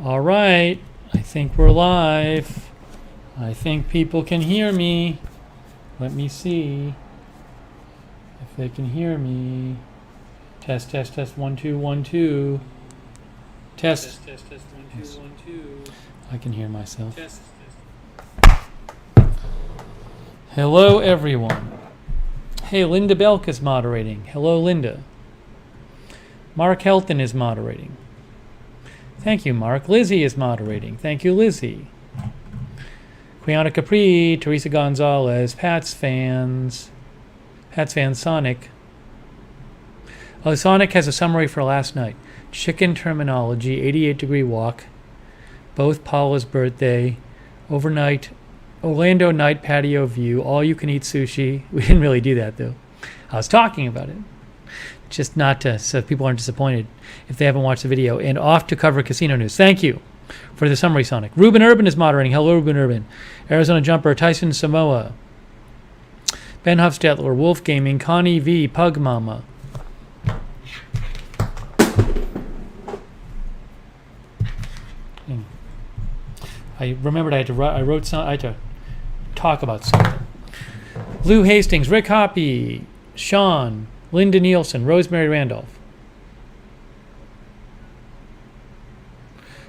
All right, I think we're live. I think people can hear me. Let me see if they can hear me. Test, test, test, 1, 2, 1, 2. Test. Test, test, test, 1, 2, 1, 2. I can hear myself. Test, test. Hello, everyone. Hey, Linda Belk is moderating. Hello, Linda. Mark Helton is moderating. Thank you, Mark. Lizzie is moderating. Thank you, Lizzie. Quiana Capri, Teresa Gonzalez, Pat's fans Sonic. Oh, Sonic has a summary for last night. Chicken terminology, 88-degree walk, both Paula's birthday, overnight, Orlando night patio view, all-you-can-eat sushi. We didn't really do that, though. I was talking about it. Just not to, so people aren't disappointed if they haven't watched the video. And off to cover casino news. Thank you for the summary, Sonic. Ruben Urban is moderating. Hello, Ruben Urban. Arizona Jumper, Tyson Samoa. Ben Hofstetler, Wolf Gaming, Connie V, Pug Mama. I remembered I had to talk about something. Lou Hastings, Rick Hoppy, Sean, Linda Nielsen, Rosemary Randolph.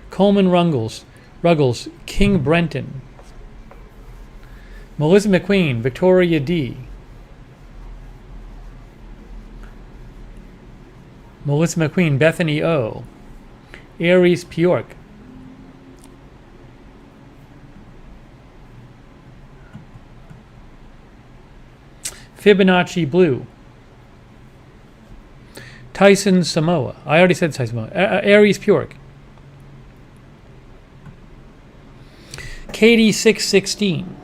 Coleman Ruggles, King Brenton. Melissa McQueen, Victoria D. Melissa McQueen, Bethany O. Aries Pyork. Fibonacci Blue. Tyson Samoa. I already said Tyson Samoa. Aries Pyork. Katie 616.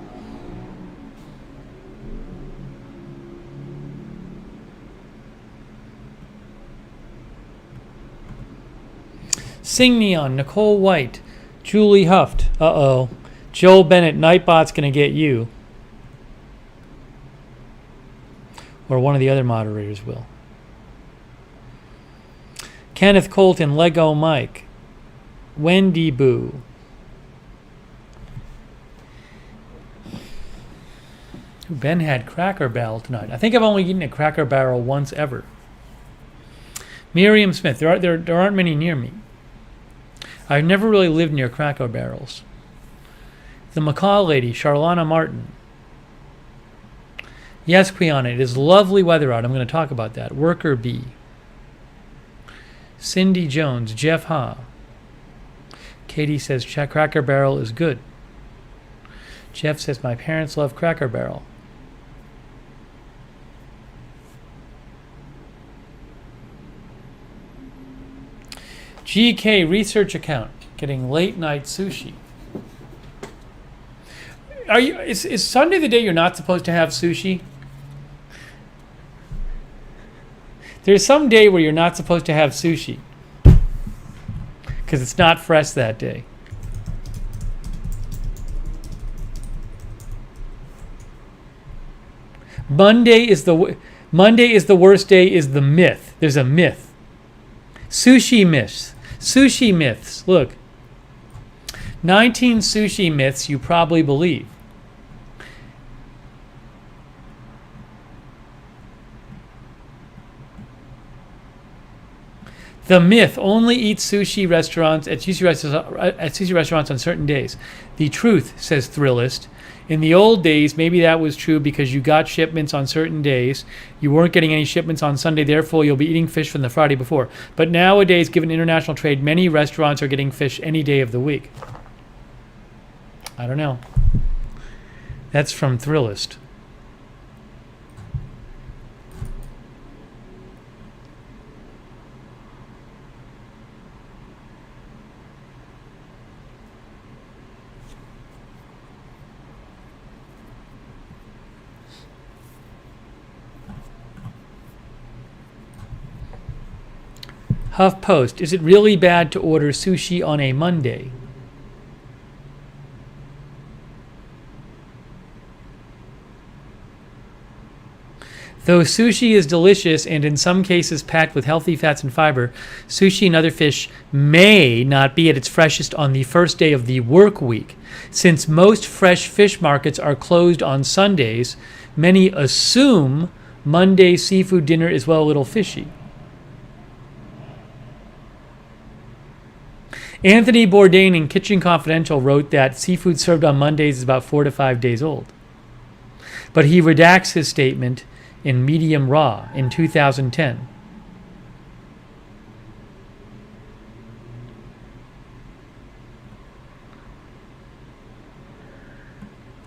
Sing Neon, Nicole White, Julie Huft. Uh-oh. Joel Bennett, Nightbot's gonna get you. Or one of the other moderators will. Kenneth Colton, Lego Mike. Wendy Boo. Ben had Cracker Barrel tonight. I think I've only eaten a Cracker Barrel once ever. Miriam Smith. There aren't many near me. I've never really lived near Cracker Barrels. The Macaw Lady, Charlana Martin. Yes, Quiana, it is lovely weather out. I'm going to talk about that. Worker Bee. Cindy Jones, Jeff Ha. Katie says Cracker Barrel is good. Jeff says my parents love Cracker Barrel. GK research account getting late night sushi. Is Sunday the day you're not supposed to have sushi? There's some day where you're not supposed to have sushi because it's not fresh that day. Monday is the worst day is the myth. There's a myth. Sushi myths. Sushi myths. Look. 19 sushi myths you probably believe. The myth: only eat sushi restaurants at sushi restaurants on certain days. The truth, says Thrillist. In the old days, maybe that was true because you got shipments on certain days. You weren't getting any shipments on Sunday, therefore you'll be eating fish from the Friday before. But nowadays, given international trade, many restaurants are getting fish any day of the week. I don't know. That's from Thrillist. HuffPost, is it really bad to order sushi on a Monday? Though sushi is delicious and in some cases packed with healthy fats and fiber, sushi and other fish may not be at its freshest on the first day of the work week. Since most fresh fish markets are closed on Sundays, many assume Monday's seafood dinner is, well, a little fishy. Anthony Bourdain in Kitchen Confidential wrote that seafood served on Mondays is about 4 to 5 days old. But he redacts his statement in Medium Raw in 2010.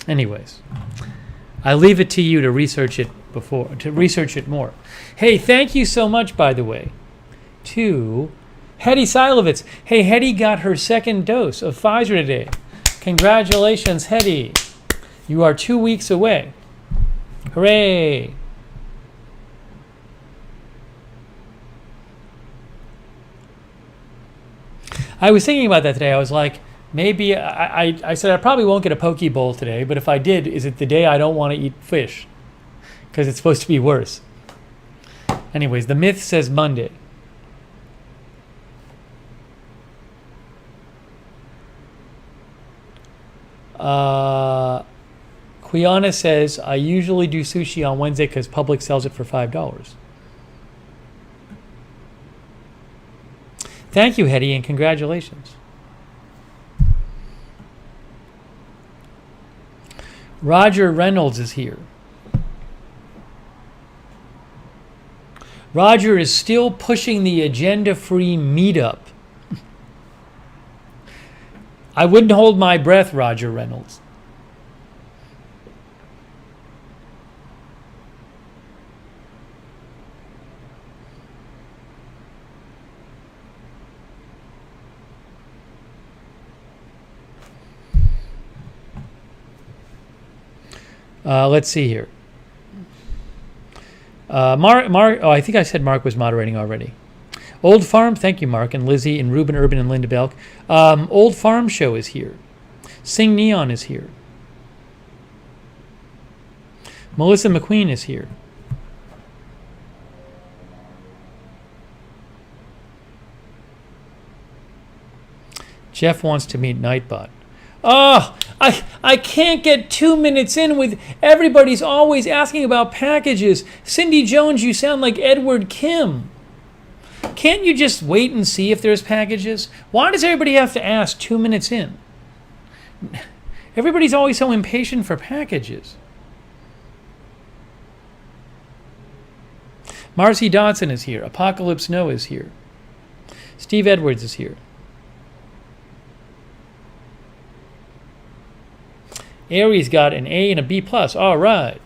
Anyways, I leave it to you to research it more. Hey, thank you so much, by the way, to Hetty Silovitz. Hey, Hetty got her second dose of Pfizer today. Congratulations, Hetty. You are 2 weeks away. Hooray. I was thinking about that today. I was like, maybe I said I probably won't get a poke bowl today, but if I did, is it the day I don't want to eat fish? Because it's supposed to be worse. Anyways, the myth says Monday. Quiana says, I usually do sushi on Wednesday because Publix sells it for $5. Thank you, Hetty, and congratulations. Roger Reynolds is here. Roger is still pushing the agenda-free meetup. I wouldn't hold my breath, Roger Reynolds. Let's see here. Mark. Oh, I think I said Mark was moderating already. Old Farm, thank you, Mark, and Lizzie, and Ruben Urban, and Linda Belk. Old Farm Show is here. Sing Neon is here. Melissa McQueen is here. Jeff wants to meet Nightbot. Oh, I can't get 2 minutes in with everybody's always asking about packages. Cindy Jones, you sound like Edward Kim. Can't you just wait and see if there's packages? Why does everybody have to ask 2 minutes in? Everybody's always so impatient for packages. Marcy Dodson is here. Apocalypse No is here. Steve Edwards is here. Aries got an A and a B+. All right.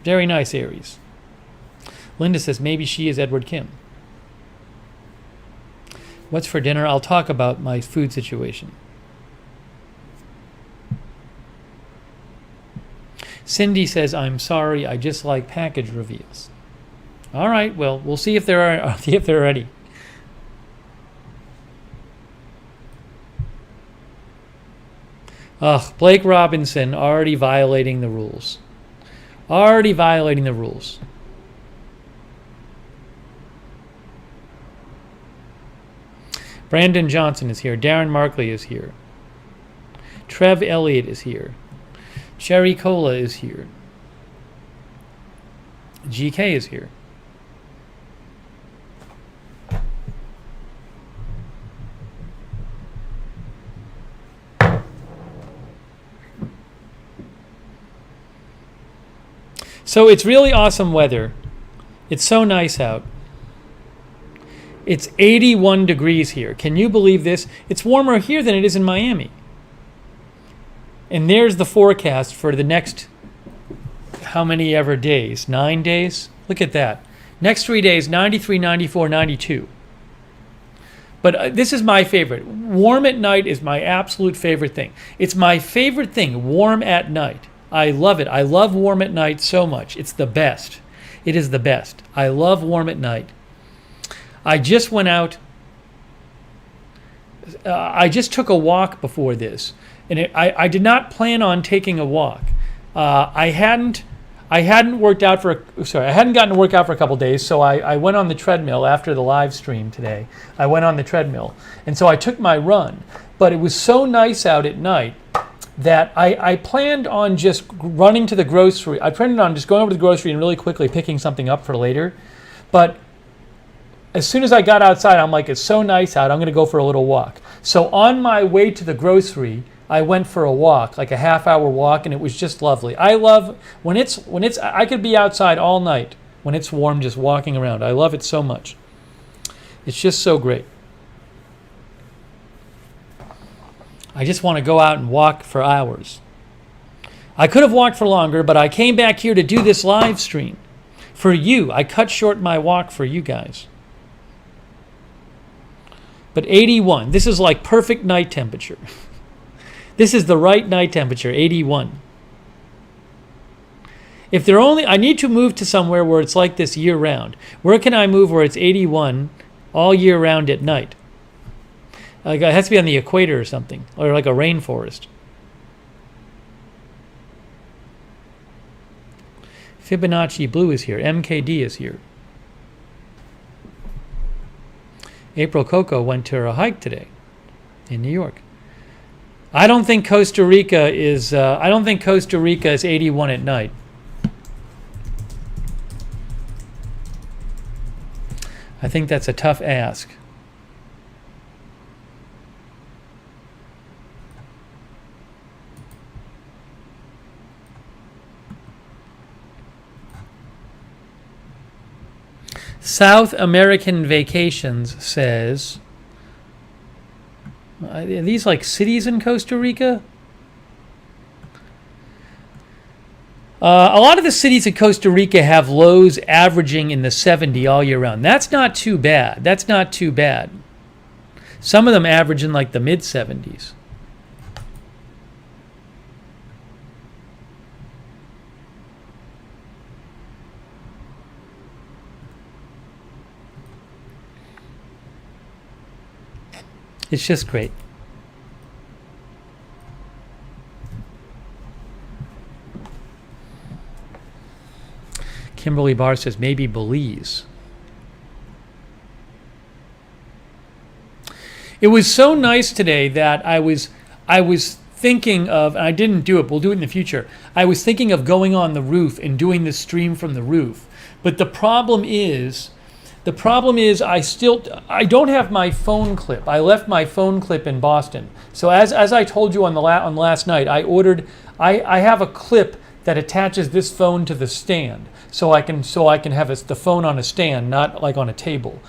Very nice, Aries. Linda says maybe she is Edward Kim. What's for dinner? I'll talk about my food situation. Cindy says, I'm sorry, I just like package reveals. All right, well, we'll see if they're ready. Ugh, Blake Robinson already violating the rules. Already violating the rules. Brandon Johnson is here. Darren Markley is here. Trev Elliott is here. Cherry Cola is here. GK is here. So it's really awesome weather. It's so nice out. It's 81 degrees here. Can you believe this? It's warmer here than it is in Miami. And there's the forecast for the next how many ever days? 9 days? Look at that. Next 3 days, 93, 94, 92. But this is my favorite. Warm at night is my absolute favorite thing. It's my favorite thing, warm at night. I love it. I love warm at night so much. It's the best. It is the best. I love warm at night. I just went out. I just took a walk before this. And I did not plan on taking a walk. I I hadn't gotten to work out for a couple days, so I went on the treadmill after the live stream today. I went on the treadmill, and so I took my run. But it was so nice out at night that I planned on just running to the grocery. I planned on just going over to the grocery and really quickly picking something up for later. But as soon as I got outside, I'm like, it's so nice out, I'm going to go for a little walk. So on my way to the grocery, I went for a walk, like a half-hour walk, and it was just lovely. I love when it's I could be outside all night when it's warm, just walking around. I love it so much. It's just so great. I just want to go out and walk for hours. I could have walked for longer, but I came back here to do this live stream for you. I cut short my walk for you guys. But 81, this is like perfect night temperature. This is the right night temperature, 81. If they're only, I need to move to somewhere where it's like this year round. Where can I move where it's 81 all year round at night? Like it has to be on the equator or something, or like a rainforest. Fibonacci Blue is here. MKD is here. April Coco went to a hike today in New York. I don't think Costa Rica is 81 at night. I think that's a tough ask. South American Vacations says, are these like cities in Costa Rica? A lot of the cities in Costa Rica have lows averaging in the 70 all year round. That's not too bad. That's not too bad. Some of them average in like the mid 70s. It's just great. Kimberly Barr says maybe Belize. It was so nice today that I was thinking of, and I didn't do it, but we'll do it in the future. I was thinking of going on the roof and doing this stream from the roof. But the problem is I don't have my phone clip. I left my phone clip in Boston. So as I told you on last night, I have a clip that attaches this phone to the stand, so I can have the phone on a stand, not like on a table,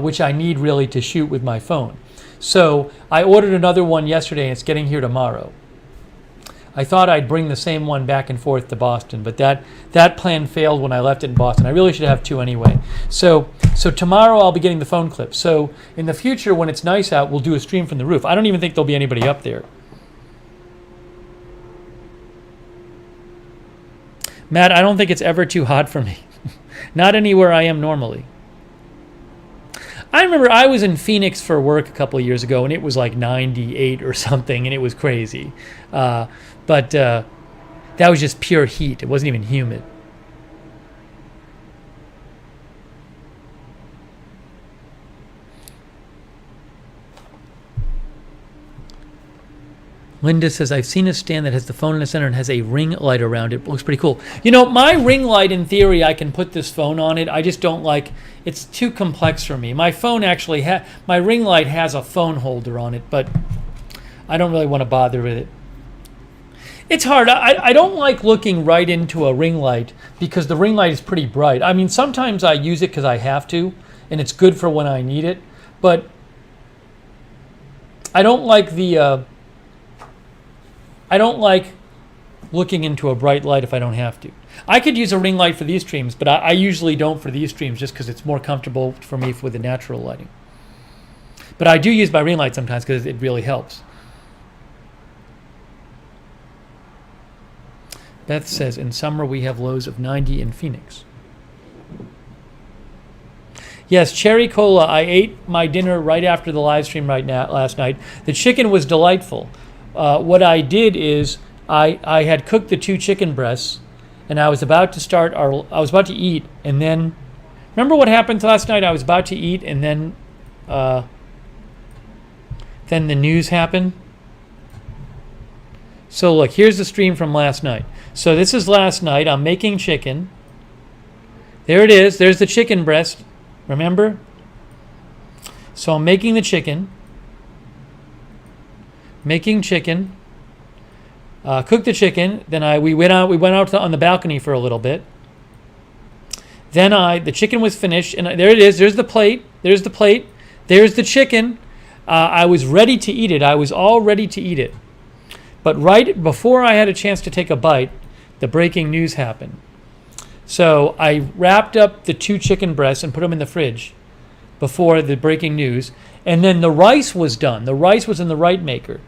which I need really to shoot with my phone. So I ordered another one yesterday, and it's getting here tomorrow. I thought I'd bring the same one back and forth to Boston, but that plan failed when I left it in Boston. I really should have two anyway. So tomorrow I'll be getting the phone clip. So in the future, when it's nice out, we'll do a stream from the roof. I don't even think there'll be anybody up there. Matt, I don't think it's ever too hot for me. Not anywhere I am normally. I remember I was in Phoenix for work a couple of years ago, and it was like 98 or something, and it was crazy. But that was just pure heat. It wasn't even humid. Linda says, I've seen a stand that has the phone in the center and has a ring light around it. It looks pretty cool. You know, my ring light, in theory, I can put this phone on it. I just don't like, it's too complex for me. My phone actually, my ring light has a phone holder on it, but I don't really want to bother with it. It's hard. I don't like looking right into a ring light because the ring light is pretty bright. I mean, sometimes I use it because I have to, and it's good for when I need it, but I don't like I don't like looking into a bright light if I don't have to. I could use a ring light for these streams, but I usually don't for these streams just because it's more comfortable for me with the natural lighting. But I do use my ring light sometimes because it really helps. Beth says, in summer we have lows of 90 in Phoenix. Yes, cherry cola. I ate my dinner right after the live stream last night. The chicken was delightful. What I did is I had cooked the 2 chicken breasts, and I was about to eat, and then, remember what happened last night? I was about to eat, and then the news happened. So look, here's the stream from last night. So this is last night. I'm making chicken. There it is. There's the chicken breast. Remember? So I'm making the chicken. Making chicken. Cooked the chicken. Then we went out on the balcony for a little bit. Then the chicken was finished, and there it is. There's the plate. There's the plate. There's the chicken. I was ready to eat it. I was all ready to eat it. But right before I had a chance to take a bite, the breaking news happened. So I wrapped up the 2 chicken breasts and put them in the fridge before the breaking news. And then the rice was done. The rice was in the rice maker.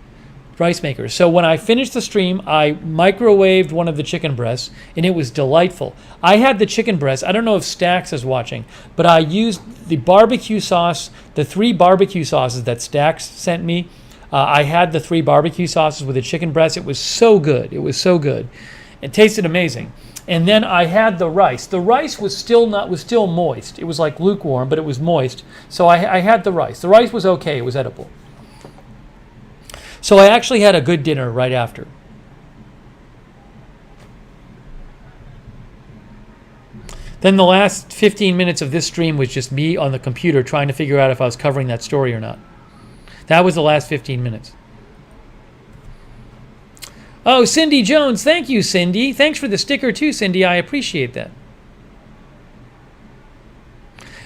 So when I finished the stream, I microwaved one of the chicken breasts, and it was delightful. I had the chicken breast. I don't know if Stax is watching, but I used the barbecue sauce, the 3 barbecue sauces that Stax sent me. I had the 3 barbecue sauces with the chicken breast. It was so good. It was so good. It tasted amazing. And then I had the rice. The rice was still moist. It was like lukewarm, but it was moist. So I had the rice. The rice was okay. It was edible. So I actually had a good dinner right after. Then the last 15 minutes of this stream was just me on the computer trying to figure out if I was covering that story or not. That was the last 15 minutes. Oh, Cindy Jones. Thank you, Cindy. Thanks for the sticker too, Cindy. I appreciate that.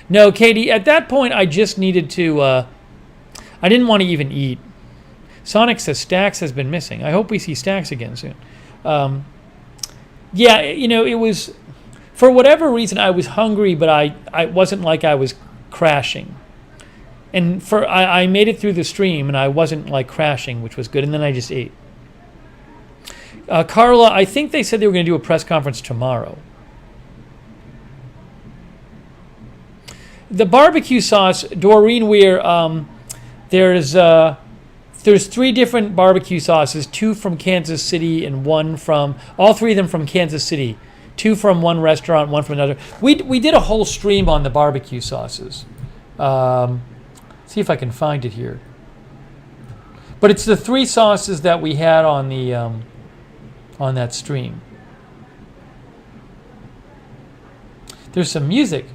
No, Katie, at that point, I just needed to... I didn't want to even eat. Sonic says Stax has been missing. I hope we see Stax again soon. Yeah, it was... For whatever reason, I was hungry, but I wasn't like I was crashing. And I made it through the stream, and I wasn't like crashing, which was good. And then I just ate. Carla, I think they said they were going to do a press conference tomorrow. The barbecue sauce, Doreen Weir, there's 3 different barbecue sauces, 2 from Kansas City and 1 from, all 3 of them from Kansas City. 2 from one restaurant, 1 from another. We did a whole stream on the barbecue sauces. See if I can find it here. But it's the 3 sauces that we had on the on that stream. There's some music.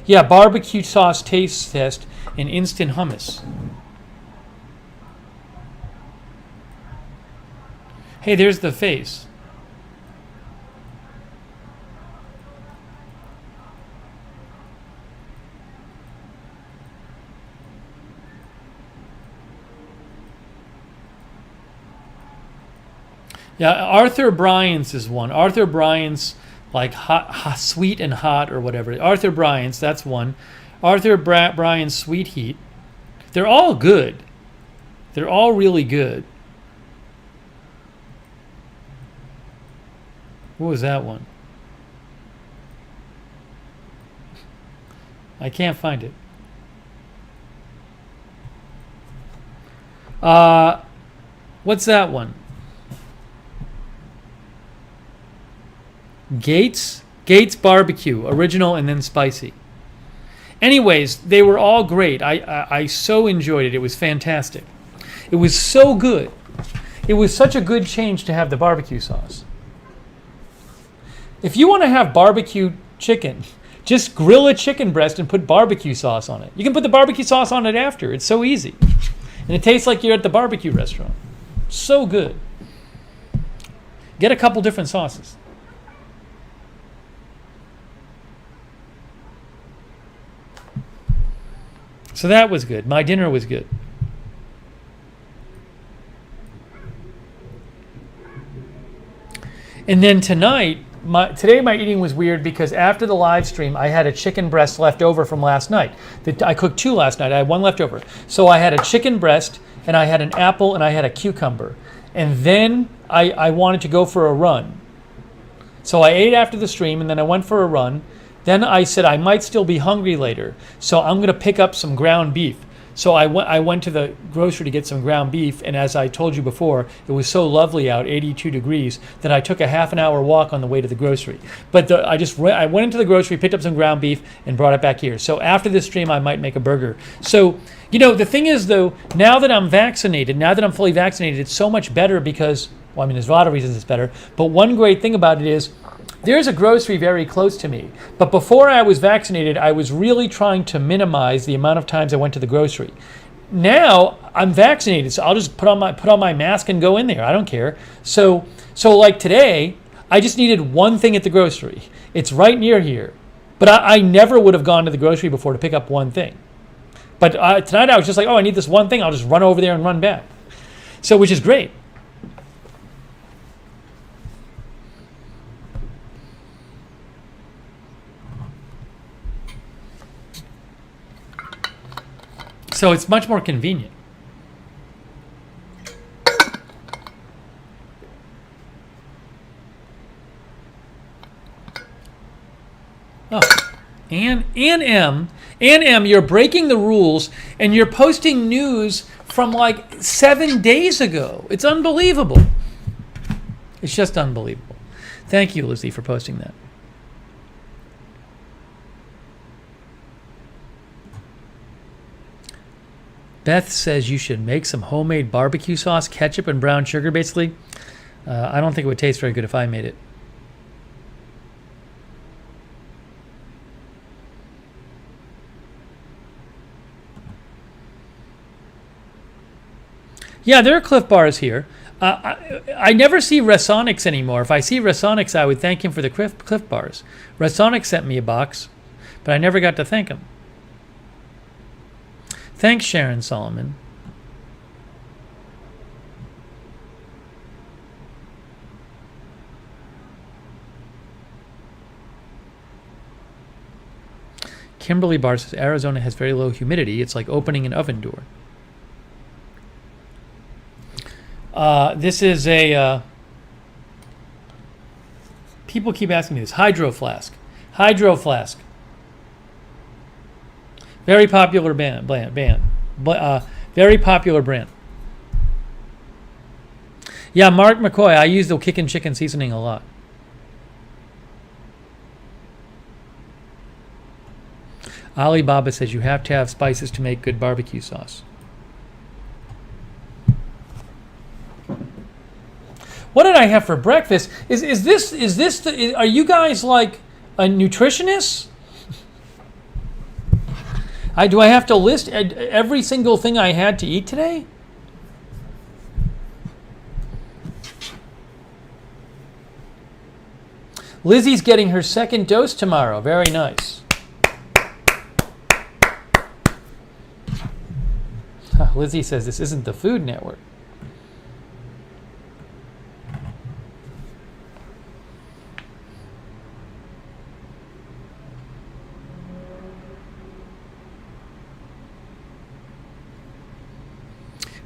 Yeah, barbecue sauce taste test and instant hummus. Hey, there's the face. Yeah, Arthur Bryant's is one. Arthur Bryant's, like hot, sweet and hot or whatever. Arthur Bryant's, that's one. Arthur Bryant's Sweet Heat. They're all good. They're all really good. What was that one? I can't find it. What's that one? Gates Barbecue, original and then spicy. Anyways, they were all great. I so enjoyed it. It was fantastic. It was so good. It was such a good change to have the barbecue sauce. If you want to have barbecue chicken, just grill a chicken breast and put barbecue sauce on it. You can put the barbecue sauce on it after. It's so easy. And it tastes like you're at the barbecue restaurant. So good. Get a couple different sauces. So that was good. My dinner was good. And then tonight, today my eating was weird because after the live stream, I had a chicken breast left over from last night. I cooked 2 last night. I had 1 left over. So I had a chicken breast, and I had an apple, and I had a cucumber. And then I wanted to go for a run. So I ate after the stream, and then I went for a run. Then I said I might still be hungry later, so I'm going to pick up some ground beef. So I went to the grocery to get some ground beef, and as I told you before, it was so lovely out, 82 degrees, that I took a half an hour walk on the way to the grocery. But I went into the grocery, picked up some ground beef, and brought it back here. So after this stream, I might make a burger. So, the thing is, though, now that I'm vaccinated, now that I'm fully vaccinated, it's so much better because, well, I mean, there's a lot of reasons it's better, but one great thing about it is there's a grocery very close to me. But before I was vaccinated, I was really trying to minimize the amount of times I went to the grocery. Now I'm vaccinated, so I'll just put on my mask and go in there. I don't care. So like today, I just needed one thing at the grocery. It's right near here. But I never would have gone to the grocery before to pick up one thing. But tonight I was just like, oh, I need this one thing. I'll just run over there and run back. So, which is great. So it's much more convenient. Oh, Ann M, you're breaking the rules and you're posting news from like 7 days ago. It's unbelievable. It's just unbelievable. Thank you, Lizzie, for posting that. Beth says you should make some homemade barbecue sauce, ketchup, and brown sugar, basically. I don't think it would taste very good if I made it. Yeah, there are Cliff Bars here. I never see Resonics anymore. If I see Resonics, I would thank him for the Cliff Bars. Resonics sent me a box, but I never got to thank him. Thanks, Sharon Solomon. Kimberly Barr says Arizona has very low humidity. It's like opening an oven door. This is a... people keep asking me this. Hydro Flask. Hydro Flask. Very popular band. Very popular brand. Yeah, Mark McCoy. I use the Kickin' Chicken seasoning a lot. Alibaba says you have to have spices to make good barbecue sauce. What did I have for breakfast? Is this are you guys like a nutritionist? Do I have to list every single thing I had to eat today? Lizzie's getting her second dose tomorrow. Very nice. Lizzie says this isn't the Food Network.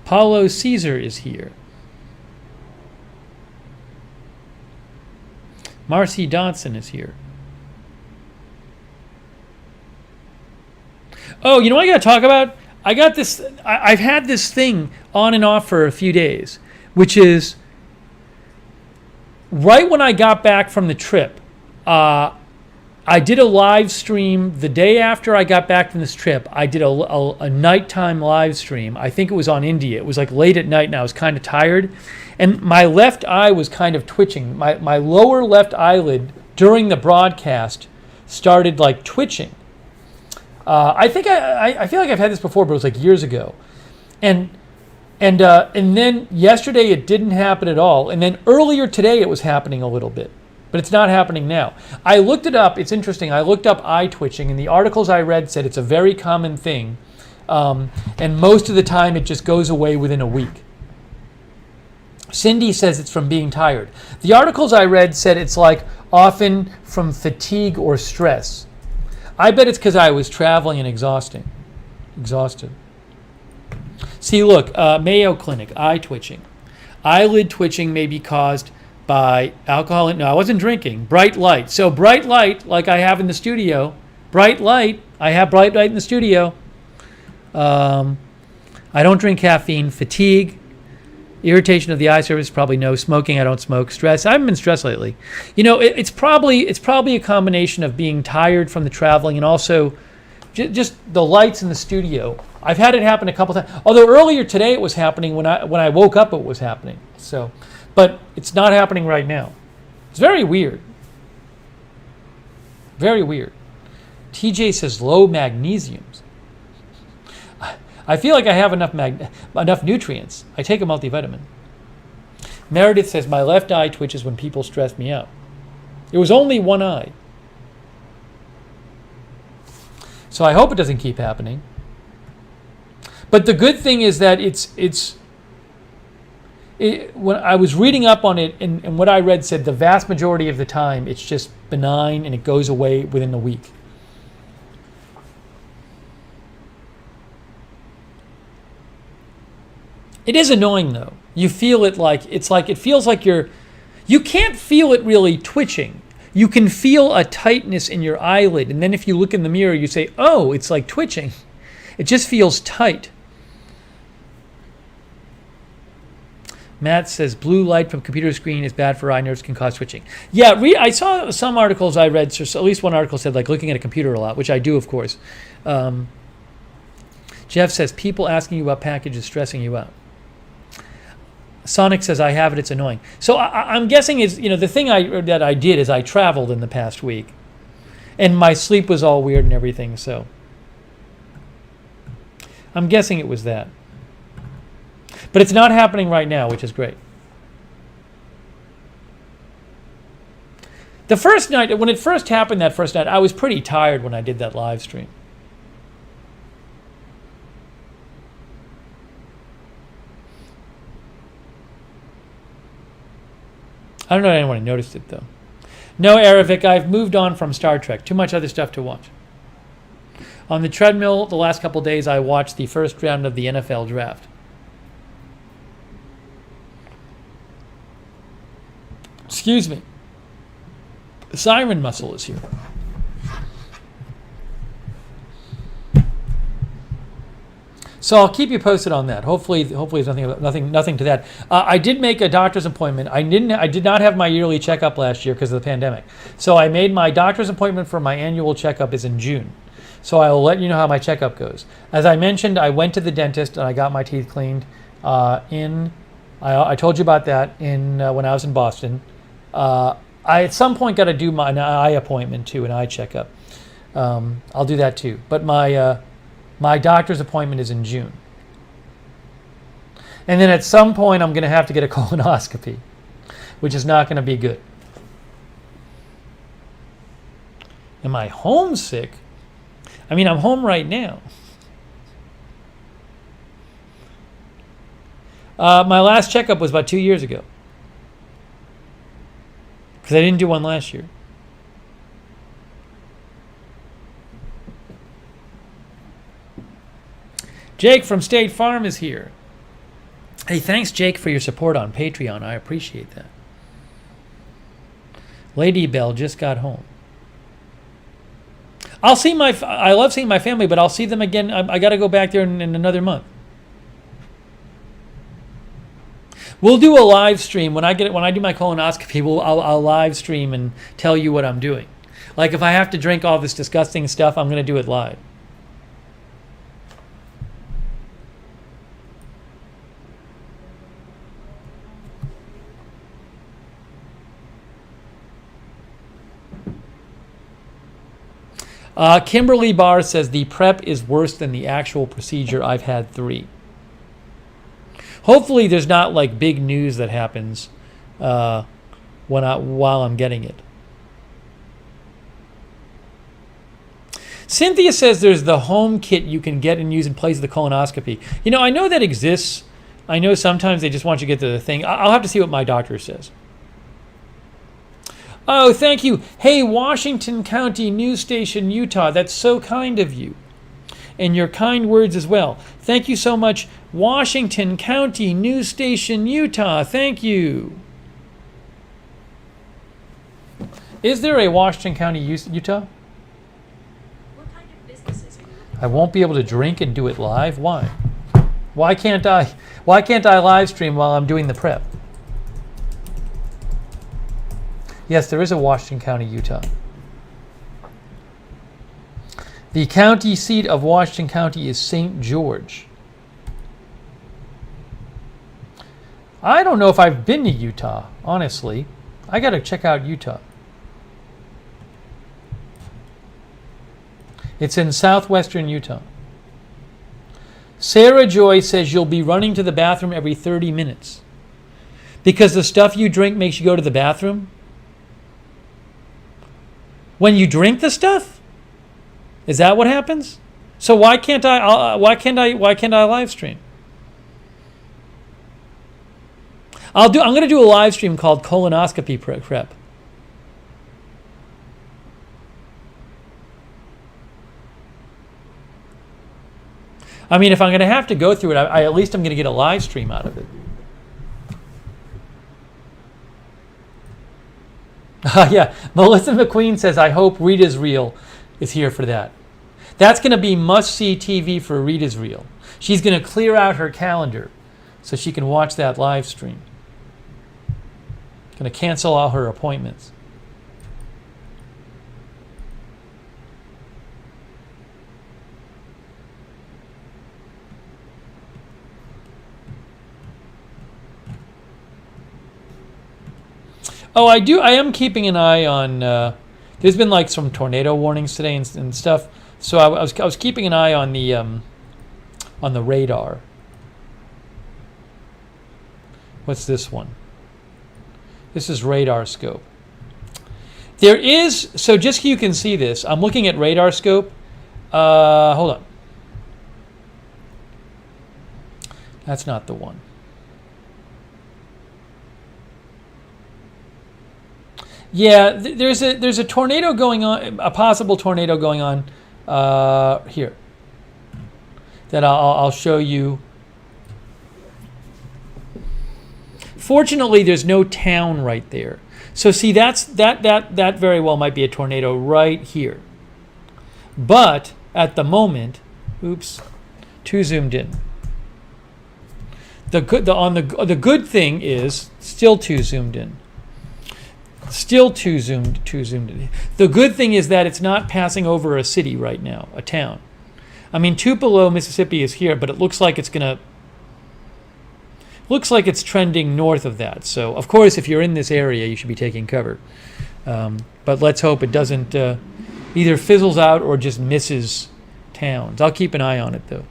Paulo Caesar is here. Marcy Dodson is here. Oh, you know what I got to talk about? I got this. I've had this thing on and off for a few days, which is right when I got back from the trip. I did a live stream the day after I got back from this trip. I did a nighttime live stream. I think it was on India. It was like late at night and I was kind of tired. And my left eye was kind of twitching. My lower left eyelid during the broadcast started like twitching. I think I feel like I've had this before, but it was like years ago. And then yesterday it didn't happen at all. And then earlier today it was happening a little bit. But it's not happening now. I looked it up. It's interesting. I looked up eye twitching, and the articles I read said it's a very common thing. And most of the time, it just goes away within a week. Cindy says it's from being tired. The articles I read said it's like often from fatigue or stress. I bet it's because I was traveling and exhausted. See, look, Mayo Clinic, eye twitching. Eyelid twitching may be caused by alcohol. No, I wasn't drinking. Bright light. So bright light, like I have in the studio. Bright light. I have bright light in the studio. I don't drink caffeine. Fatigue, irritation of the eye surface, probably no. Smoking, I don't smoke. Stress, I haven't been stressed lately. It's probably a combination of being tired from the traveling and also just the lights in the studio. I've had it happen a couple times. Although earlier today it was happening when I woke up, it was happening. So, but it's not happening right now. It's very weird. Very weird. TJ says low magnesiums. I feel like I have enough nutrients. I take a multivitamin. Meredith says my left eye twitches when people stress me out. It was only one eye. So I hope it doesn't keep happening. But the good thing is that when I was reading up on it, and what I read said the vast majority of the time it's just benign and it goes away within a week. It is annoying though. You feel it it feels like you can't feel it really twitching. You can feel a tightness in your eyelid, and then if you look in the mirror, you say, "Oh, it's like twitching." It just feels tight. Matt says blue light from computer screen is bad for eye nerves, can cause twitching. Yeah, I saw some articles I read, so at least one article said like looking at a computer a lot, which I do, of course. Jeff says people asking you about packages stressing you out. Sonic says I have it, it's annoying. So I'm guessing is the thing that I did is I traveled in the past week, and my sleep was all weird and everything. So I'm guessing it was that. But it's not happening right now, which is great. The first night, when it first happened that first night, I was pretty tired when I did that live stream. I don't know if anyone noticed it, though. No, Aravic, I've moved on from Star Trek. Too much other stuff to watch. On the treadmill, the last couple days, I watched the first round of the NFL draft. Excuse me. The siren muscle is here. So I'll keep you posted on that. Hopefully there's nothing to that. I did make a doctor's appointment. I did not have my yearly checkup last year because of the pandemic. So I made my doctor's appointment for my annual checkup is in June. So I will let you know how my checkup goes. As I mentioned, I went to the dentist and I got my teeth cleaned. I told you about that when I was in Boston. I at some point got to do an eye appointment too, an eye checkup. I'll do that too. But my doctor's appointment is in June. And then at some point I'm going to have to get a colonoscopy, which is not going to be good. Am I homesick? I mean, I'm home right now. My last checkup was about 2 years ago. Because I didn't do one last year. Jake from State Farm is here. Hey, thanks, Jake, for your support on Patreon. I appreciate that. Lady Bell just got home. I love seeing my family, but I'll see them again. I got to go back there in another month. We'll do a live stream when I do my colonoscopy. I'll live stream and tell you what I'm doing. Like if I have to drink all this disgusting stuff, I'm going to do it live. Kimberly Barr says the prep is worse than the actual procedure. I've had 3. Hopefully there's not like big news that happens while I'm getting it. Cynthia says there's the home kit you can get and use in place of the colonoscopy. I know that exists. I know sometimes they just want you to get to the thing. I'll have to see what my doctor says. Oh, thank you. Hey, Washington County News Station, Utah. That's so kind of you. And your kind words as well. Thank you so much, Washington County News Station, Utah. Thank you. Is there a Washington County, Utah? What kind of businesses are you looking I won't be able to drink and do it live? Why? Why can't I live stream while I'm doing the prep? Yes, there is a Washington County, Utah. The county seat of Washington County is St. George. I don't know if I've been to Utah, honestly. I got to check out Utah. It's in southwestern Utah. Sarah Joy says you'll be running to the bathroom every 30 minutes. Because the stuff you drink makes you go to the bathroom? When you drink the stuff? Is that what happens? So why can't I live stream? I'm going to do a live stream called colonoscopy prep. I mean, if I'm going to have to go through it, at least I'm going to get a live stream out of it. Yeah, Melissa McQueen says, I hope Rita's Reel is here for that. That's going to be must-see TV for Rita's Reel. She's going to clear out her calendar so she can watch that live stream. Going to cancel all her appointments. Oh, I am keeping an eye on. There's been like some tornado warnings today and stuff. So I was keeping an eye on the radar. What's this one? This is radar scope. There is, so just so you can see this, I'm looking at radar scope. Hold on. That's not the one. Yeah, there's a tornado going on, a possible tornado going on here. That I'll show you. Fortunately, there's no town right there. So see, that very well might be a tornado right here. But at the moment, oops, too zoomed in. The good thing is still too zoomed in. Still too zoomed in. The good thing is that it's not passing over a city right now, a town. I mean, Tupelo, Mississippi is here, but it looks like it's trending north of that. So, of course, if you're in this area, you should be taking cover. But let's hope it doesn't either fizzles out or just misses towns. I'll keep an eye on it, though.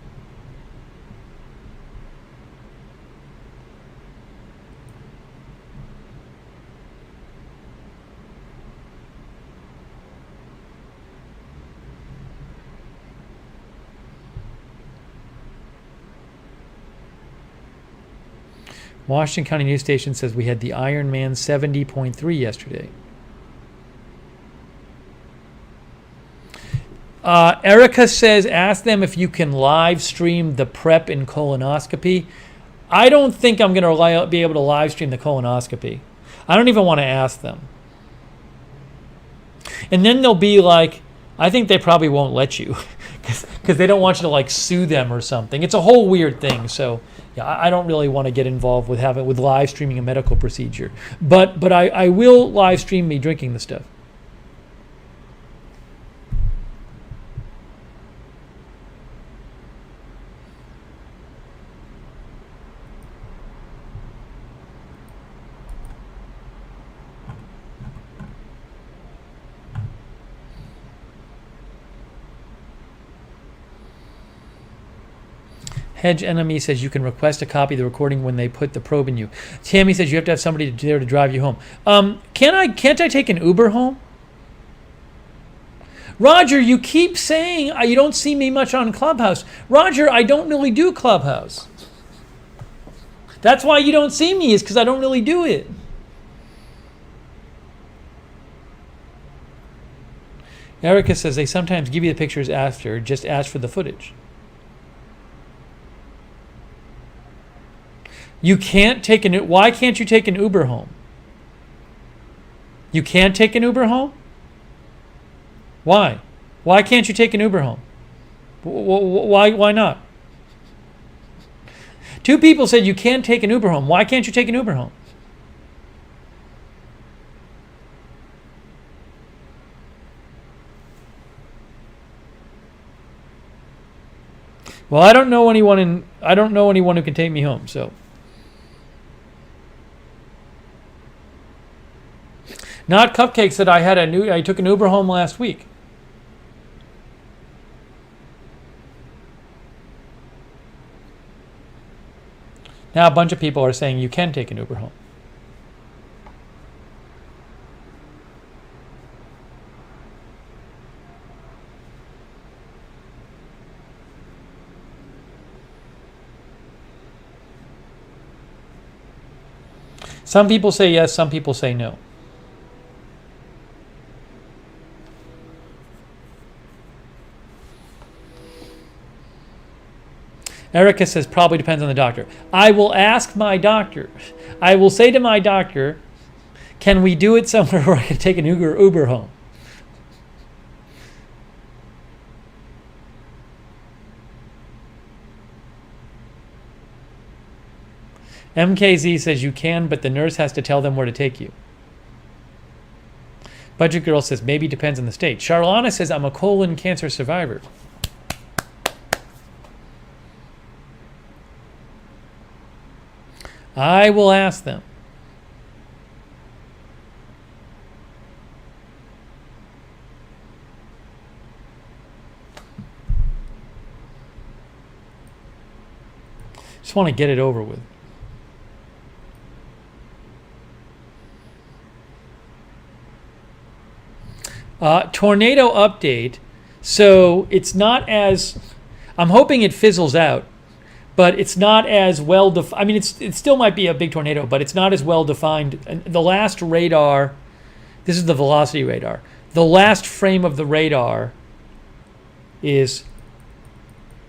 Washington County News Station says we had the Iron Man 70.3 yesterday. Erica says, ask them if you can live stream the prep and colonoscopy. I don't think I'm going to be able to live stream the colonoscopy. I don't even want to ask them. And then they'll be like, I think they probably won't let you because they don't want you to like sue them or something. It's a whole weird thing. So yeah, I don't really want to get involved with live streaming a medical procedure. But I will live stream me drinking the stuff. Hedge Enemy says you can request a copy of the recording when they put the probe in you. Tammy says you have to have somebody there to drive you home. Can't I take an Uber home? Roger, you keep saying you don't see me much on Clubhouse. Roger, I don't really do Clubhouse. That's why you don't see me, is because I don't really do it. Erica says they sometimes give you the pictures after, just ask for the footage. You can't take why can't you take an Uber home? You can't take an Uber home? Why? Why can't you take an Uber home? Why not? 2 people said you can't take an Uber home. Why can't you take an Uber home? Well, I don't know anyone who can take me home, so. Not Cupcake said I took an Uber home last week. Now a bunch of people are saying you can take an Uber home. Some people say yes, some people say no. Erica says probably depends on the doctor. I will ask my doctor. I will say to my doctor, can we do it somewhere where I can take an Uber home? MKZ says you can, but the nurse has to tell them where to take you. Budget Girl says maybe depends on the state. Charlana says I'm a colon cancer survivor. I will ask them. Just want to get it over with. Tornado update. So it's not as, I'm hoping it fizzles out, but it's not as well defined. I mean, it still might be a big tornado, but it's not as well defined. And the last radar, this is the velocity radar. The last frame of the radar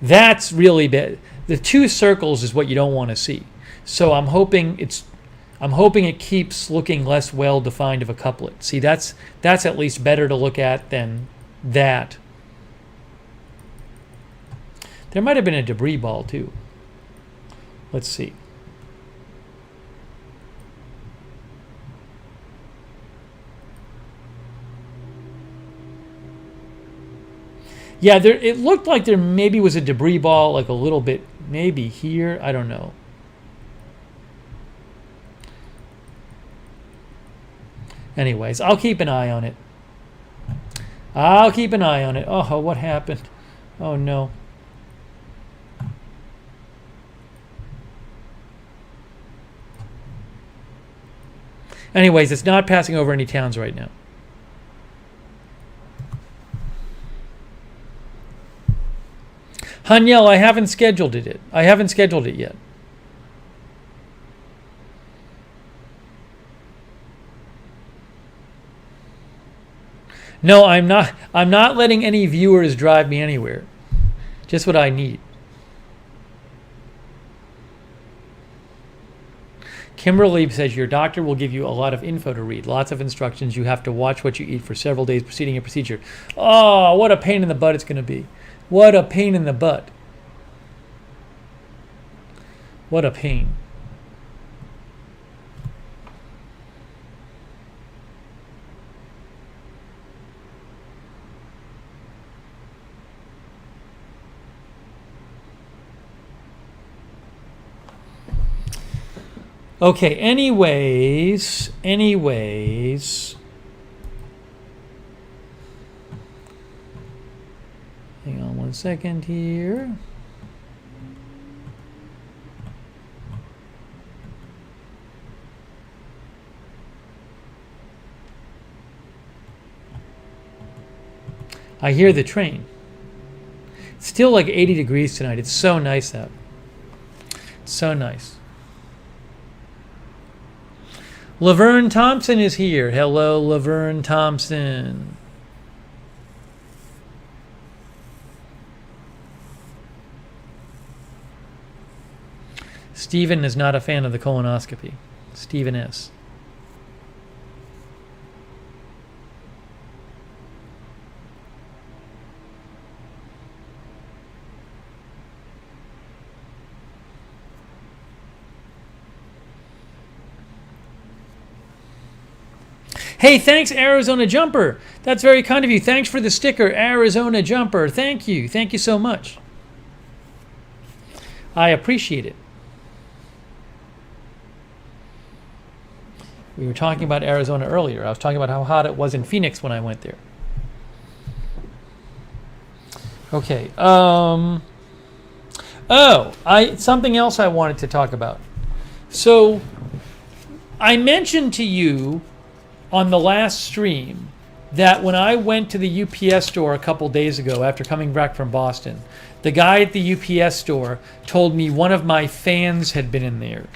that's really bad. The 2 circles is what you don't want to see. So I'm hoping it keeps looking less well defined of a couplet. See, that's at least better to look at than that. There might have been a debris ball too. Let's see. Yeah, it looked like there maybe was a debris ball, like a little bit, maybe here. I don't know. Anyways, I'll keep an eye on it. Oh, what happened? Oh, no. Anyways, it's not passing over any towns right now. Hanyel, I haven't scheduled it. I haven't scheduled it yet. No, I'm not letting any viewers drive me anywhere. Just what I need. Kimberly says your doctor will give you a lot of info to read, lots of instructions. You have to watch what you eat for several days preceding a procedure. Oh, what a pain in the butt it's going to be. What a pain in the butt. What a pain. Okay, anyways. Hang on 1 second here. I hear the train. It's still like 80 degrees tonight. It's so nice out. It's so nice. Laverne Thompson is here. Hello, Laverne Thompson. Stephen is not a fan of the colonoscopy. Stephen S. Hey, thanks, Arizona Jumper. That's very kind of you. Thanks for the sticker, Arizona Jumper. Thank you. Thank you so much. I appreciate it. We were talking about Arizona earlier. I was talking about how hot it was in Phoenix when I went there. Okay. Something else I wanted to talk about. So, I mentioned to you on the last stream that when I went to the UPS store a couple days ago after coming back from Boston, the guy at the UPS store told me one of my fans had been in there.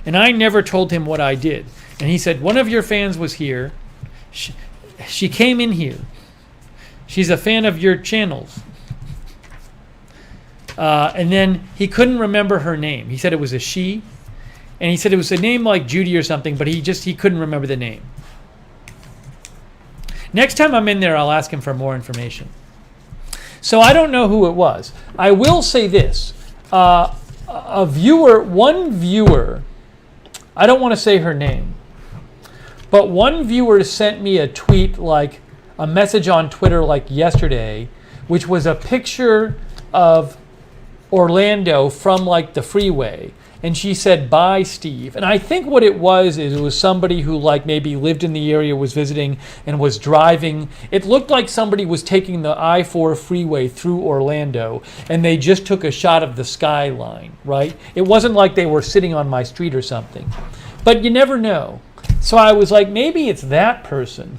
And I never told him what I did. And he said, one of your fans was here. She came in here. She's a fan of your channels. And then he couldn't remember her name. He said it was a she. And he said it was a name like Judy or something, but he couldn't remember the name. Next time I'm in there, I'll ask him for more information. So I don't know who it was. I will say this. One viewer, I don't want to say her name, but one viewer sent me a tweet, like a message on Twitter like yesterday, which was a picture of Orlando from like the freeway. And she said, bye, Steve. And I think what it was is it was somebody who like maybe lived in the area, was visiting, and was driving. It looked like somebody was taking the I-4 freeway through Orlando, and they just took a shot of the skyline, right? It wasn't like they were sitting on my street or something. But you never know. So I was like, maybe it's that person.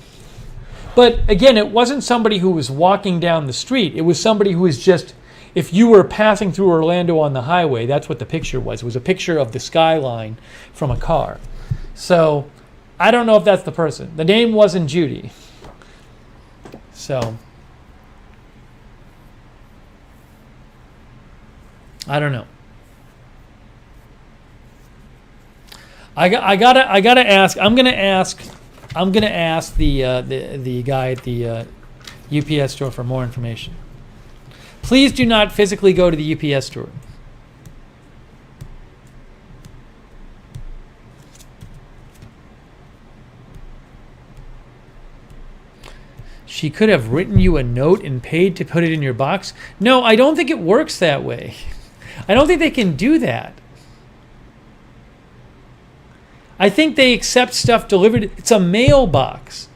But again, it wasn't somebody who was walking down the street. It was somebody who was just... If you were passing through Orlando on the highway, that's what the picture was. It was a picture of the skyline from a car. So I don't know if that's the person. The name wasn't Judy. So I don't know. I gotta ask. I'm gonna ask the guy at the UPS store for more information. Please do not physically go to the UPS store. She could have written you a note and paid to put it in your box. No, I don't think it works that way. I don't think they can do that. I think they accept stuff delivered. It's a mailbox.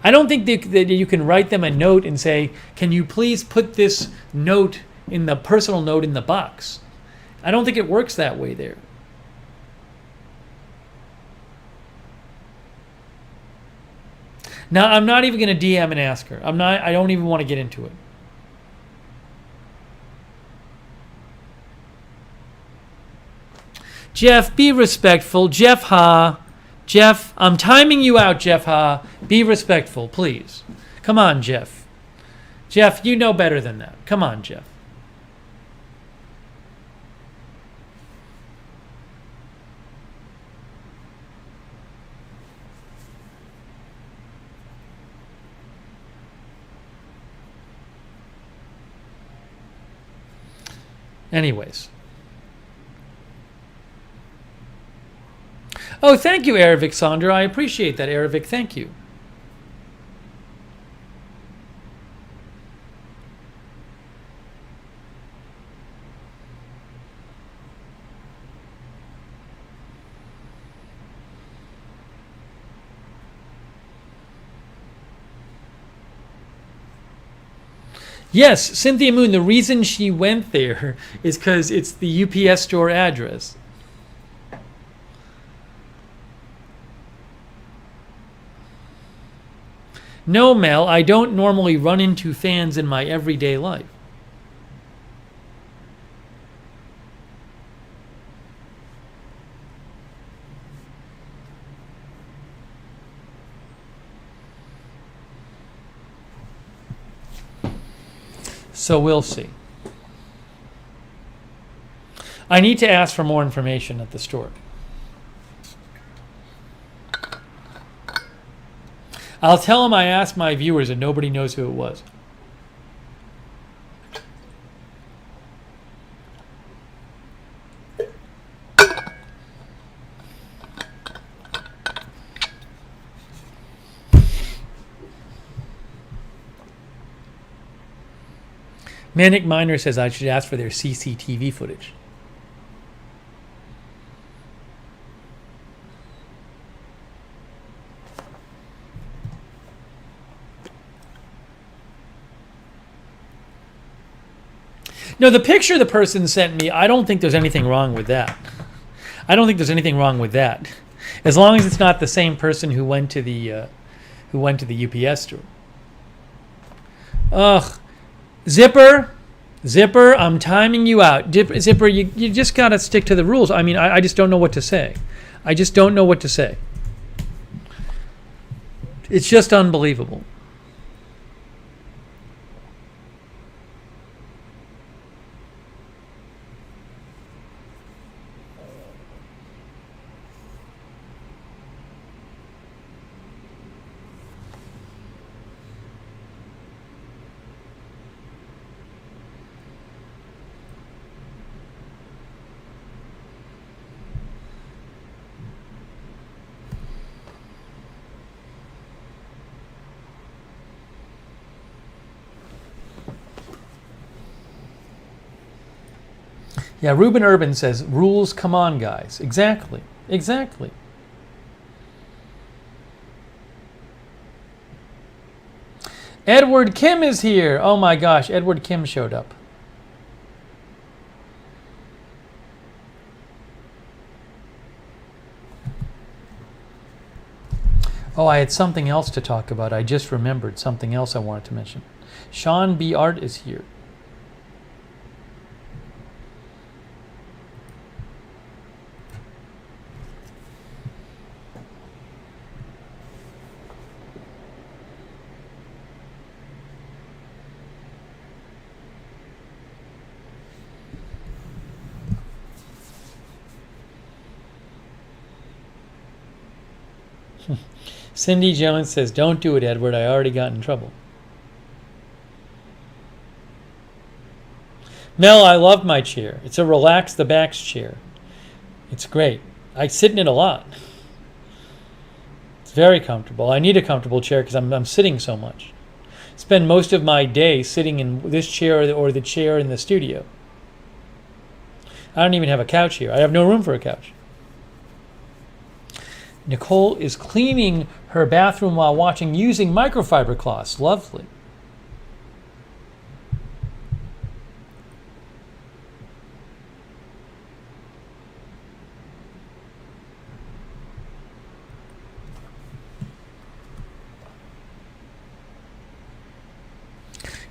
I don't think that you can write them a note and say, can you please put this note in the personal note in the box? I don't think it works that way there. Now, I'm not even going to DM and ask her. I don't even want to get into it. Jeff, be respectful. Jeff Ha. Jeff, I'm timing you out, Jeff Ha. Be respectful, please. Come on, Jeff. Jeff, you know better than that. Come on, Jeff. Anyways. Oh, thank you, Aravic Sandra. I appreciate that, Aravic. Thank you. Yes, Cynthia Moon, the reason she went there is because it's the UPS store address. No, Mel, I don't normally run into fans in my everyday life. So we'll see. I need to ask for more information at the store. I'll tell them I asked my viewers and nobody knows who it was. Manic Miner says I should ask for their CCTV footage. No, the picture the person sent me, I don't think there's anything wrong with that. I don't think there's anything wrong with that, as long as it's not the same person who went to the UPS store. Ugh, Zipper, I'm timing you out. Zipper, you just gotta stick to the rules. I mean, I just don't know what to say. I just don't know what to say. It's just unbelievable. Yeah, Ruben Urban says, rules, come on, guys. Exactly. Edward Kim is here. Oh my gosh, Edward Kim showed up. Oh, I had something else to talk about. I just remembered something else I wanted to mention. Sean B. Art is here. Cindy Jones says, don't do it, Edward. I already got in trouble. Mel, I love my chair. It's a relax the backs chair. It's great. I sit in it a lot. It's very comfortable. I need a comfortable chair because I'm sitting so much. Spend most of my day sitting in this chair or the chair in the studio. I don't even have a couch here. I have no room for a couch. Nicole is cleaning her bathroom while watching using microfiber cloths. Lovely.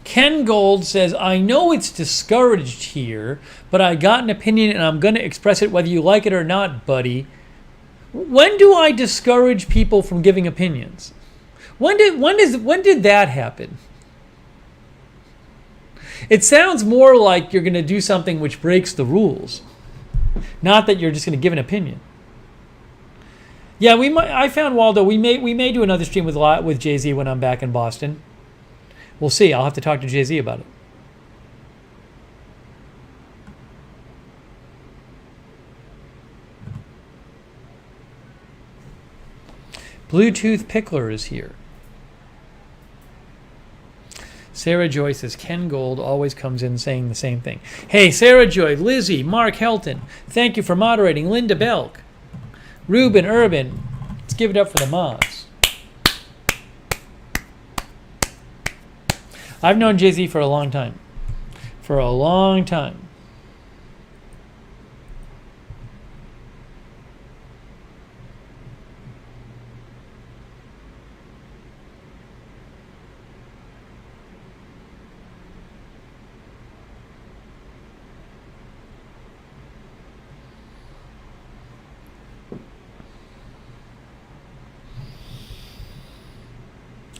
Ken Gold says, I know it's discouraged here, but I got an opinion and I'm going to express it whether you like it or not, buddy. When do I discourage people from giving opinions? When did that happen? It sounds more like you're going to do something which breaks the rules, not that you're just going to give an opinion. Yeah, we might. I found Waldo. We may do another stream with Jay-Z when I'm back in Boston. We'll see. I'll have to talk to Jay-Z about it. Bluetooth Pickler is here. Sarah Joy says, Ken Gold always comes in saying the same thing. Hey, Sarah Joy, Lizzie, Mark Helton, thank you for moderating. Linda Belk, Ruben Urban. Let's give it up for the mods. I've known Jay-Z for a long time. For a long time.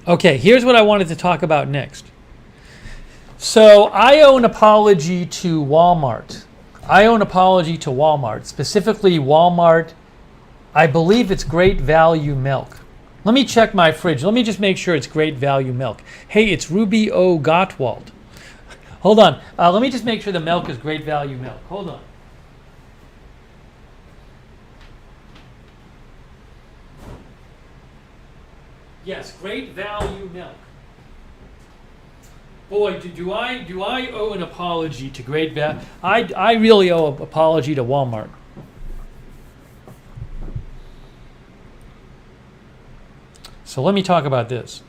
Okay, here's what I wanted to talk about next. So I owe an apology to Walmart. Specifically Walmart, I believe it's Great Value Milk. Let me check my fridge. Let me just make sure it's Great Value Milk. Hey, it's Ruby O. Gottwald. Hold on. Let me just make sure the milk is Great Value Milk. Hold on. Yes, Great Value Milk. Boy, do I owe an apology to Great Value? I really owe an apology to Walmart. So let me talk about this.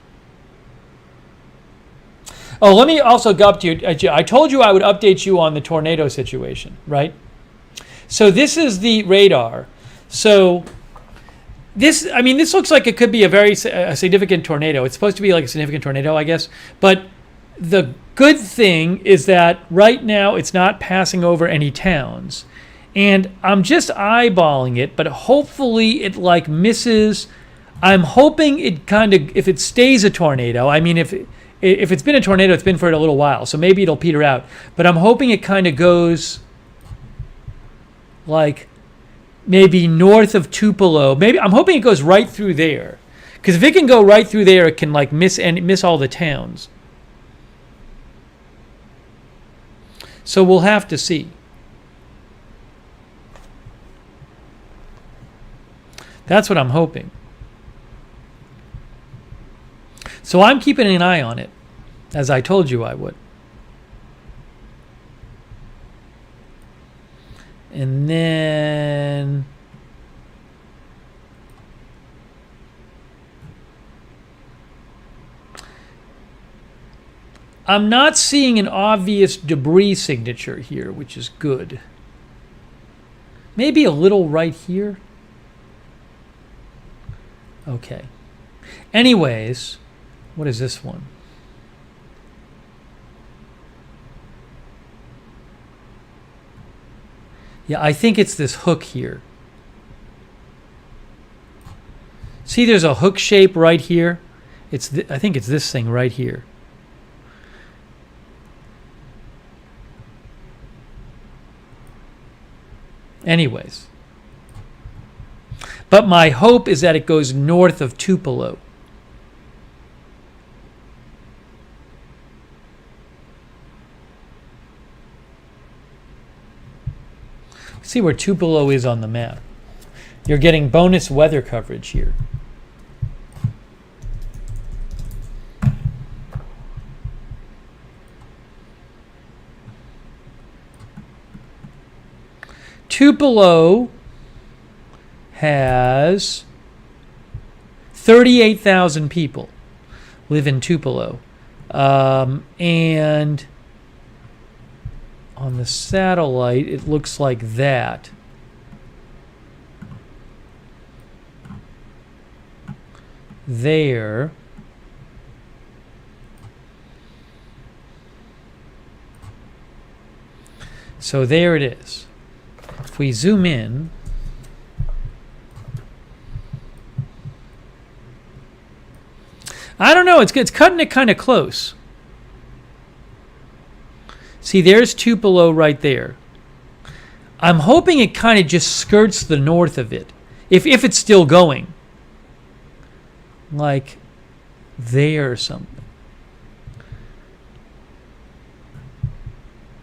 Oh, let me also go up to you. I told you I would update you on the tornado situation, right? So this is the radar. So this looks like it could be a significant tornado. It's supposed to be like a significant tornado, I guess. But the good thing is that right now it's not passing over any towns. And I'm just eyeballing it, but hopefully it like misses. I'm hoping it kind of, if it stays a tornado, I mean, if it's been a tornado, it's been for a little while, so maybe it'll peter out. But I'm hoping it kind of goes like maybe north of Tupelo. Maybe I'm hoping it goes right through there, because if it can go right through there, it can like miss all the towns. So we'll have to see. That's what I'm hoping. So I'm keeping an eye on it, as I told you I would. And then I'm not seeing an obvious debris signature here, which is good. Maybe a little right here. Okay. Anyways, what is this one? Yeah, I think it's this hook here. See, there's a hook shape right here. I think it's this thing right here. Anyways. But my hope is that it goes north of Tupelo. See where Tupelo is on the map. You're getting bonus weather coverage here. Tupelo has 38,000 people live in Tupelo. And on the satellite, it looks like that. There. So there it is. If we zoom in, I don't know, it's cutting it kind of close. See, there's Tupelo right there. I'm hoping it kind of just skirts the north of it, if it's still going. Like there or something.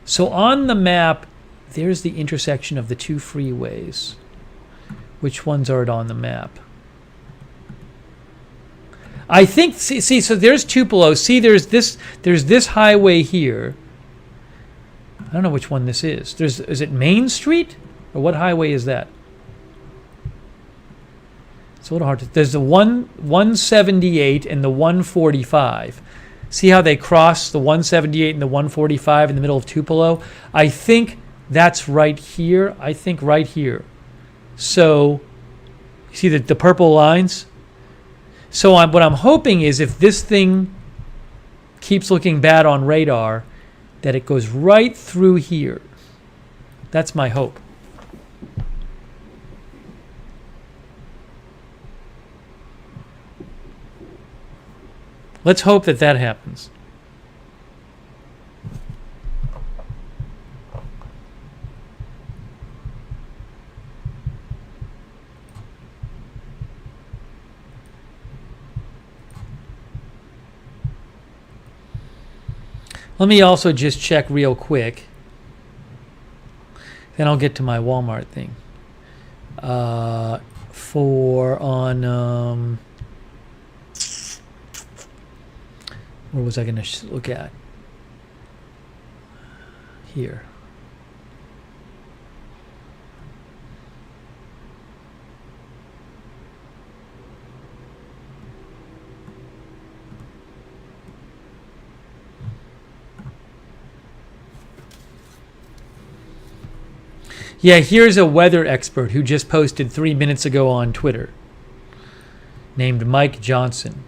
So on the map, there's the intersection of the two freeways. Which ones are it on the map? I think, see, so there's Tupelo. See, there's this highway here. I don't know which one this is. Is it Main Street? Or what highway is that? It's a little hard to... There's the 178 and the 145. See how they cross the 178 and the 145 in the middle of Tupelo? I think that's right here. I think right here. So, you see the purple lines? So what I'm hoping is if this thing keeps looking bad on radar, that it goes right through here. That's my hope. Let's hope that happens. Let me also just check real quick. Then I'll get to my Walmart thing. Where was I going to look at? here. Yeah, here's a weather expert who just posted 3 minutes ago on Twitter, named Mike Johnson.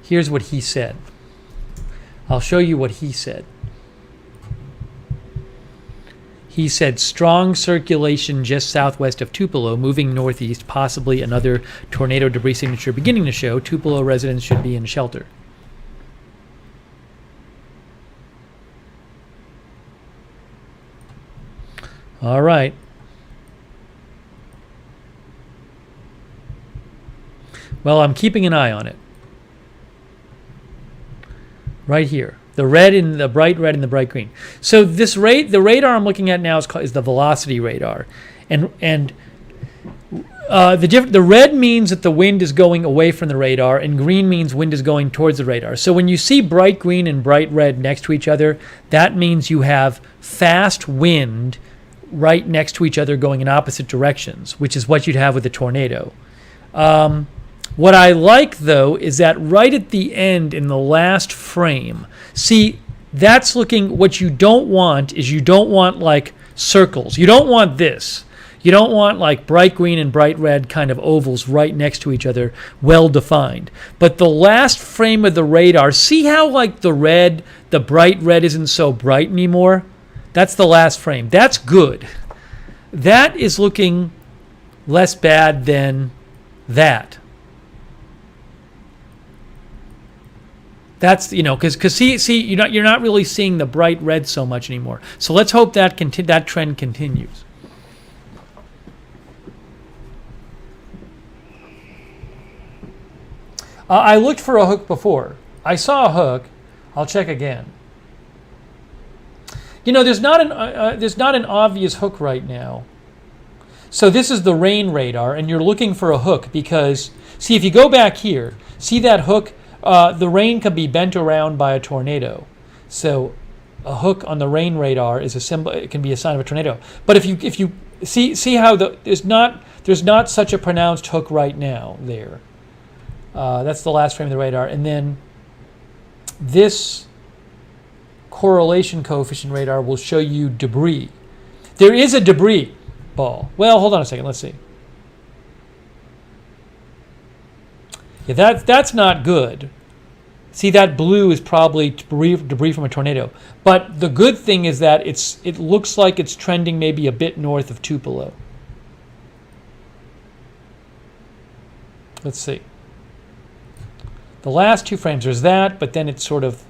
Here's what he said. I'll show you what he said. He said, strong circulation just southwest of Tupelo, moving northeast, possibly another tornado debris signature beginning to show. Tupelo residents should be in shelter. All right. Well, I'm keeping an eye on it. Right here. The red and the bright red and the bright green. So this the radar I'm looking at now is the velocity radar. And the red means that the wind is going away from the radar, and green means wind is going towards the radar. So when you see bright green and bright red next to each other, that means you have fast wind right next to each other going in opposite directions, which is what you'd have with a tornado. What I like, though, is that right at the end in the last frame, see, that's looking, what you don't want is you don't want like circles. You don't want this. You don't want like bright green and bright red kind of ovals right next to each other, well defined. But the last frame of the radar, see how like the bright red isn't so bright anymore? That's the last frame. That's good. That is looking less bad than that. That's, because see, you're not really seeing the bright red so much anymore. So let's hope that that trend continues. I looked for a hook before. I saw a hook. I'll check again. There's not an obvious hook right now. So this is the rain radar, and you're looking for a hook because, see, if you go back here, see that hook? The rain can be bent around by a tornado. So a hook on the rain radar is a symbol. It can be a sign of a tornado. But if you see how there's not such a pronounced hook right now there. That's the last frame of the radar, and then this correlation coefficient radar will show you debris. There is a debris ball. Well, hold on a second. Let's see. Yeah, that's not good. See, that blue is probably debris from a tornado. But the good thing is that it looks like it's trending maybe a bit north of Tupelo. Let's see. The last two frames, there's that, but then it's sort of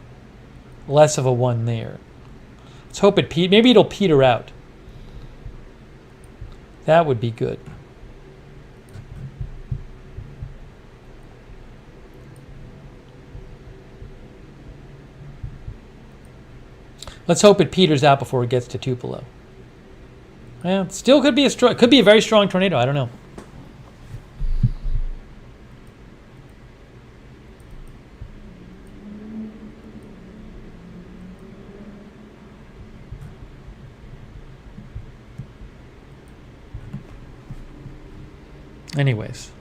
less of a one there. Let's hope maybe it'll peter out. That would be good. Let's hope it peters out before it gets to Tupelo. Well, it still could be a very strong tornado. I don't know. Anyways,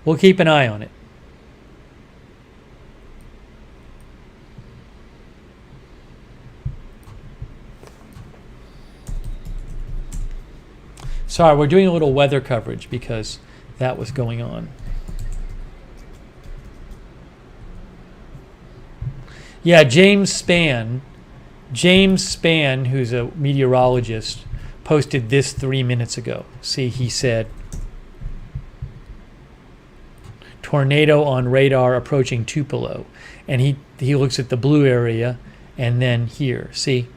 we'll keep an eye on it. Sorry, we're doing a little weather coverage because that was going on. Yeah, James Spann, who's a meteorologist, posted this 3 minutes ago. See, he said, tornado on radar approaching Tupelo. And he looks at the blue area and then here. See,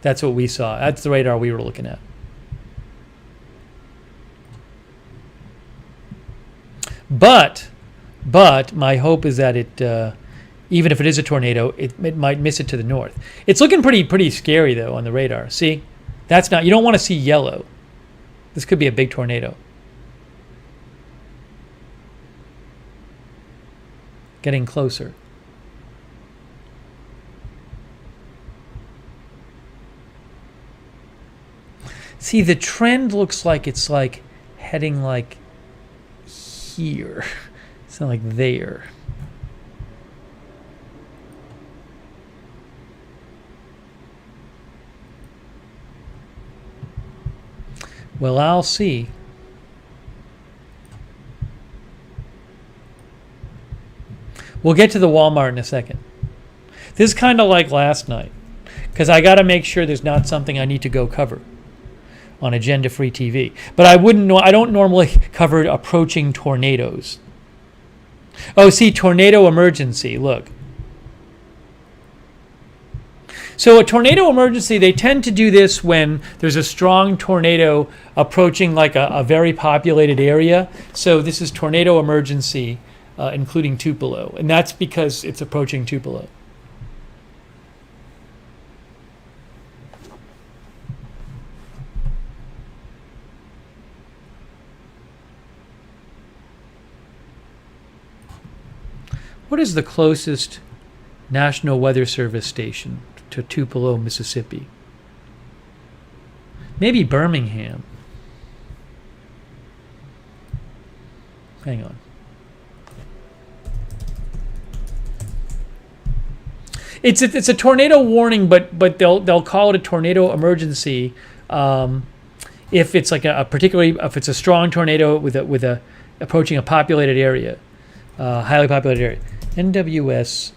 that's what we saw. That's the radar we were looking at. But my hope is that even if it is a tornado, it might miss it to the north. It's looking pretty scary though on the radar. See, that's not. You don't want to see yellow. This could be a big tornado. Getting closer. See, the trend looks like it's like heading like here. It's not like there. Well, I'll see. We'll get to the Walmart in a second. This is kind of like last night, because I got to make sure there's not something I need to go cover on Agenda Free TV. But I don't normally cover approaching tornadoes. Oh, see, tornado emergency. Look. So a tornado emergency, they tend to do this when there's a strong tornado approaching like a very populated area. So this is tornado emergency, including Tupelo. And that's because it's approaching Tupelo. What is the closest National Weather Service station to Tupelo, Mississippi? Maybe Birmingham. Hang on. It's a tornado warning, but they'll call it a tornado emergency if it's like if it's a strong tornado with a approaching a populated area, highly populated area. NWS.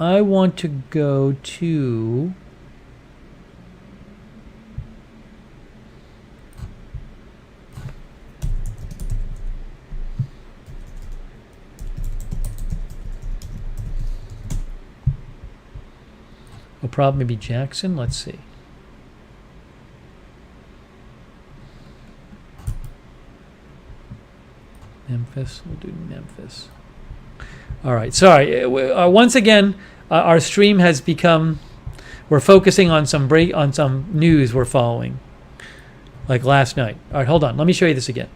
I want to go to will probably be Jackson. Let's see. Memphis. We'll do Memphis. All right. Sorry. Once again, our stream has become. We're focusing on some news we're following, like last night. All right. Hold on. Let me show you this again.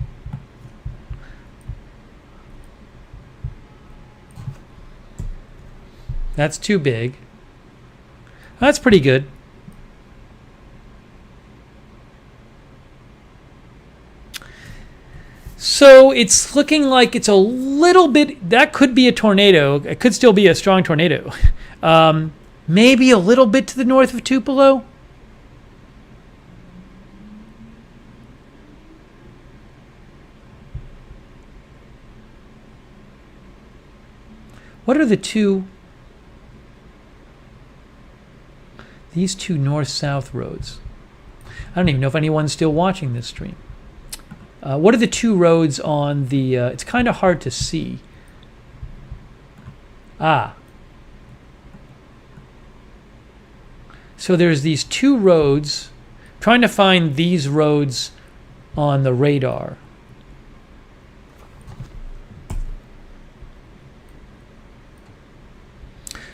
That's too big. That's pretty good. So it's looking like it's a little bit, that could be a tornado. It could still be a strong tornado. Maybe a little bit to the north of Tupelo. What are the two? These two north-south roads. I don't even know if anyone's still watching this stream. What are the two roads on the... it's kind of hard to see. So there's these two roads. I'm trying to find these roads on the radar.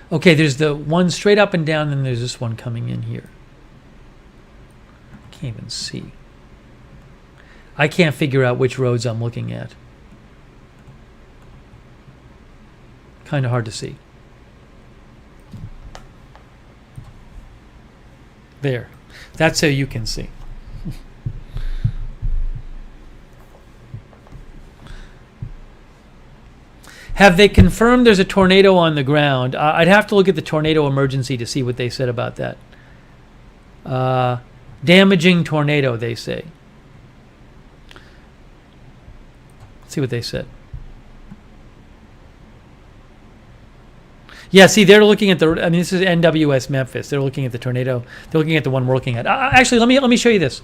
Okay, there's the one straight up and down, and there's this one coming in here. Can't even see. I can't figure out which roads I'm looking at. Kind of hard to see. There. That's how you can see. Have they confirmed there's a tornado on the ground? I'd have to look at the tornado emergency to see what they said about that. Damaging tornado, they say. Let's see what they said. Yeah, see, they're looking at the. I mean, this is NWS Memphis. They're looking at the tornado. They're looking at the one we're looking at. Actually, let me show you this.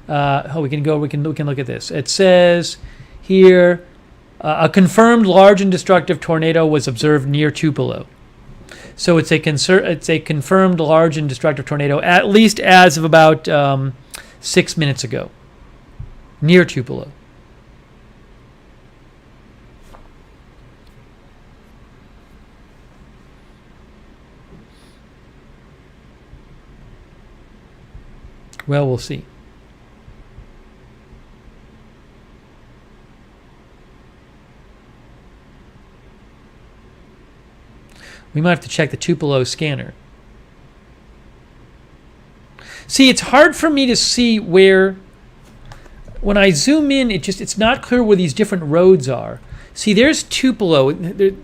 We can go. We can look at this. It says here. A confirmed large and destructive tornado was observed near Tupelo. So it's a confirmed large and destructive tornado, at least as of about 6 minutes ago, near Tupelo. Well, we'll see. We might have to check the Tupelo scanner. See, it's hard for me to see where, when I zoom in, it's not clear where these different roads are. See, there's Tupelo.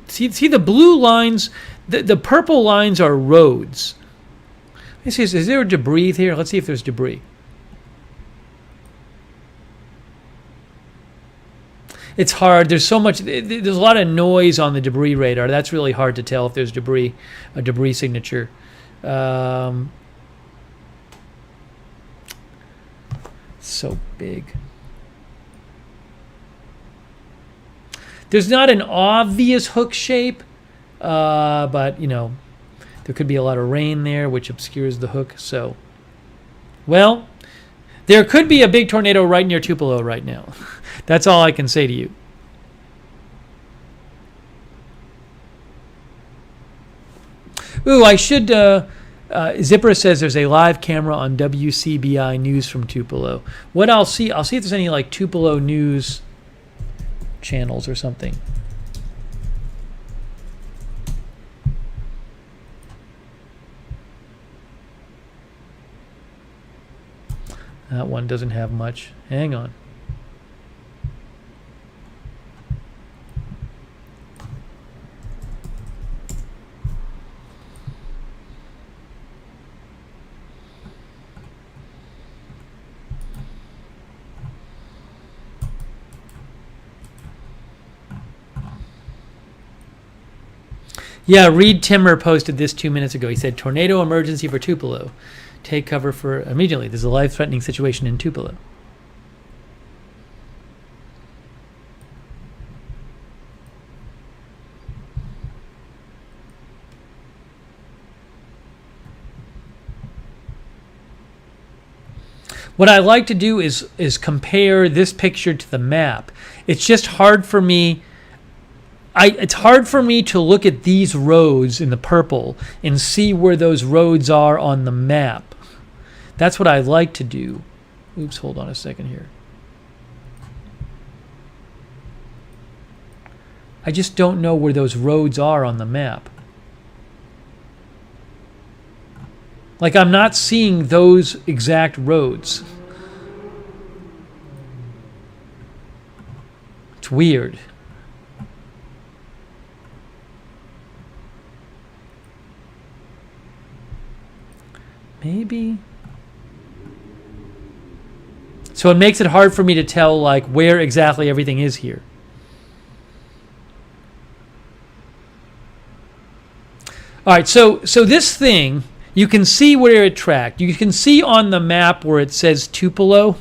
See the blue lines, the purple lines are roads. Let me see, is there debris here? Let's see if there's debris. It's hard. There's so much. There's a lot of noise on the debris radar. That's really hard to tell if there's debris, a debris signature. So big. There's not an obvious hook shape, but you know, there could be a lot of rain there, which obscures the hook. So, well, there could be a big tornado right near Tupelo right now. That's all I can say to you. Ooh, I should. Zipper says there's a live camera on WCBI News from Tupelo. What I'll see if there's any like Tupelo news channels or something. That one doesn't have much. Hang on. Yeah, Reed Timmer posted this 2 minutes ago. He said, tornado emergency for Tupelo. Take cover for immediately. There's a life-threatening situation in Tupelo. What I like to do is compare this picture to the map. It's just hard for me. It's hard for me to look at these roads in the purple and see where those roads are on the map. That's what I like to do. Oops, hold on a second here. I just don't know where those roads are on the map. Like, I'm not seeing those exact roads. It's weird. Maybe. So it makes it hard for me to tell like where exactly everything is here. All right, so this thing, you can see where it tracked. You can see on the map where it says Tupelo,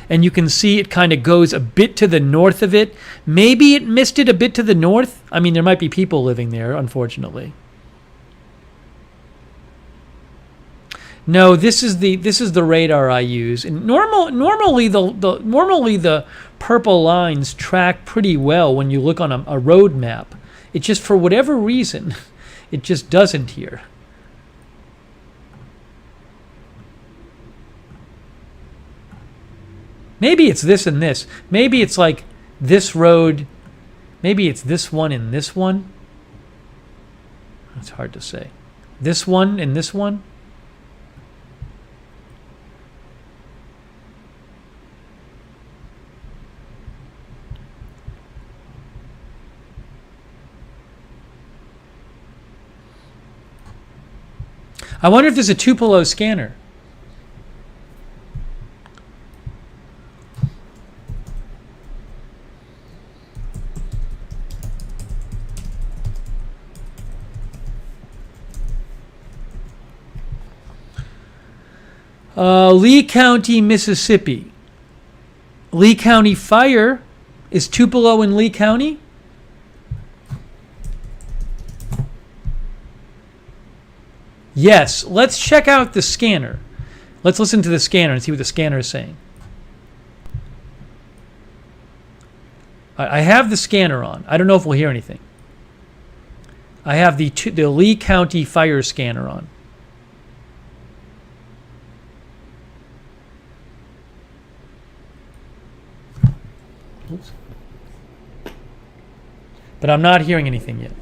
and you can see it kind of goes a bit to the north of it. Maybe it missed it a bit to the north. I mean, there might be people living there, unfortunately. No, this is the radar I use. And normally the purple lines track pretty well when you look on a road map. It just, for whatever reason, it just doesn't here. Maybe it's this and this. Maybe it's like this road. Maybe it's this one and this one. It's hard to say. This one and this one. I wonder if there's a Tupelo scanner. Lee County, Mississippi. Lee County Fire. Is Tupelo in Lee County? Yes, let's check out the scanner. Let's listen to the scanner and see what the scanner is saying. I have the scanner on. I don't know if we'll hear anything. I have the Lee County Fire scanner on. Oops. But I'm not hearing anything yet.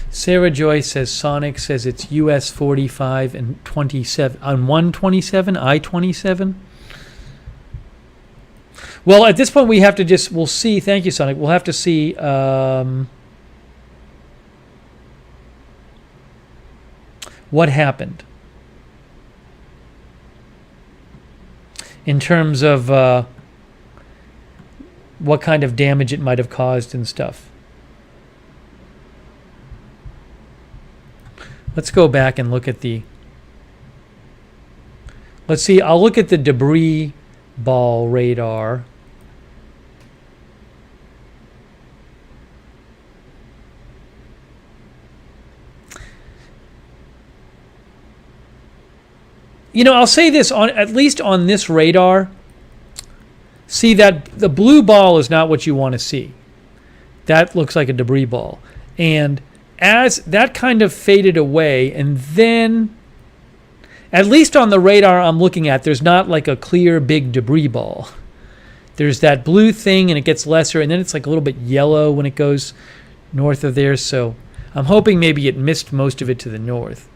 Sarah Joy says Sonic says it's US 45 and 27 on 127, I-27. Well, at this point we have to we'll see. Thank you, Sonic. We'll have to see what happened in terms of what kind of damage it might have caused and stuff. Let's go back and look at let's see, I'll look at the debris ball radar. I'll say this, at least on this radar, see that the blue ball is not what you want to see. That looks like a debris ball. And as that kind of faded away, and then, at least on the radar I'm looking at, there's not like a clear big debris ball. There's that blue thing, and it gets lesser, and then it's like a little bit yellow when it goes north of there. So I'm hoping maybe it missed most of it to the north.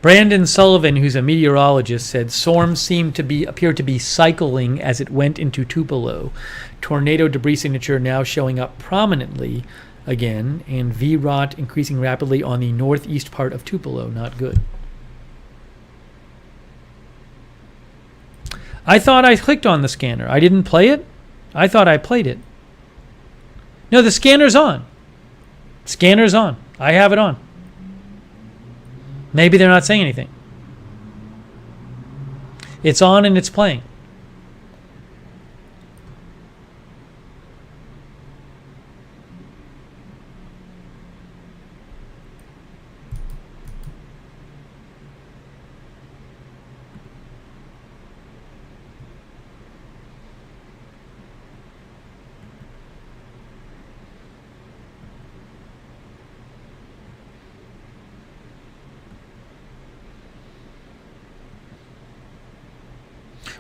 Brandon Sullivan, who's a meteorologist, said storms appear to be cycling as it went into Tupelo. Tornado debris signature now showing up prominently again, and VROT increasing rapidly on the northeast part of Tupelo. Not good. I thought I clicked on the scanner. I didn't play it? I thought I played it. No, the scanner's on. Scanner's on. I have it on. Maybe they're not saying anything. It's on and it's playing.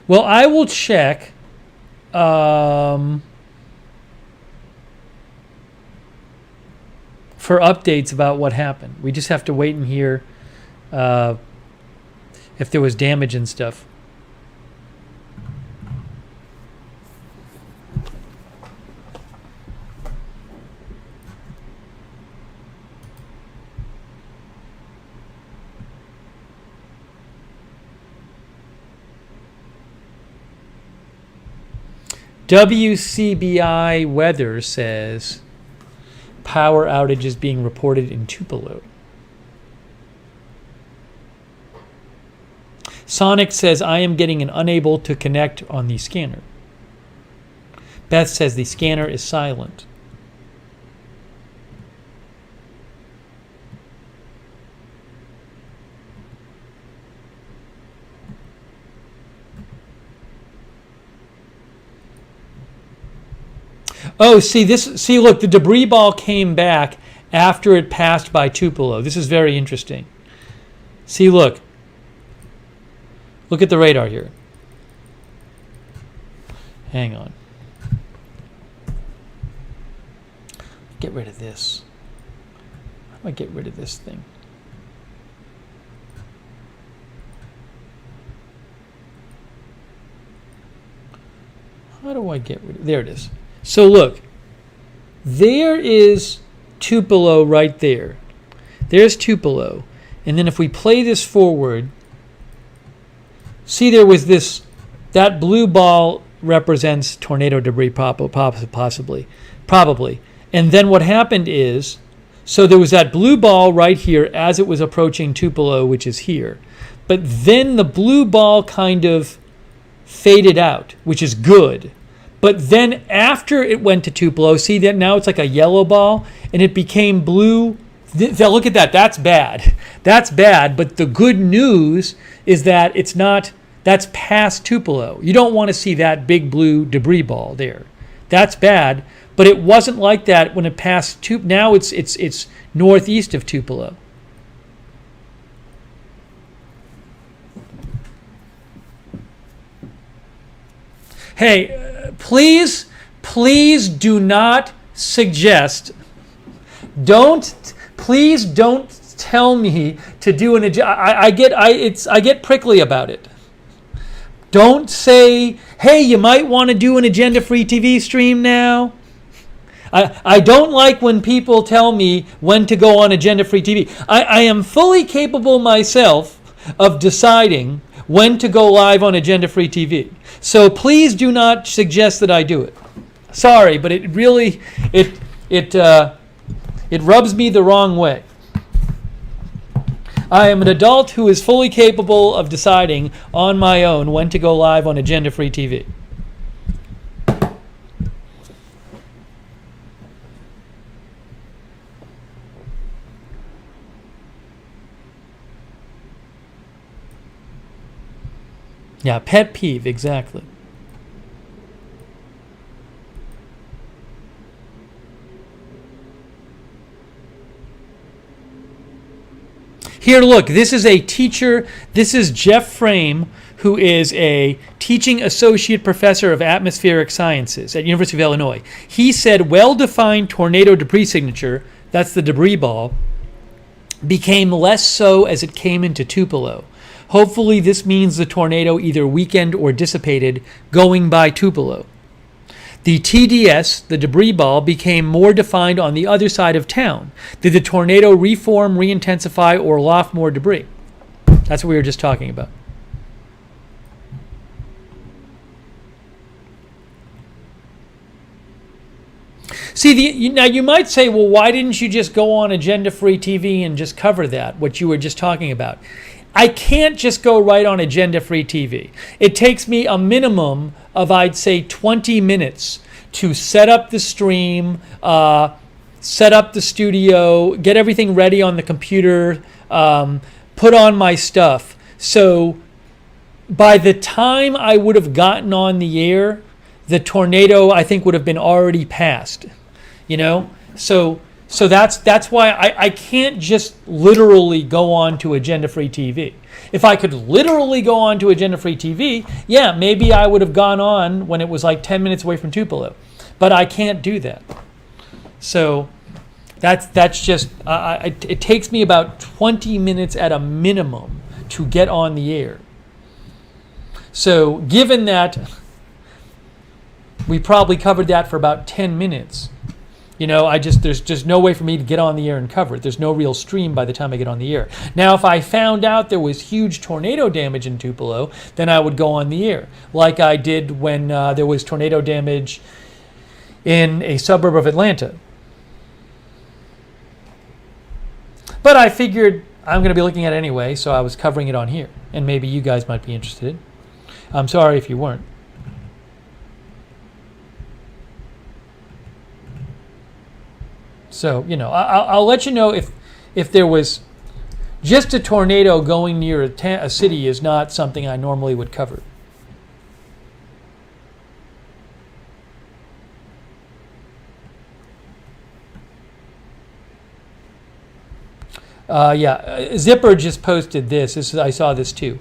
Well, I will check for updates about what happened. We just have to wait and hear if there was damage and stuff. WCBI Weather says power outages being reported in Tupelo. Sonic says I am getting an unable to connect on the scanner. Beth says the scanner is silent. Oh, see, look, the debris ball came back after it passed by Tupelo. This is very interesting. See, look. Look at the radar here. Hang on. Get rid of this. How do I get rid of this thing? How do I get rid of it? There it is. So look, there is Tupelo right there. There's Tupelo. And then if we play this forward, see there was that blue ball represents tornado debris possibly. And then what happened is, so there was that blue ball right here as it was approaching Tupelo, which is here. But then the blue ball kind of faded out, which is good. But then after it went to Tupelo, see that now it's like a yellow ball, and it became blue. Look at that. That's bad. That's bad. But the good news is that it's not That's past Tupelo. You don't want to see that big blue debris ball there. That's bad, but it wasn't like that when it passed Tupelo. Now it's northeast of Tupelo. Hey, please do not suggest, please don't tell me to do an agenda. I get prickly about it. Don't say, hey, you might want to do an agenda-free TV stream now. I don't like when people tell me when to go on agenda-free TV. I am fully capable myself of deciding when to go live on agenda-free TV. So please do not suggest that I do it. Sorry, but it really it rubs me the wrong way. I am an adult who is fully capable of deciding on my own when to go live on agenda-free TV. Yeah, pet peeve, exactly. Here, look, this is a teacher. This is Jeff Frame, who is a teaching associate professor of atmospheric sciences at University of Illinois. He said well-defined tornado debris signature, that's the debris ball, became less so as it came into Tupelo. Hopefully this means the tornado either weakened or dissipated going by Tupelo. The TDS, the debris ball, became more defined on the other side of town. Did the tornado reform, re-intensify, or loft more debris? That's what we were just talking about. See, now you might say, well, why didn't you just go on agenda-free TV and just cover that, what you were just talking about? I can't just go right on agenda-free TV. It takes me a minimum of, I'd say, 20 minutes to set up the stream, set up the studio, get everything ready on the computer, put on my stuff. So by the time I would have gotten on the air, the tornado, I think, would have been already passed. You know? So that's why I can't just literally go on to agenda-free TV. If I could literally go on to agenda-free TV, yeah, maybe I would have gone on when it was like 10 minutes away from Tupelo. But I can't do that. So that's just, it takes me about 20 minutes at a minimum to get on the air. So given that we probably covered that for about 10 minutes, you know, there's just no way for me to get on the air and cover it. There's no real stream by the time I get on the air. Now, if I found out there was huge tornado damage in Tupelo, then I would go on the air, like I did when there was tornado damage in a suburb of Atlanta. But I figured I'm going to be looking at it anyway, so I was covering it on here, and maybe you guys might be interested. I'm sorry if you weren't. So, you know, I'll let you know if there was just a tornado going near a city is not something I normally would cover. Zipper just posted this. I saw this too.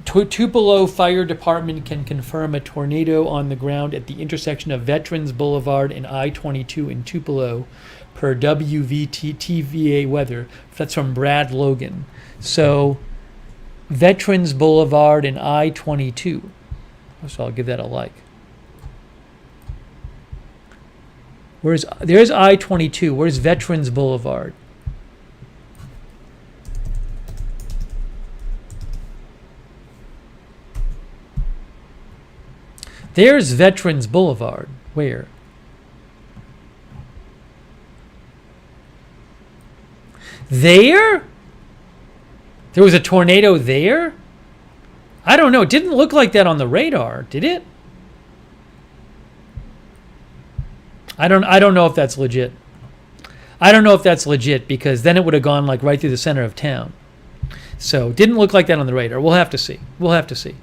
Tupelo Fire Department can confirm a tornado on the ground at the intersection of Veterans Boulevard and I-22 in Tupelo per WVTVA weather. That's from Brad Logan. So Veterans Boulevard and I-22. So I'll give that a like. There's I-22. Where's Veterans Boulevard? There's Veterans Boulevard. Where? There? There was a tornado there? I don't know. It didn't look like that on the radar, did it? I don't know if that's legit. I don't know if that's legit because then it would have gone like right through the center of town. So it didn't look like that on the radar. We'll have to see. We'll have to see.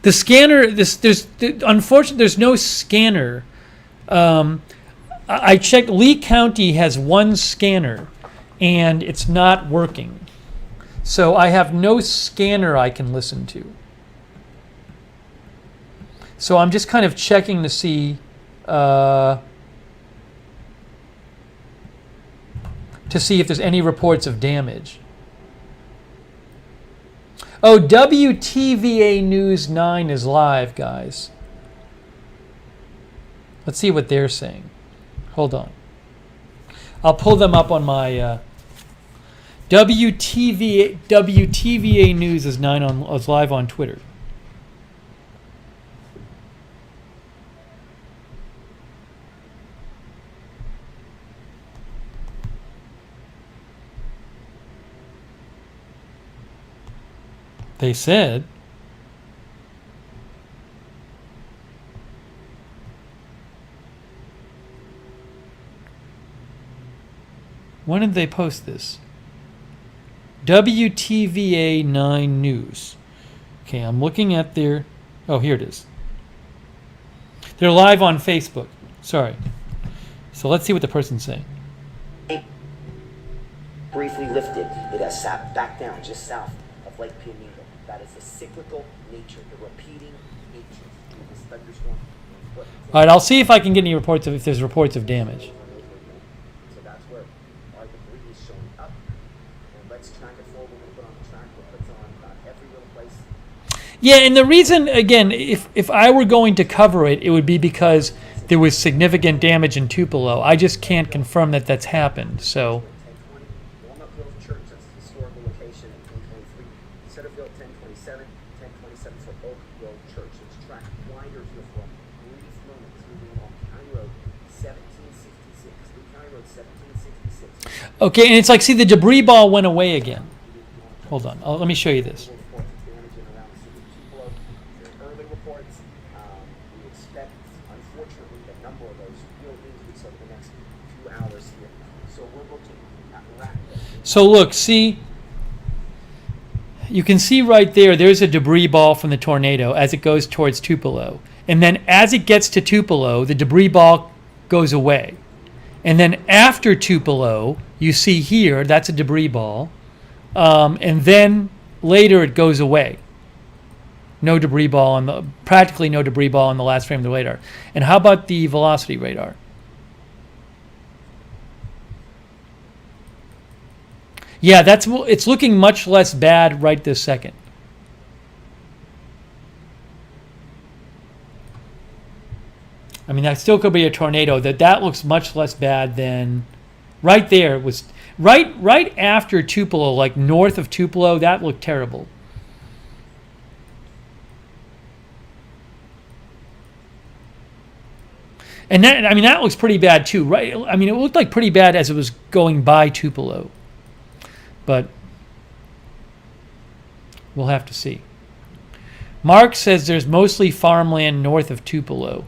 The scanner. Unfortunately, there's no scanner. I checked. Lee County has one scanner, and it's not working. So I have no scanner I can listen to. So I'm just kind of checking to see if there's any reports of damage. Oh, WTVA News 9 is live, guys. Let's see what they're saying. Hold on. I'll pull them up on my WTVA News is live on Twitter. They said when did they post this? WTVA 9 News. Okay, I'm looking at their... Oh, here it is. They're live on Facebook. Sorry. So let's see what the person's saying. Briefly lifted. It has sat back down just south of Lake Piamino. That is the cyclical nature, the repeating nature of this thunderstorm. All right, I'll see if I can get any reports if there's reports of damage. So that's where our debris is showing up. And let's track it forward. We're going to put on the track. We'll put on about every little place. Yeah, and the reason, again, if I were going to cover it, it would be because there was significant damage in Tupelo. I just can't confirm that that's happened, so... Okay, and it's like, see, the debris ball went away again. Hold on. Let me show you this. Early reports, we expect, unfortunately, the number of those will increase over the next few hours here. So we're looking at rapid. So look, see, you can see right there, there's a debris ball from the tornado as it goes towards Tupelo. And then as it gets to Tupelo, the debris ball goes away. And then after Tupelo, you see here, that's a debris ball. And then later it goes away. No debris ball practically no debris ball on the last frame of the radar. And how about the velocity radar? Yeah, it's looking much less bad right this second. I mean, that still could be a tornado. That looks much less bad than right there. It was right after Tupelo, like north of Tupelo. That looked terrible. And that looks pretty bad too, right? I mean, it looked like pretty bad as it was going by Tupelo, but we'll have to see. Mark says there's mostly farmland north of Tupelo.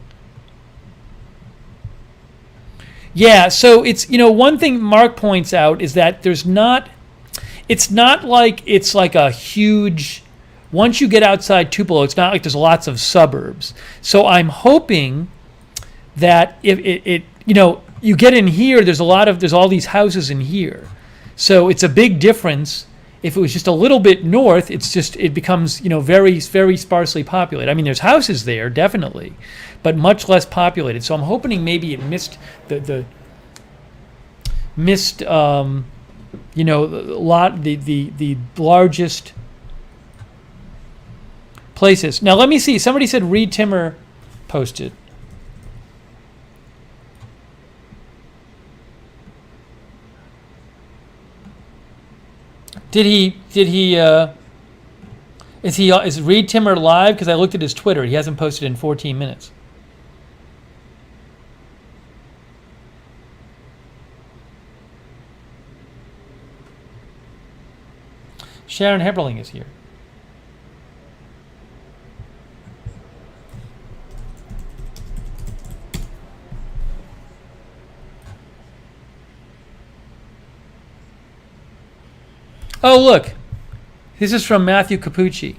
Yeah, so it's, one thing Mark points out is that it's not like it's like a huge, once you get outside Tupelo, it's not like there's lots of suburbs. So I'm hoping that if you get in here, there's all these houses in here. So it's a big difference. If it was just a little bit north, it becomes, very, very sparsely populated. I mean, there's houses there, definitely, but much less populated. So I'm hoping maybe it missed the largest places. Now let me see. Somebody said Reed Timmer posted. Is Reed Timmer live? Because I looked at his Twitter. He hasn't posted in 14 minutes. Sharon Heberling is here. Oh, look. This is from Matthew Capucci.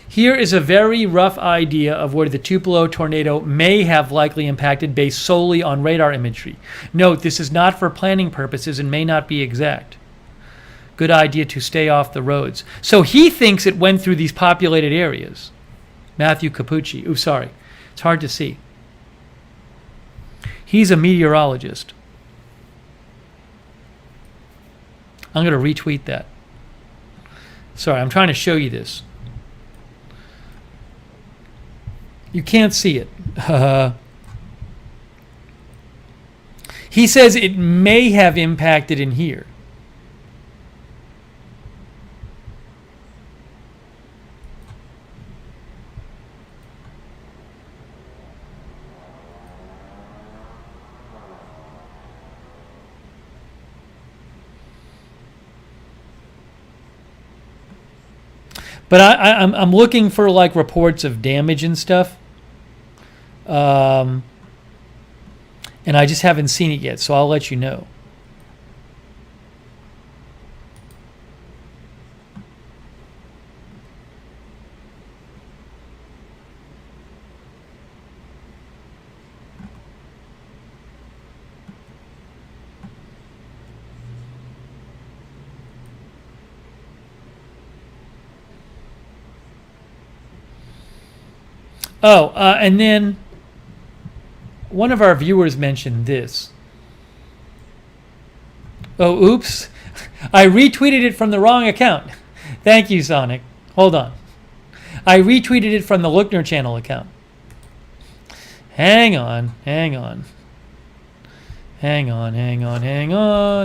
Here is a very rough idea of where the Tupelo tornado may have likely impacted based solely on radar imagery. Note, this is not for planning purposes and may not be exact. Good idea to stay off the roads. So he thinks it went through these populated areas. Matthew Capucci. Ooh, sorry. It's hard to see. He's a meteorologist. I'm going to retweet that. Sorry, I'm trying to show you this. You can't see it. He says it may have impacted in here. But I'm looking for like reports of damage and stuff. And I just haven't seen it yet, so I'll let you know. Oh, and then one of our viewers mentioned this. Oh, oops. I retweeted it from the wrong account. Thank you, Sonic. Hold on. I retweeted it from the Lookner channel account. Hang on.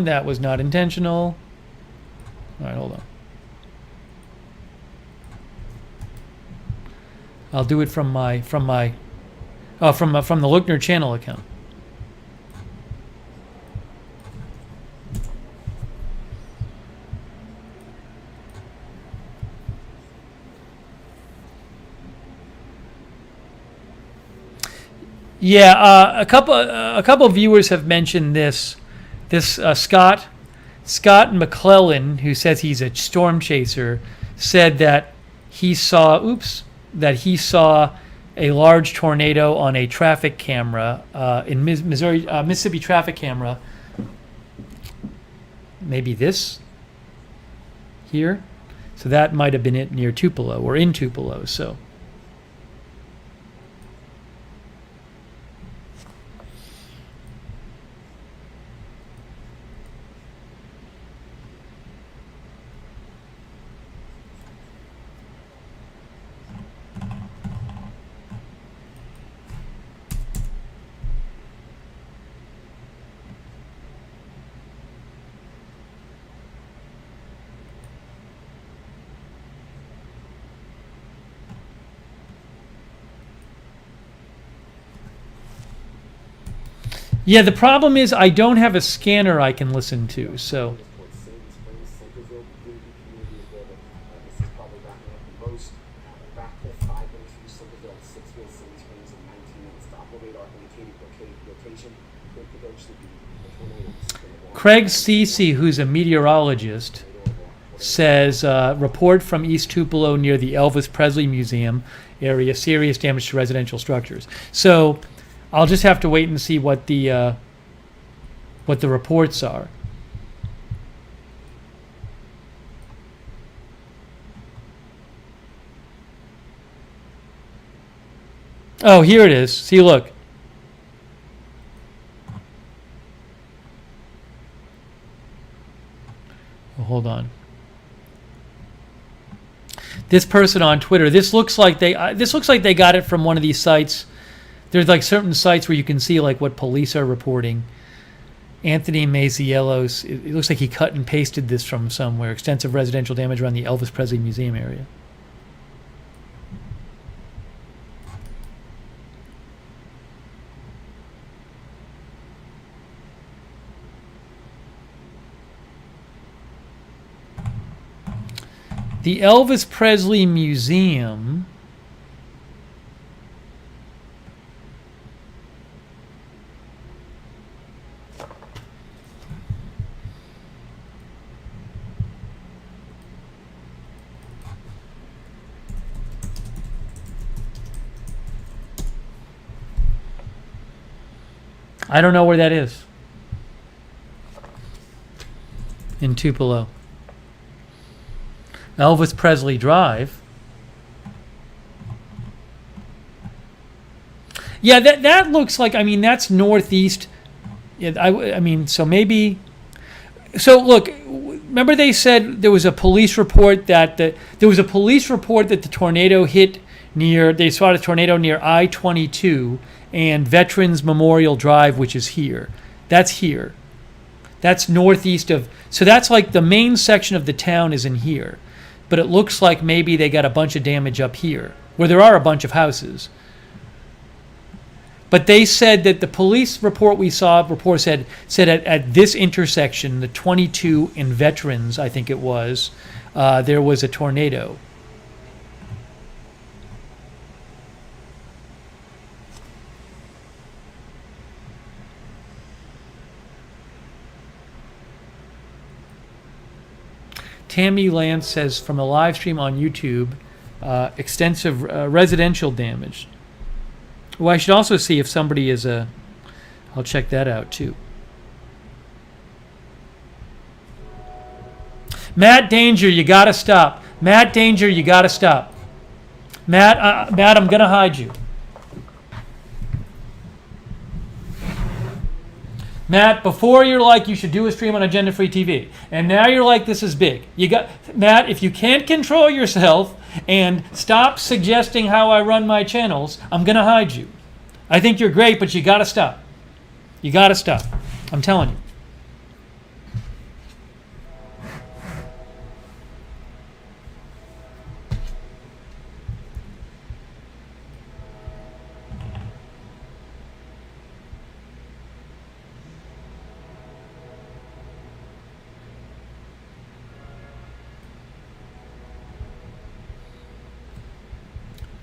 That was not intentional. All right, hold on. I'll do it from the Lookner channel account. Yeah, a couple viewers have mentioned this. Scott McClellan, who says he's a storm chaser, said that he saw a large tornado on a traffic camera in Mississippi traffic camera. Maybe this here. So that might have been it near Tupelo or in Tupelo. So. Yeah, the problem is I don't have a scanner I can listen to, so. Craig Cece, who's a meteorologist, says report from East Tupelo near the Elvis Presley Museum area, serious damage to residential structures. So I'll just have to wait and see what the reports are. Oh, here it is. See, look. Oh, hold on. This person on Twitter. This looks like they got it from one of these sites. There's like certain sites where you can see like what police are reporting. Anthony Mazziellos, it looks like he cut and pasted this from somewhere. Extensive residential damage around the Elvis Presley Museum area. The Elvis Presley Museum I don't know where that is. In Tupelo. Elvis Presley Drive. Yeah, that looks like, I mean, that's northeast. Yeah, I mean, so maybe. So look, remember they said there was a police report that the tornado hit near. They saw a tornado near I-22 and Veterans Memorial Drive, which is here. That's here. That's northeast of. So that's like the main section of the town is in here, but it looks like maybe they got a bunch of damage up here where there are a bunch of houses. But they said that the police report we saw said at this intersection, the 22 in Veterans, I think it was, there was a tornado. Tammy Lance says from a live stream on YouTube, extensive residential damage. Well, I should also see if somebody is a. I'll check that out too. Matt Danger, you gotta stop. Matt Danger, you gotta stop. Matt, I'm gonna hide you. Matt, before you're like you should do a stream on Agenda Free TV, and now you're like this is big. You got Matt. If you can't control yourself and stop suggesting how I run my channels, I'm gonna hide you. I think you're great, but you gotta stop. You gotta stop. I'm telling you.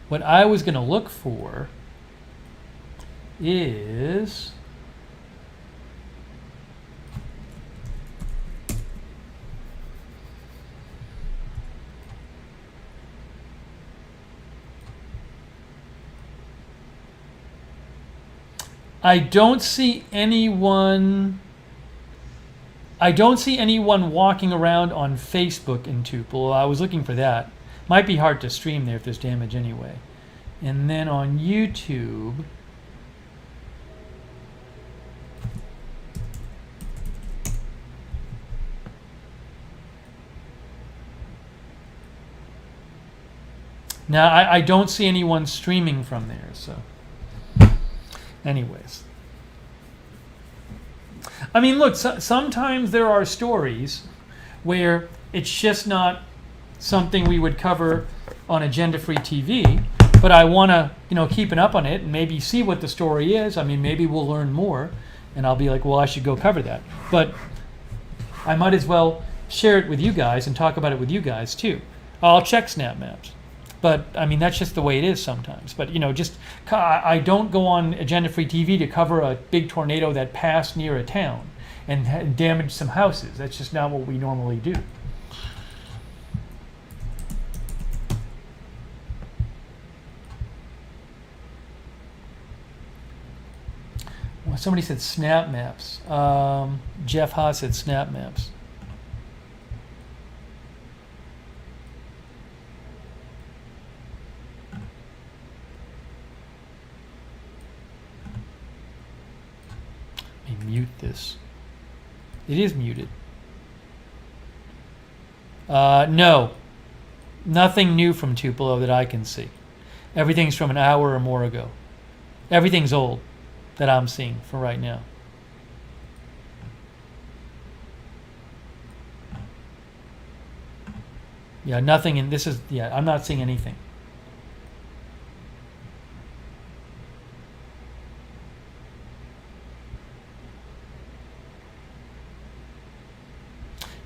What I was going to look for is I don't see anyone walking around on Facebook in Tupelo. I was looking for that. Might be hard to stream there if there's damage anyway. And then on YouTube, now I don't see anyone streaming from there. So, anyways, I mean, look. Sometimes there are stories where it's just not something we would cover on Agenda Free TV, but I want to, keep an up on it and maybe see what the story is. I mean, maybe we'll learn more, and I'll be like, well, I should go cover that. But I might as well share it with you guys and talk about it with you guys too. I'll check snap maps, but I mean that's just the way it is sometimes. But I don't go on Agenda Free TV to cover a big tornado that passed near a town and damaged some houses. That's just not what we normally do. Somebody said snap maps. Jeff Haas said snap maps. Let me mute this. It is muted. No. Nothing new from Tupelo that I can see. Everything's from an hour or more ago. Everything's old that I'm seeing for right now. Yeah, nothing in this is, I'm not seeing anything.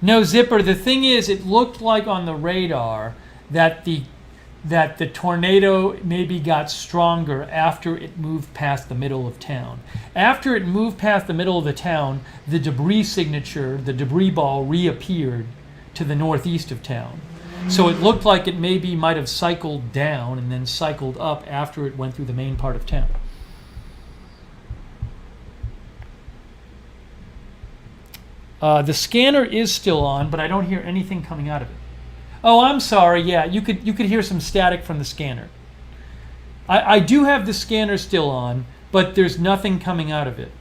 No, Zipper, the thing is, it looked like on the radar that the tornado maybe got stronger after it moved past the middle of town. After it moved past the middle of the town, the debris signature, the debris ball, reappeared to the northeast of town. So it looked like it maybe might have cycled down and then cycled up after it went through the main part of town. The scanner is still on, but I don't hear anything coming out of it. Oh, I'm sorry. Yeah, you could hear some static from the scanner. I do have the scanner still on, but there's nothing coming out of it.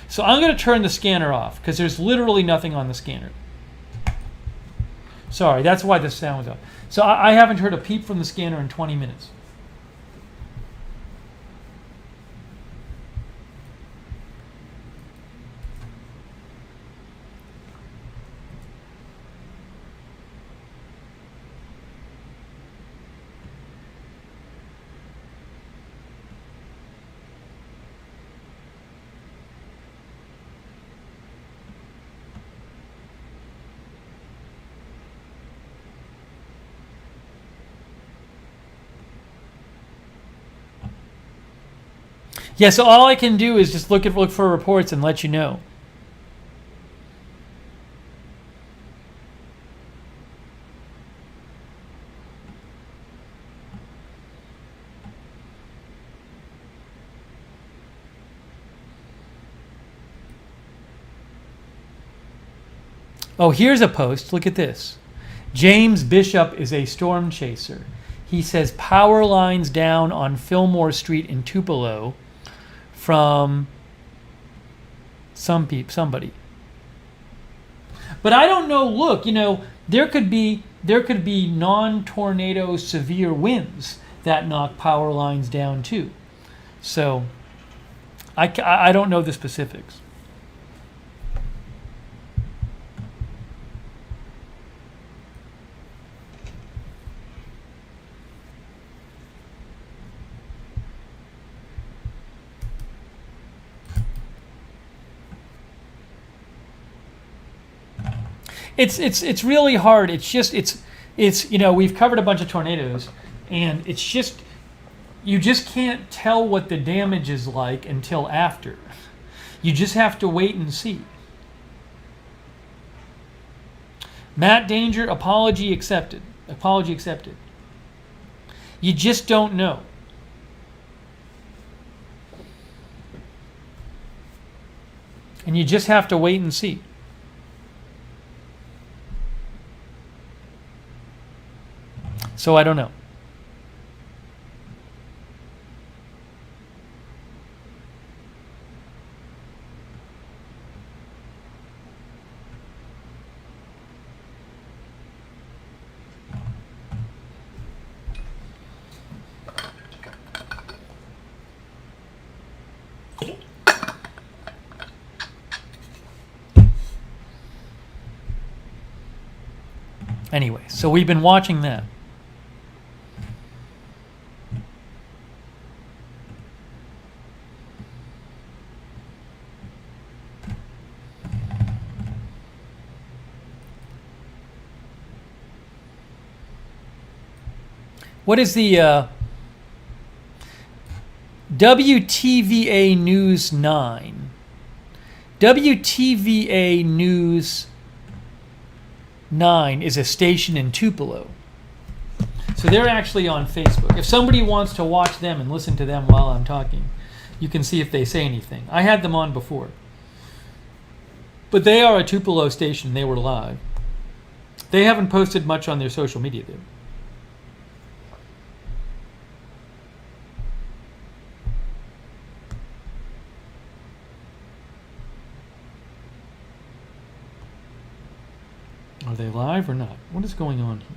So I'm going to turn the scanner off because there's literally nothing on the scanner. Sorry, that's why the sound was off. So I haven't heard a peep from the scanner in 20 minutes. Yeah, so all I can do is just look for reports and let you know. Oh, here's a post. Look at this. James Bishop is a storm chaser. He says power lines down on Fillmore Street in Tupelo from somebody. But I don't know. Look, there could be non-tornado severe winds that knock power lines down too. So I don't know the specifics. It's really hard. It's we've covered a bunch of tornadoes, and you just can't tell what the damage is like until after. You just have to wait and see. Matt Danger, apology accepted. Apology accepted. You just don't know. And you just have to wait and see. So I don't know. Anyway, so we've been watching that. What is the WTVA News 9? WTVA News 9 is a station in Tupelo. So they're actually on Facebook. If somebody wants to watch them and listen to them while I'm talking, you can see if they say anything. I had them on before. But they are a Tupelo station. They were live. They haven't posted much on their social media there. Are they live or not? What is going on here?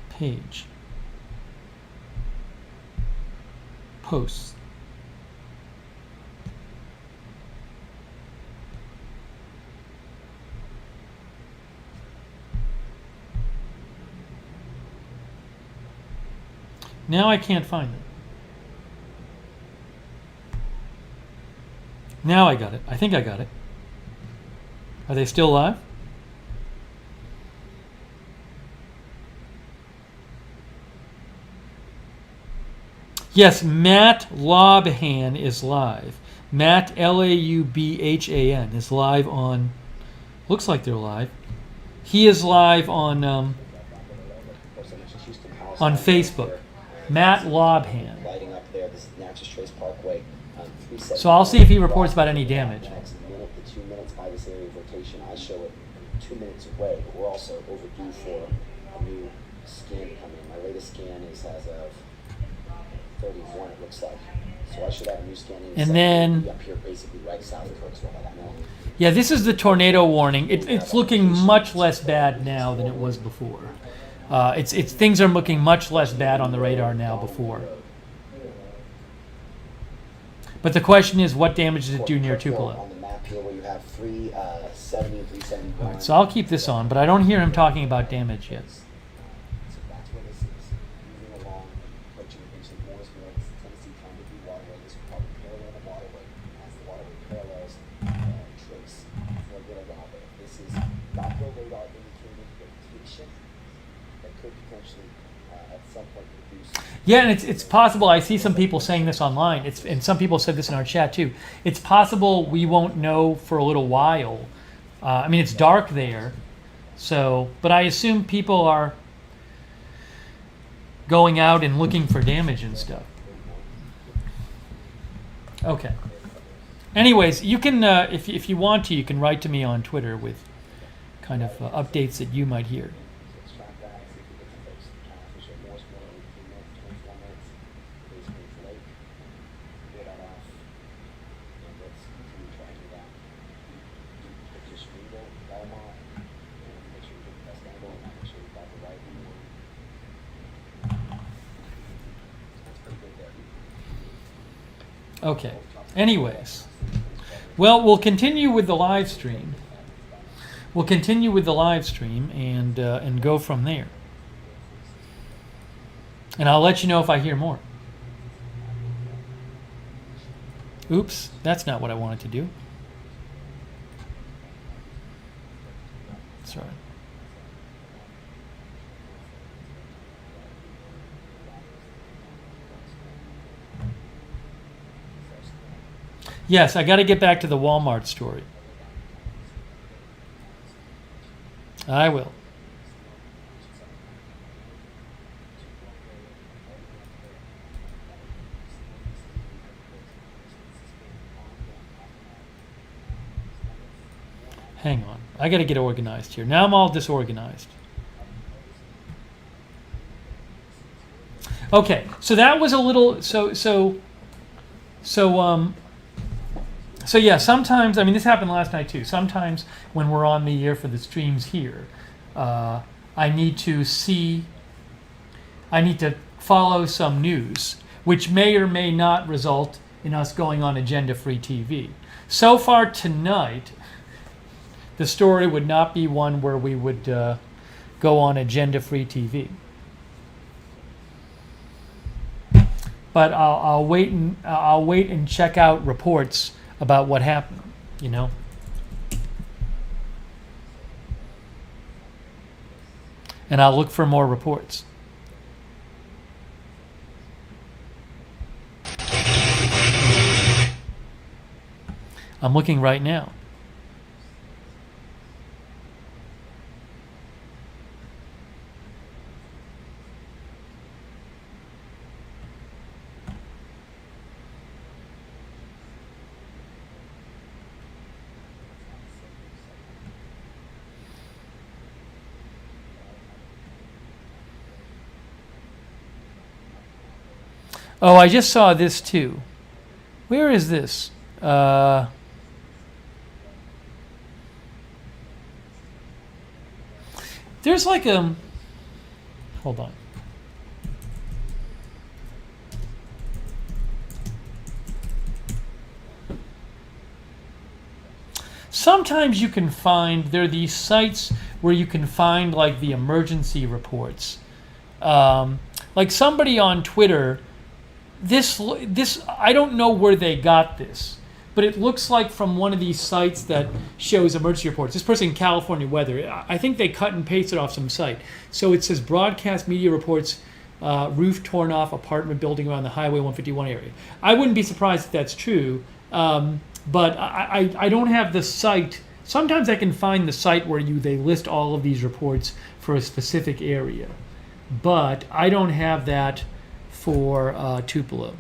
Page. Posts. Now I can't find them. Now I got it. I think I got it. Are they still live? Yes, Matt Laubhan is live. Matt, Laubhan, is live on, looks like they're live. He is live on Facebook. Matt Laubhan. Lighting up there, this is Natchez Trace Parkway. So I'll see if he reports about any damage. by this area of rotation. I show it 2 minutes away, but we're also overdue for a new scan to come in. My latest scan is as of 31, it looks like. So I should have a new scan in. And then up here, basically right south of Kirksville. I know. yeah, this is the tornado warning. It's looking much less bad now than it was before. It's things are looking much less bad on the radar now before. But the question is, what damage does it do near Tupelo? On the map here, where you have 370 and 371. All right, so I'll keep this on, but I don't hear him talking about damage yet. So that's where this is moving along, approaching eventually Mooresville, Tennessee, trying to do waterway. This will probably parallel the waterway as the waterway parallels trace for a little while. But this is Doppler radar indicating rotation that could potentially at some point produce. Yeah, and it's possible. I see some people saying this online. And some people said this in our chat too. It's possible we won't know for a little while. I mean, it's dark there, so. But I assume people are going out and looking for damage and stuff. Okay. Anyways, you can, if you want to, you can write to me on Twitter with kind of updates that you might hear. Okay. Anyways, well, we'll continue with the live stream. We'll continue with the live stream and go from there. And I'll let you know if I hear more. Oops, that's not what I wanted to do. Sorry. Yes, I got to get back to the Walmart story. I will. Hang on. I got to get organized here. Now I'm all disorganized. Okay, so that was a little so yeah, sometimes, I mean, this happened last night too. Sometimes when we're on the air for the streams here, I need to follow some news, which may or may not result in us going on agenda-free TV. So far tonight, the story would not be one where we would go on agenda-free TV. But I'll wait and check out reports about what happened, you know. And I'll look for more reports. I'm looking right now. Oh, I just saw this too. Where is this? There's like a... Hold on. Sometimes you can find, there are these sites where you can find like the emergency reports. Like somebody on Twitter... This I don't know where they got this, but it looks like from one of these sites that shows emergency reports. This person, California weather, I think they cut and pasted off some site. So it says broadcast media reports roof torn off apartment building around the Highway 151 area. I wouldn't be surprised if that's true, but I don't have the site. Sometimes I can find the site where they list all of these reports for a specific area, but I don't have that for Tupelo.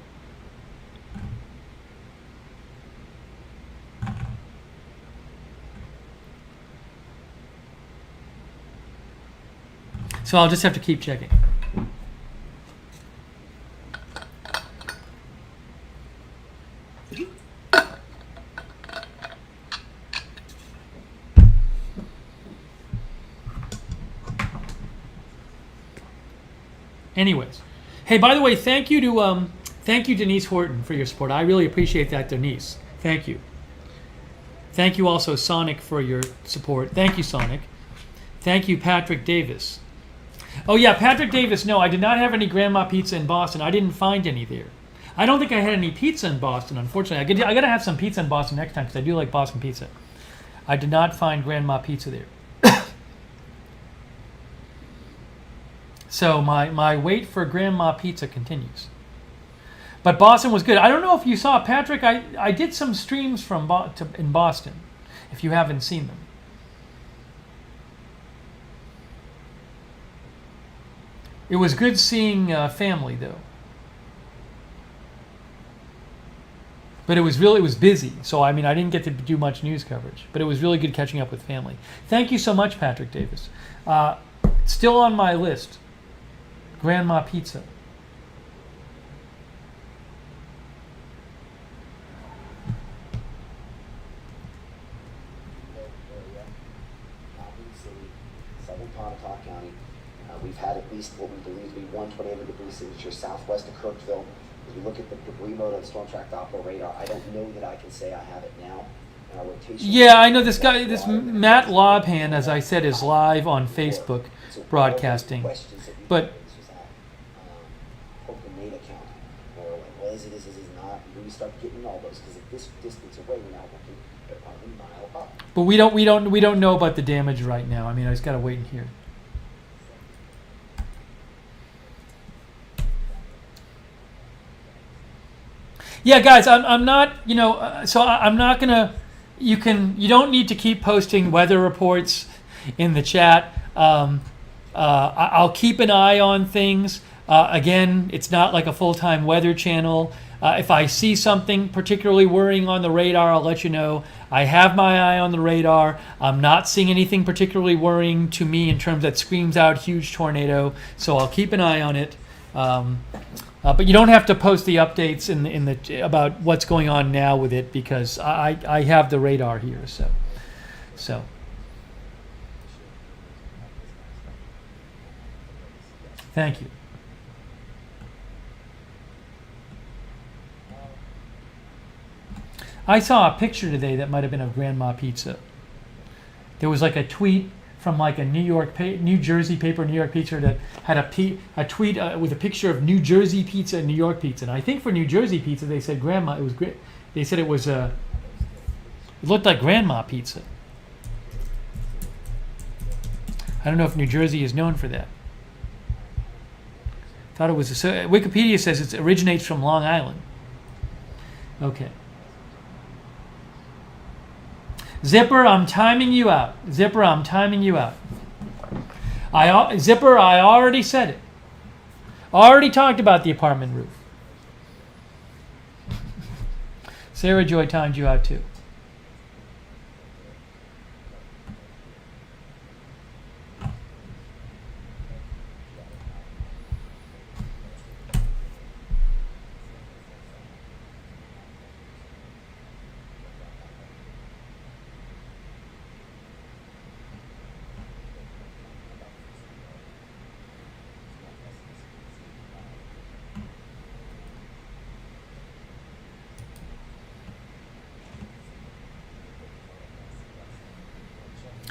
So I'll just have to keep checking. Anyways, hey, by the way, thank you Denise Horton for your support. I really appreciate that, Denise. Thank you. Thank you also Sonic for your support. Thank you, Sonic. Thank you, Patrick Davis. Oh yeah, Patrick Davis. No, I did not have any Grandma Pizza in Boston. I didn't find any there. I don't think I had any pizza in Boston, unfortunately. I gotta have some pizza in Boston next time because I do like Boston pizza. I did not find Grandma Pizza there. So my wait for Grandma Pizza continues. But Boston was good. I don't know if you saw, Patrick, I did some streams from in Boston, if you haven't seen them. It was good seeing family, though. But it was busy. So, I mean, I didn't get to do much news coverage. But it was really good catching up with family. Thank you so much, Patrick Davis. Still on my list. Grandma Pizza. Southern Pontotoc County. We've had at least what we believe to be one tornado debris signature southwest of Kirkville. As we look at the debris mode of the storm track Doppler radar, I don't know that I can say I have it now. Our rotation. Yeah, I know this guy, this Matt Lobhan, as I said, is live on Facebook broadcasting. But Is it not? We start getting all those because at this distance away, we're now looking at about a mile up. But we don't know about the damage right now. I mean, I just gotta wait and hear. Yeah, guys, I'm not, so I'm not gonna. You don't need to keep posting weather reports in the chat. I'll keep an eye on things. Again, it's not like a full-time weather channel. If I see something particularly worrying on the radar, I'll let you know. I have my eye on the radar. I'm not seeing anything particularly worrying to me in terms that screams out huge tornado, so I'll keep an eye on it. But you don't have to post the updates in the about what's going on now with it because I have the radar here. So. Thank you. I saw a picture today that might have been of Grandma Pizza. There was like a tweet from like a New Jersey paper, New York Pizza, that had a tweet with a picture of New Jersey pizza and New York pizza. And I think for New Jersey pizza, they said Grandma. It was great. They said it was it looked like Grandma Pizza. I don't know if New Jersey is known for that. Thought it was Wikipedia says it originates from Long Island. Okay. Zipper, I'm timing you out. Zipper, I'm timing you out. Zipper, I already said it. Already talked about the apartment roof. Sarah Joy timed you out too.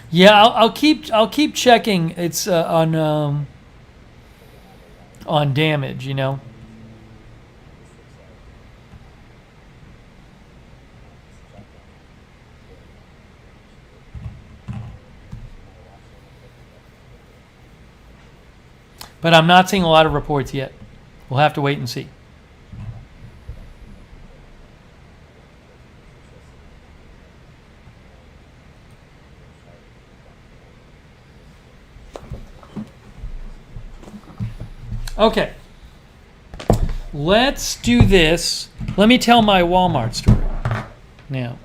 Yeah, I'll keep checking. It's on damage, But I'm not seeing a lot of reports yet. We'll have to wait and see. Okay, let's do this. Let me tell my Walmart story now.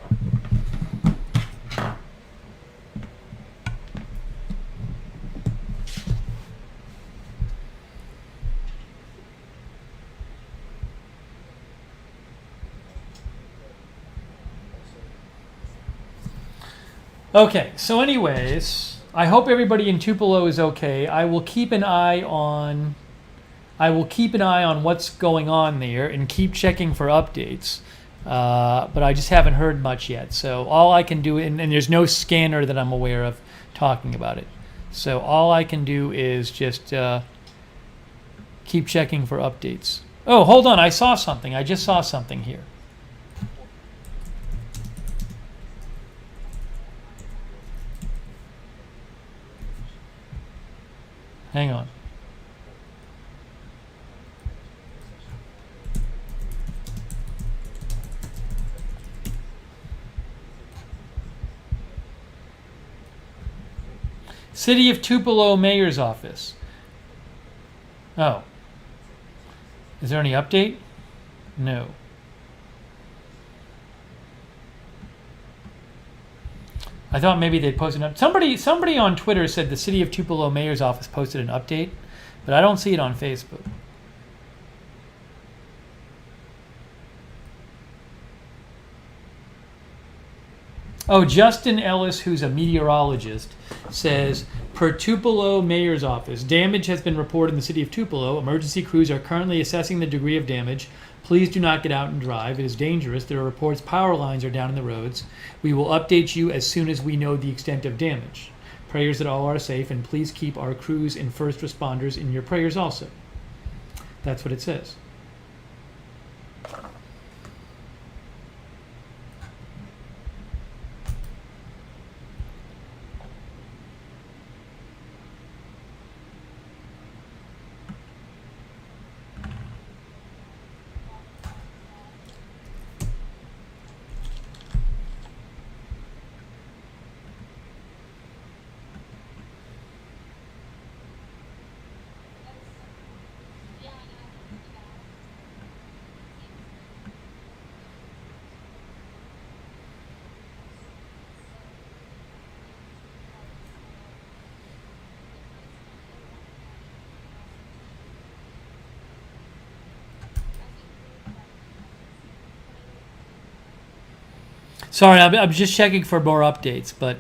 Okay, so anyways, I hope everybody in Tupelo is okay. I will keep an eye on what's going on there and keep checking for updates. But I just haven't heard much yet. So all I can do, and there's no scanner that I'm aware of talking about it. So all I can do is just keep checking for updates. Oh, hold on. I saw something. I just saw something here. Hang on. City of Tupelo Mayor's Office. Oh. Is there any update? No. I thought maybe they'd posted an update. Somebody on Twitter said the City of Tupelo Mayor's Office posted an update, but I don't see it on Facebook. Oh, Justin Ellis, who's a meteorologist, says, per Tupelo Mayor's Office, damage has been reported in the city of Tupelo. Emergency crews are currently assessing the degree of damage. Please do not get out and drive. It is dangerous. There are reports power lines are down in the roads. We will update you as soon as we know the extent of damage. Prayers that all are safe, and please keep our crews and first responders in your prayers also. That's what it says. Sorry, I'm just checking for more updates, but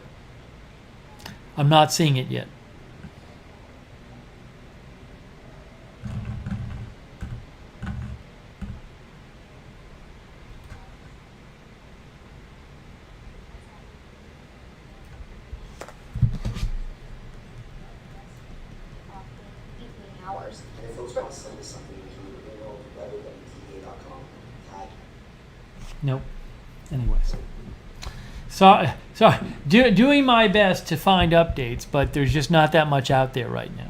I'm not seeing it yet. Hours. And if folks want to send us something, you can email weather.ta.com. Tag. Nope. Anyways. So doing my best to find updates, but there's just not that much out there right now.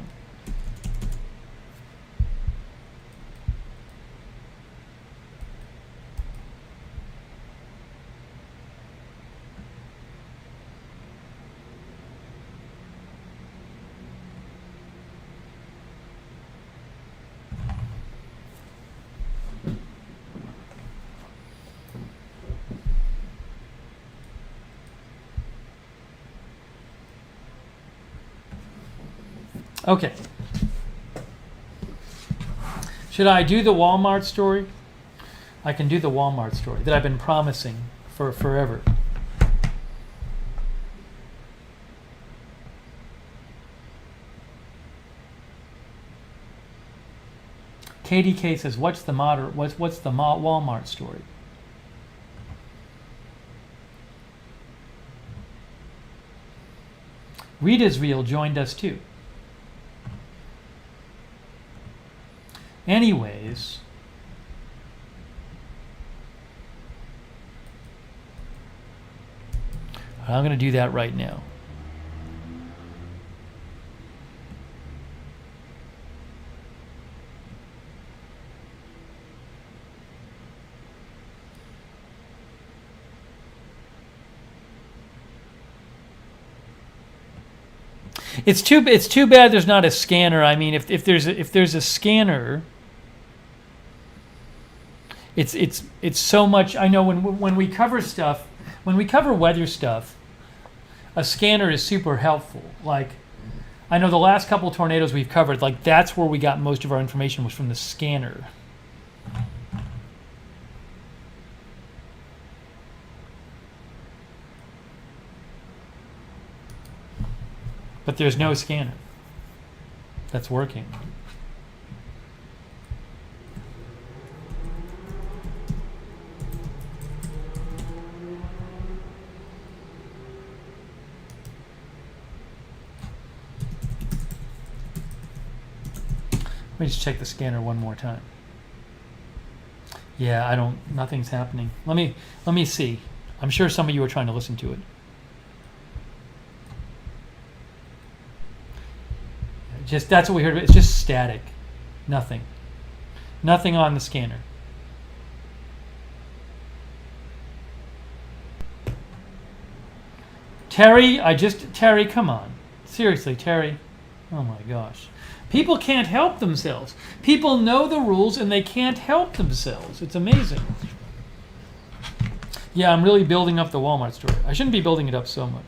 Okay. Should I do the Walmart story? I can do the Walmart story that I've been promising for forever. KDK says, "What's the Walmart story?" Rita's Real joined us too. Anyways, I'm going to do that right now. It's too bad there's not a scanner. I mean, if there's a scanner, it's so much. I know when we cover stuff, when we cover weather stuff, a scanner is super helpful. Like, I know the last couple of tornadoes we've covered, like that's where we got most of our information was from the scanner. But there's no scanner that's working. Let me just check the scanner one more time. Yeah, nothing's happening. Let me see. I'm sure some of you are trying to listen to it. That's what we heard. It's just static. Nothing. Nothing on the scanner. Terry, Terry, come on. Seriously, Terry. Oh my gosh. People can't help themselves. People know the rules and they can't help themselves. It's amazing. Yeah, I'm really building up the Walmart story. I shouldn't be building it up so much.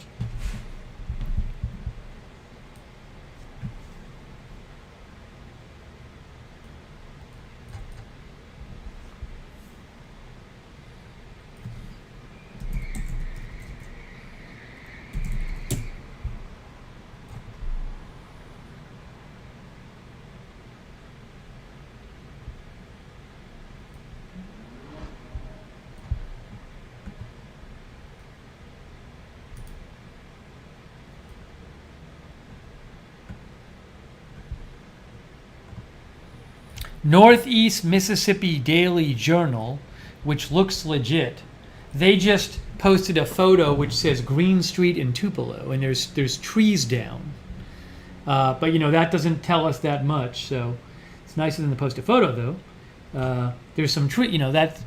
Northeast Mississippi Daily Journal, which looks legit, they just posted a photo which says Green Street in Tupelo, and there's trees down. But that doesn't tell us that much, so it's nicer than to post a photo though. There's some tree, that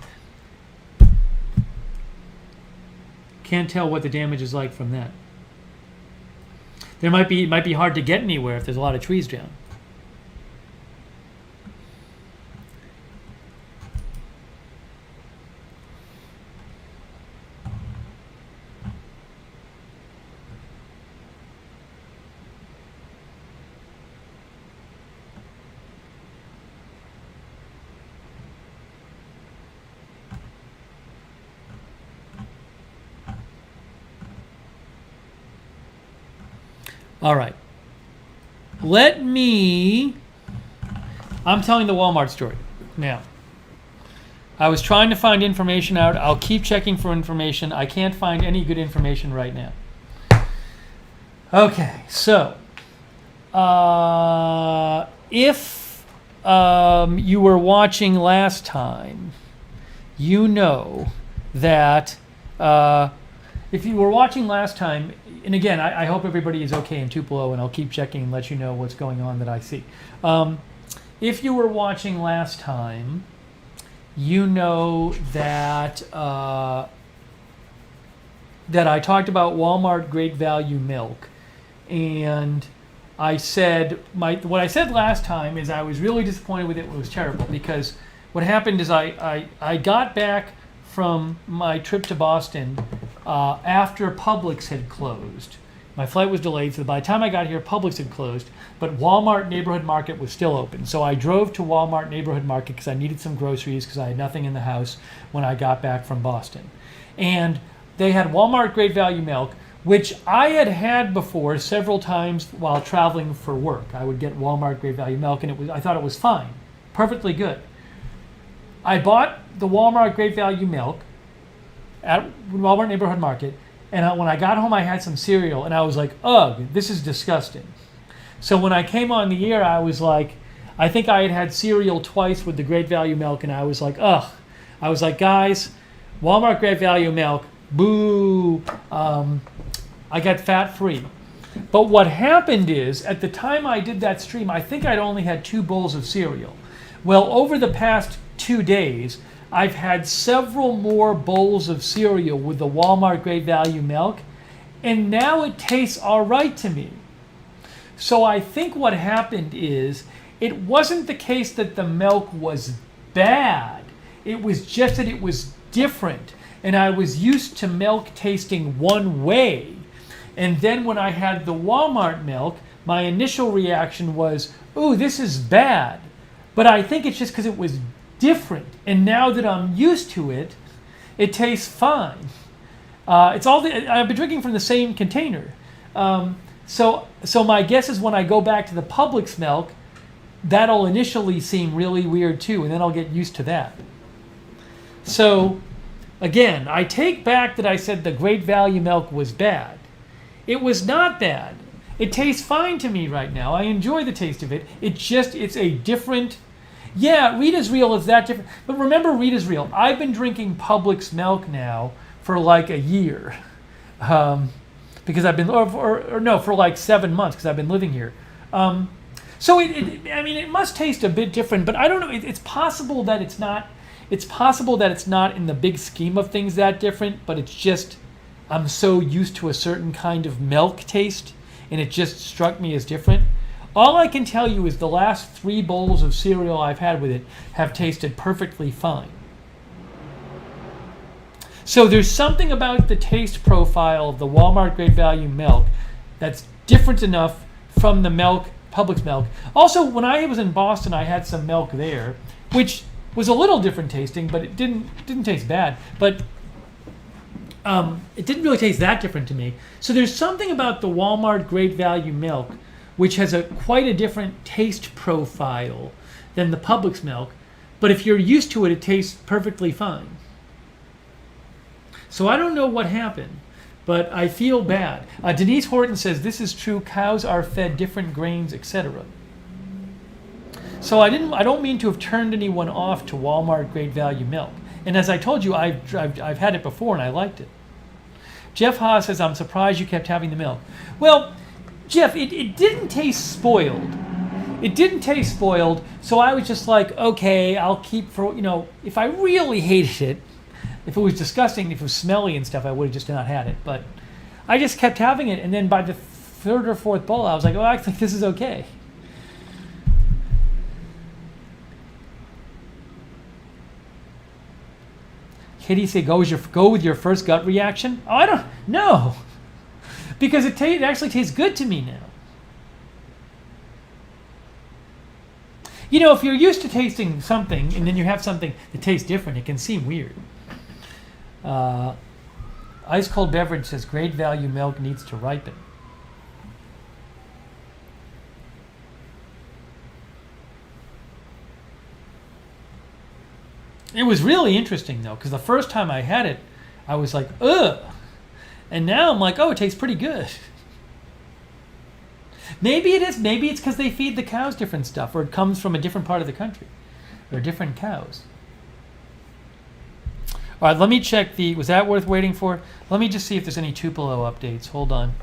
can't tell what the damage is like from that. It might be hard to get anywhere if there's a lot of trees down. All right. I'm telling the Walmart story now. I was trying to find information out. I'll keep checking for information. I can't find any good information right now. Okay, so if you were watching last time, you know that if you were watching last time, and again, I hope everybody is okay in Tupelo, and I'll keep checking and let you know what's going on that I see. If you were watching last time, you know that that I talked about Walmart Great Value Milk, and I said what I said last time is I was really disappointed with it. It was terrible because what happened is I got back from my trip to Boston after Publix had closed. My flight was delayed, so by the time I got here, Publix had closed, but Walmart Neighborhood Market was still open. So I drove to Walmart Neighborhood Market because I needed some groceries because I had nothing in the house when I got back from Boston. And they had Walmart Great Value Milk, which I had before several times while traveling for work. I would get Walmart Great Value Milk, and I thought it was fine, perfectly good. I bought the Walmart Great Value Milk at Walmart Neighborhood Market, and when I got home, I had some cereal, and I was like, ugh, this is disgusting. So when I came on the air, I was like, I think I had cereal twice with the Great Value Milk, and I was like, ugh. I was like, guys, Walmart Great Value Milk, boo. I got fat-free. But what happened is, at the time I did that stream, I think I'd only had 2 bowls of cereal. Well, over the past 2 days, I've had several more bowls of cereal with the Walmart Great Value Milk, and now it tastes all right to me. So I think what happened is, it wasn't the case that the milk was bad. It was just that it was different, and I was used to milk tasting one way. And then when I had the Walmart milk, my initial reaction was, ooh, this is bad. But I think it's just because it was different. And now that I'm used to it, it tastes fine. I've been drinking from the same container. So my guess is when I go back to the Publix milk, that'll initially seem really weird too, and then I'll get used to that. So again, I take back that I said the Great Value milk was bad. It was not bad. It tastes fine to me right now. I enjoy the taste of it. It's a different. Yeah, Rita's Real is that different. But remember Rita's Real. I've been drinking Publix milk now for like a year. Because I've been, or no, for like 7 months because I've been living here. So it must taste a bit different, but I don't know. It's possible that it's not. It's possible that it's not in the big scheme of things that different, but it's just I'm so used to a certain kind of milk taste, and it just struck me as different. All I can tell you is the last 3 bowls of cereal I've had with it have tasted perfectly fine. So there's something about the taste profile of the Walmart Great Value milk that's different enough from the milk, Publix milk. Also, when I was in Boston, I had some milk there, which was a little different tasting, but it didn't taste bad. But it didn't really taste that different to me. So there's something about the Walmart Great Value milk which has quite a different taste profile than the Publix milk. But if you're used to it, it tastes perfectly fine. So I don't know what happened, but I feel bad. Denise Horton says, this is true, cows are fed different grains, etc. So I don't mean to have turned anyone off to Walmart Great Value milk. And as I told you, I've had it before and I liked it. Jeff Haas says, I'm surprised you kept having the milk. Well, Jeff, it didn't taste spoiled. It didn't taste spoiled, so I was just like, okay, I'll keep if I really hated it, if it was disgusting, if it was smelly and stuff, I would have just not had it. But I just kept having it, and then by the 3rd or 4th bowl, I was like, oh, I think this is okay. Kitty say, go with your first gut reaction? Oh, I don't know. Because it actually tastes good to me now. If you're used to tasting something and then you have something that tastes different, it can seem weird. Ice Cold Beverage says Great Value milk needs to ripen. It was really interesting though, because the first time I had it, I was like, ugh. And now I'm like, oh, it tastes pretty good. Maybe it is. Maybe it's because they feed the cows different stuff, or it comes from a different part of the country, or different cows. All right, let me check was that worth waiting for? Let me just see if there's any Tupelo updates. Hold on.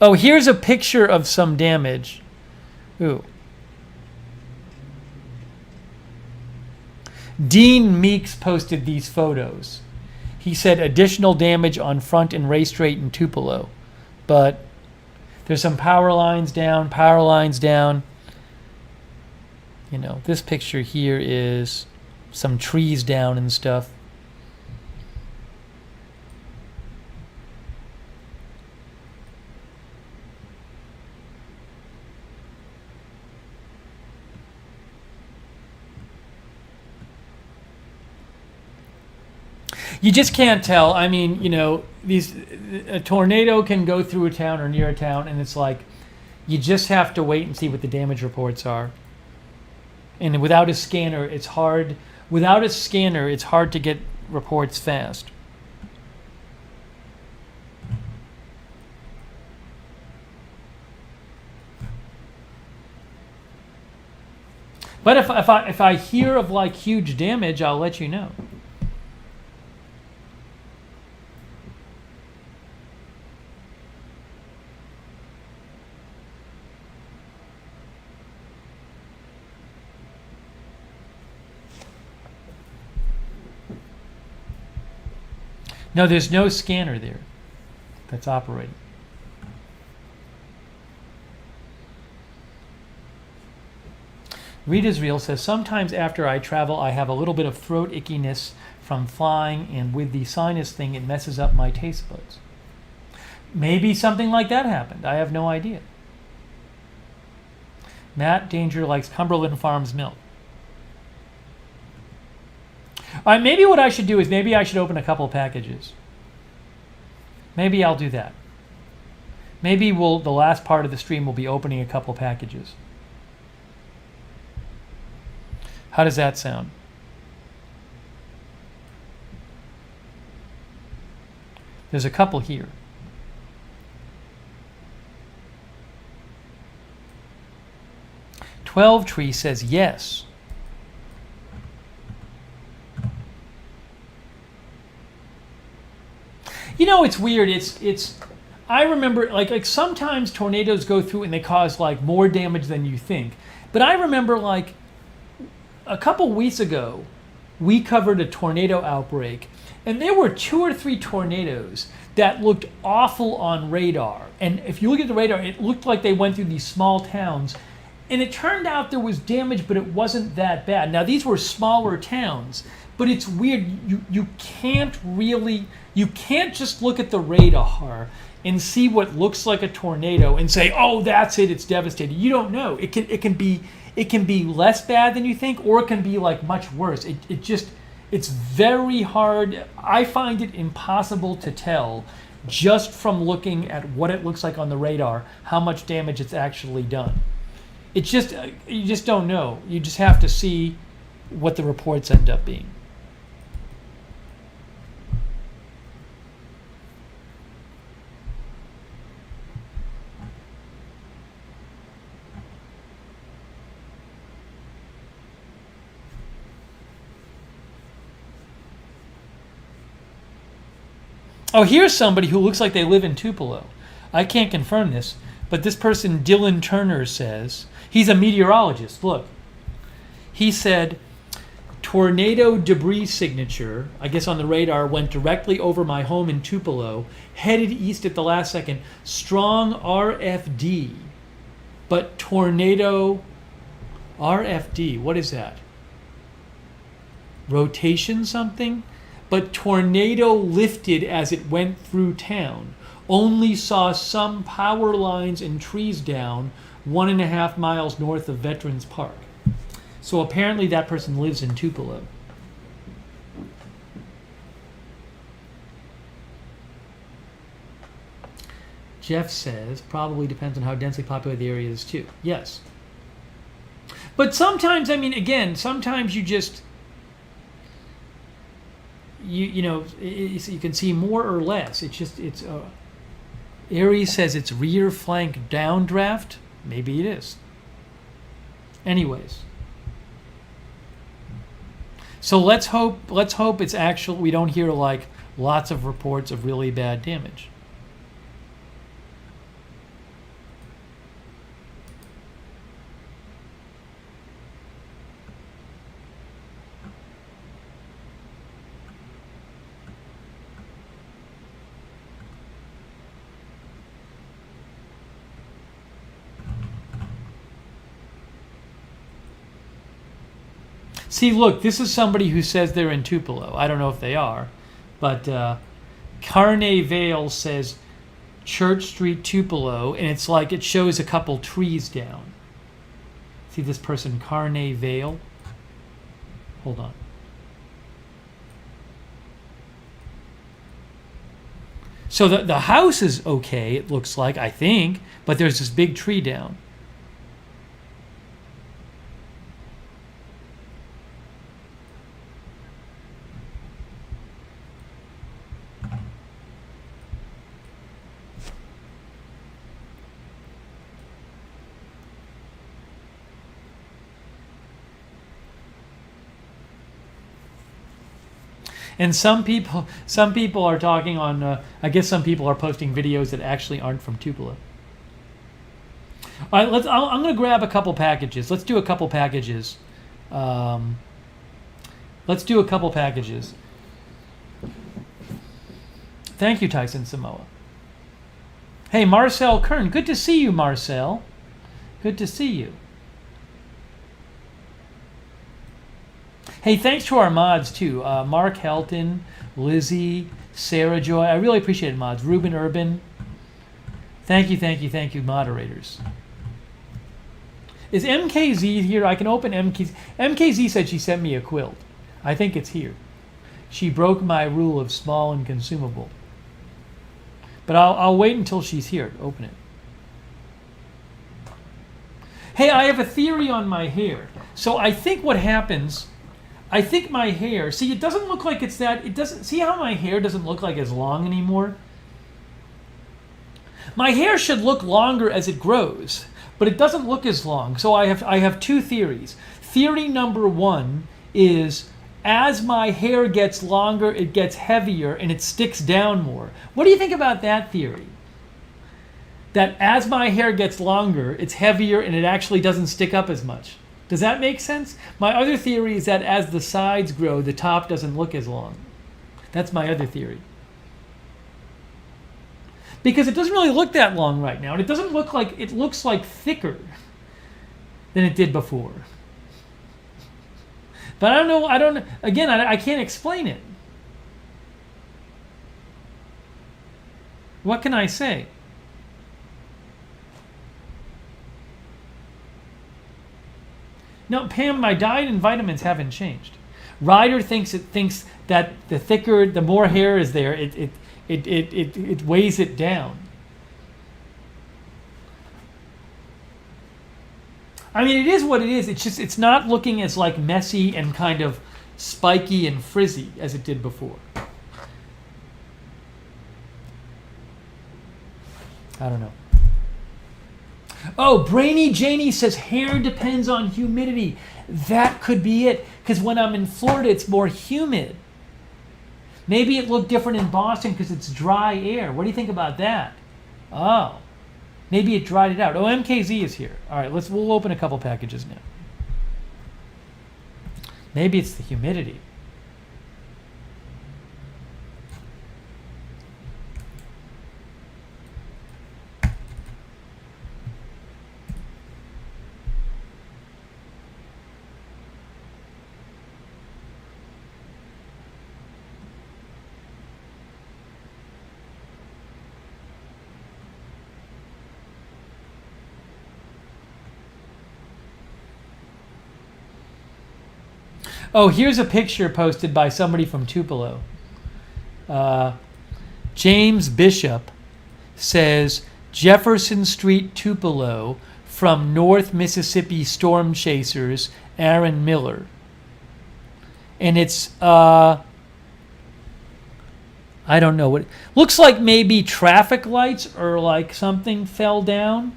Oh, here's a picture of some damage. Ooh. Dean Meeks posted these photos. He said additional damage on front and race straight in Tupelo. But there's some power lines down. This picture here is some trees down and stuff. You just can't tell. I mean, a tornado can go through a town or near a town, and it's like, you just have to wait and see what the damage reports are. And without a scanner, it's hard. Without a scanner, it's hard to get reports fast. But if I hear of like huge damage, I'll let you know. No, there's no scanner there that's operating. Rita's Real says, sometimes after I travel, I have a little bit of throat ickiness from flying, and with the sinus thing, it messes up my taste buds. Maybe something like that happened. I have no idea. Matt Danger likes Cumberland Farms milk. All right, maybe what I should do is maybe I should open a couple packages. Maybe I'll do that. Maybe the last part of the stream will be opening a couple packages. How does that sound? There's a couple here. Tree says yes. You know, it's weird. It's. I remember like sometimes tornadoes go through and they cause like more damage than you think. But I remember like a couple weeks ago, we covered a tornado outbreak, and there were 2 or 3 tornadoes that looked awful on radar. And if you look at the radar, it looked like they went through these small towns. And it turned out there was damage, but it wasn't that bad. Now, these were smaller towns, but it's weird. You can't just look at the radar and see what looks like a tornado and say, oh, that's it, it's devastating. You don't know. It can be less bad than you think, or it can be like much worse. It's very hard. I find it impossible to tell just from looking at what it looks like on the radar how much damage it's actually done. It's just, you just don't know. You just have to see what the reports end up being. Oh, here's somebody who looks like they live in Tupelo. I can't confirm this, but this person, Dylan Turner, says, he's a meteorologist. Look, he said, tornado debris signature, I guess on the radar, went directly over my home in Tupelo, headed east at the last second, strong RFD, but tornado RFD, what is that? Rotation something? But tornado lifted as it went through town. Only saw some power lines and trees down 1.5 miles north of Veterans Park. So apparently that person lives in Tupelo. Jeff says, probably depends on how densely populated the area is too. Yes. But sometimes, I mean, again, sometimes you just... You know, you can see more or less. It's just, Aries says it's rear flank downdraft. Maybe it is. Anyways. So let's hope it's actual. We don't hear like lots of reports of really bad damage. See, look, this is somebody who says they're in Tupelo. I don't know if they are, but Carne Vale says Church Street, Tupelo, and it's like it shows a couple trees down. See this person, Carne Vale? Hold on. So the house is okay, it looks like, I think, but there's this big tree down. And some people are talking on. I guess some people are posting videos that actually aren't from Tupelo. All right, I'm going to grab a couple packages. Let's do a couple packages. Thank you, Tyson Samoa. Hey, Marcel Kern. Good to see you, Marcel. Good to see you. Hey, thanks to our mods, too. Mark Helton, Lizzie, Sarah Joy. I really appreciate it, mods. Ruben Urban. Thank you, moderators. Is MKZ here? I can open MKZ. MKZ said she sent me a quilt. I think it's here. She broke my rule of small and consumable. But I'll wait until she's here to open it. Hey, I have a theory on my hair. So I think what happens, I think my hair, see, it doesn't look like it's that, it doesn't, see how my hair doesn't look like as long anymore? My hair should look longer as it grows, but it doesn't look as long. So I have two theories. Theory number one is as my hair gets longer, it gets heavier and it sticks down more. What do you think about that theory? That as my hair gets longer, it's heavier and it actually doesn't stick up as much. Does that make sense? My other theory is that as the sides grow, the top doesn't look as long. That's my other theory. Because it doesn't really look that long right now, and it doesn't look like, it looks like thicker than it did before. But I don't know, again, I can't explain it. What can I say? No, Pam, my diet and vitamins haven't changed. Ryder thinks that the thicker, the more hair is there, it weighs it down. I mean, it is what it is. It's just, it's not looking as like messy and kind of spiky and frizzy as it did before. I don't know. Oh, Brainy Janie says hair depends on humidity. That could be it, because when I'm in Florida, it's more humid. Maybe it looked different in Boston because it's dry air. What do you think about that? Oh, maybe it dried it out. Oh, MKZ is here. All right, we'll open a couple packages now. Maybe it's the humidity. Oh, here's a picture posted by somebody from Tupelo. James Bishop says, Jefferson Street, Tupelo, from North Mississippi Storm Chasers, Aaron Miller. And it's, I don't know what, looks like maybe traffic lights or like something fell down.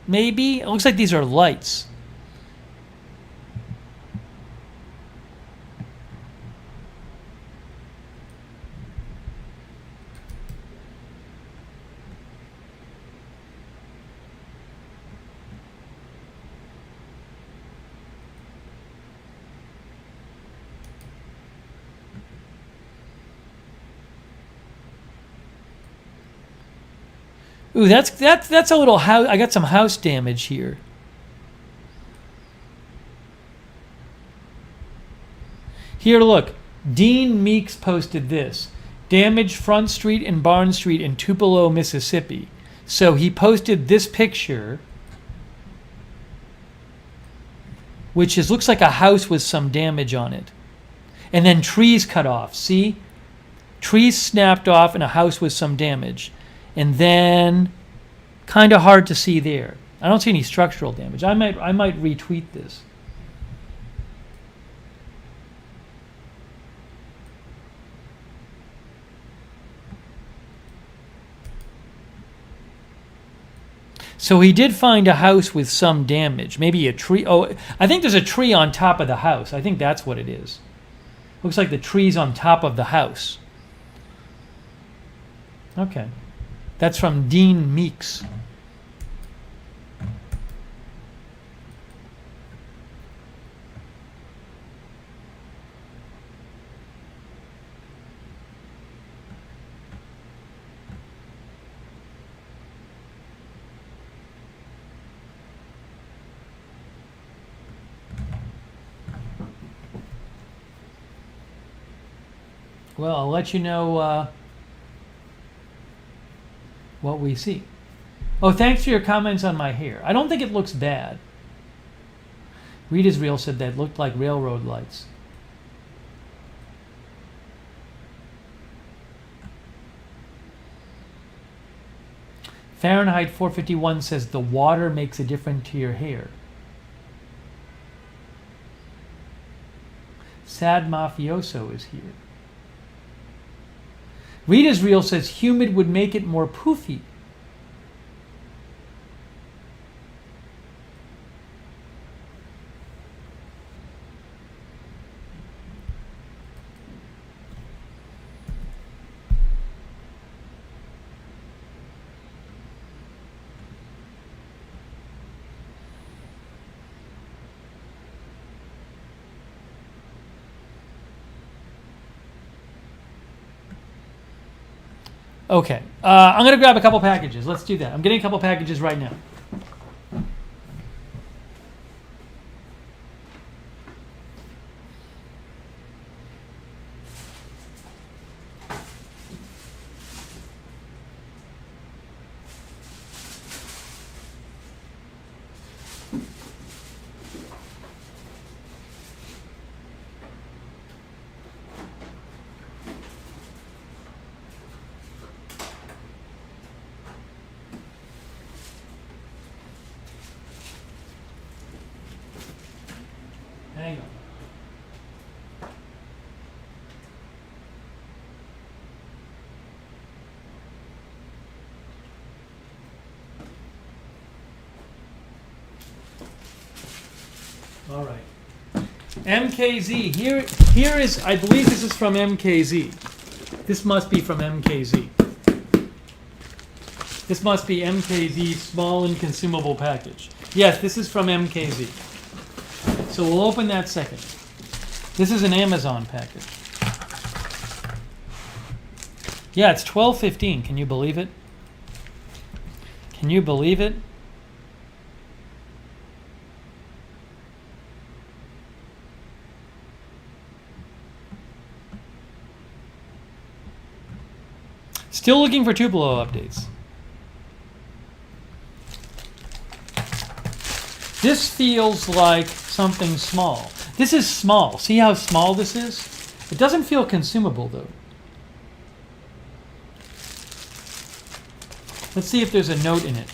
Maybe. It looks like these are lights. Ooh, that's a little house. I got some house damage here. Here, look. Dean Meeks posted this. Damaged Front Street and Barn Street in Tupelo, Mississippi. So he posted this picture, which looks like a house with some damage on it. And then trees cut off. See? Trees snapped off and a house with some damage. And then, kind of hard to see there. I don't see any structural damage. I might retweet this. So he did find a house with some damage. Maybe a tree. Oh, I think there's a tree on top of the house. I think that's what it is. Looks like the tree's on top of the house. Okay. That's from Dean Meeks. Well, I'll let you know what we see. Oh, thanks for your comments on my hair. I don't think it looks bad. Rita's Reel said that looked like railroad lights. Fahrenheit 451 says the water makes a difference to your hair. Sad Mafioso is here. Rita's Reel says humid would make it more poofy. Okay, I'm going to grab a couple packages. Let's do that. I'm getting a couple packages right now. Hang on. All right. MKZ. Here is, I believe this is from MKZ. This must be from MKZ. This must be MKZ's small and consumable package. Yes, this is from MKZ. So we'll open that second. This is an Amazon package. Yeah, it's $12.15. Can you believe it? Can you believe it? Still looking for Tupelo updates. This feels like something small. This is small. See how small this is? It doesn't feel consumable though. Let's see if there's a note in it.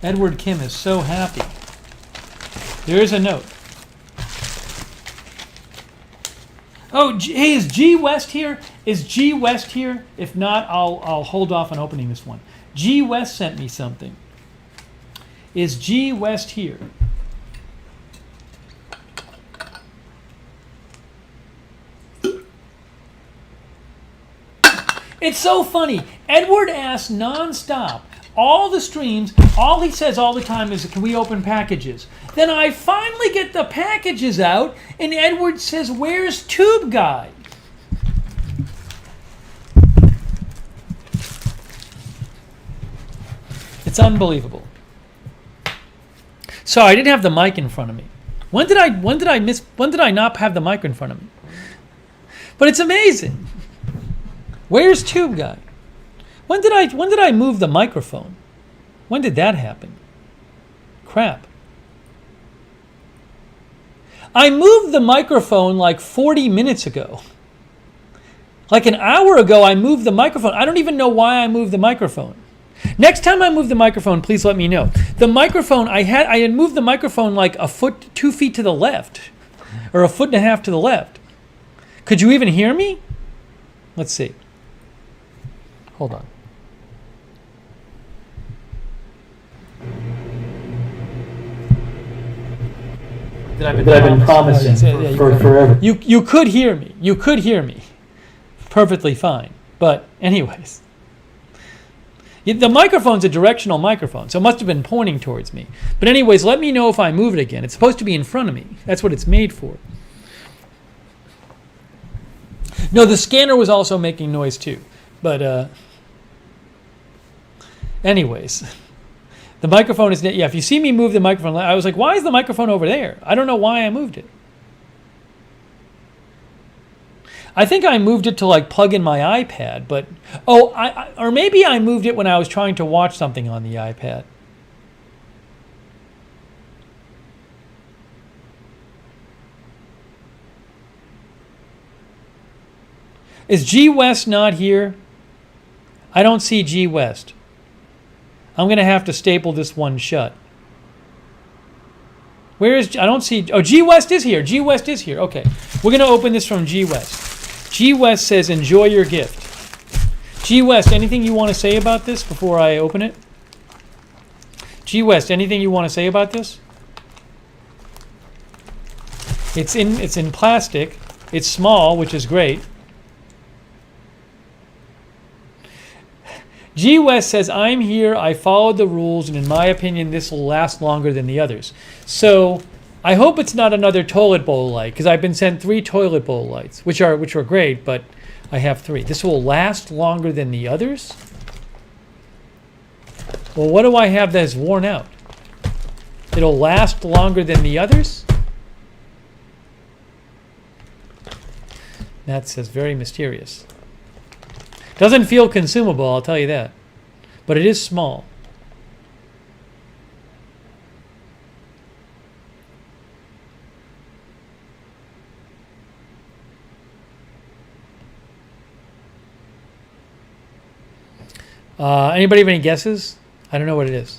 Edward Kim is so happy. There is a note. Oh, hey, is G West here? Is G West here? If not, I'll hold off on opening this one. G West sent me something. Is G West here? It's so funny. Edward asks nonstop. All the streams, all he says all the time is, can we open packages? Then I finally get the packages out, and Edward says, where's Tube Guy? It's unbelievable. Sorry, I didn't have the mic in front of me. When did I not have the mic in front of me? But it's amazing. Where's Tube Guy? When did I move the microphone? When did that happen? Crap. I moved the microphone like 40 minutes ago. Like an hour ago, I moved the microphone. I don't even know why I moved the microphone. Next time I move the microphone, please let me know. The microphone, I had moved the microphone like a foot, 2 feet to the left, or a foot and a half to the left. Could you even hear me? Let's see. Hold on. That I've been promising for forever. You could hear me. You could hear me. Perfectly fine. But anyways. The microphone's a directional microphone, so it must have been pointing towards me. But anyways, let me know if I move it again. It's supposed to be in front of me. That's what it's made for. No, the scanner was also making noise too. But anyways, the microphone is, yeah, if you see me move the microphone, I was like, why is the microphone over there? I don't know why I moved it. I think I moved it to like plug in my iPad, but, or maybe I moved it when I was trying to watch something on the iPad. Is G West not here? I don't see G West. I'm going to have to staple this one shut. Where is... I don't see... Oh, G West is here. G West is here. Okay. We're going to open this from G West. G West says, enjoy your gift. G West, anything you want to say about this before I open it? G West, anything you want to say about this? It's in plastic. It's small, which is great. G West says, I'm here, I followed the rules, and in my opinion, this will last longer than the others. So I hope it's not another toilet bowl light, because I've been sent 3 toilet bowl lights, which are great, but I have 3. This will last longer than the others? Well, what do I have that is worn out? It'll last longer than the others? That says very mysterious. Doesn't feel consumable, I'll tell you that. But it is small. Anybody have any guesses? I don't know what it is.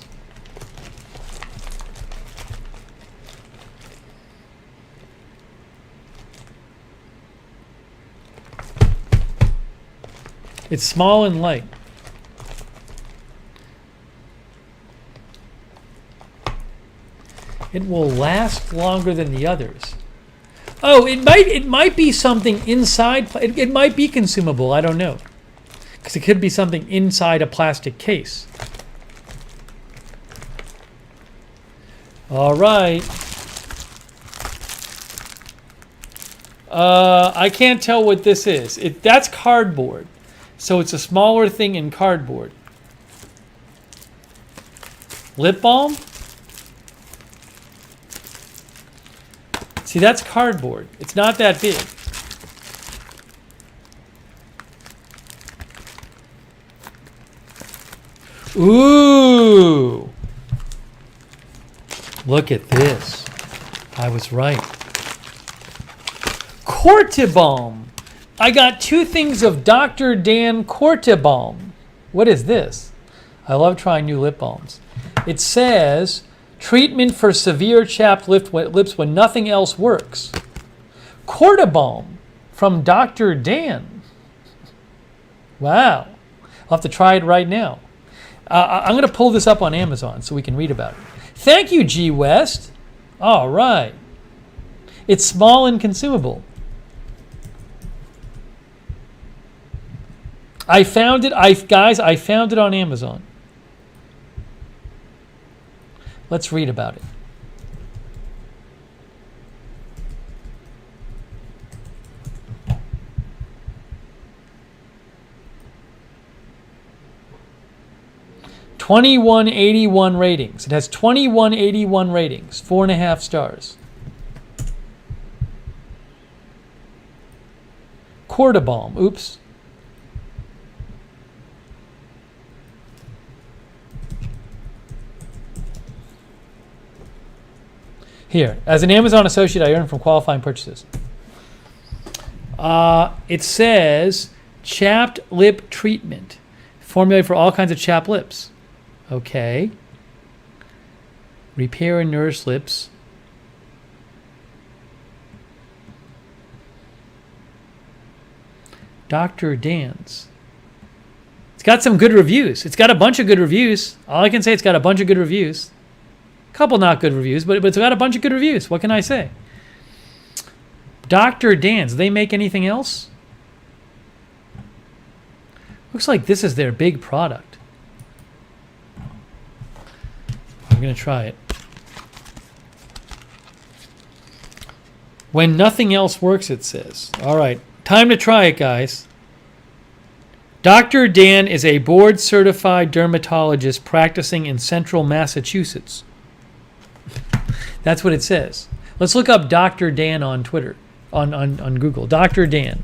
It's small and light. It will last longer than the others. Oh, it might be something inside. It might be consumable. I don't know, because it could be something inside a plastic case. All right. I can't tell what this is. That's cardboard. So it's a smaller thing in cardboard. Lip balm? See, that's cardboard. It's not that big. Ooh! Look at this. I was right. Cortibalm. I got 2 things of Dr. Dan Cortibalm. What is this? I love trying new lip balms. It says, treatment for severe chapped lips when nothing else works. Cortibalm from Dr. Dan. Wow. I'll have to try it right now. I'm going to pull this up on Amazon so we can read about it. Thank you, G West. All right. It's small and consumable. I found it. Guys, I found it on Amazon. Let's read about it. $21.81 ratings. It has $21.81 ratings. 4.5 stars. Cortibalm. Oops. Here, as an Amazon associate, I earn from qualifying purchases. It says chapped lip treatment, formulated for all kinds of chapped lips. Okay. Repair and nourish lips. Dr. Dan's. It's got some good reviews. It's got a bunch of good reviews. All I can say, it's got a bunch of good reviews. Couple not good reviews, but it's got a bunch of good reviews. What can I say? Dr. Dan's. Do they make anything else? Looks like this is their big product. I'm going to try it. When nothing else works, it says. All right. Time to try it, guys. Dr. Dan is a board-certified dermatologist practicing in central Massachusetts. That's what it says. Let's look up Dr. Dan on Twitter, on Google. Dr. Dan.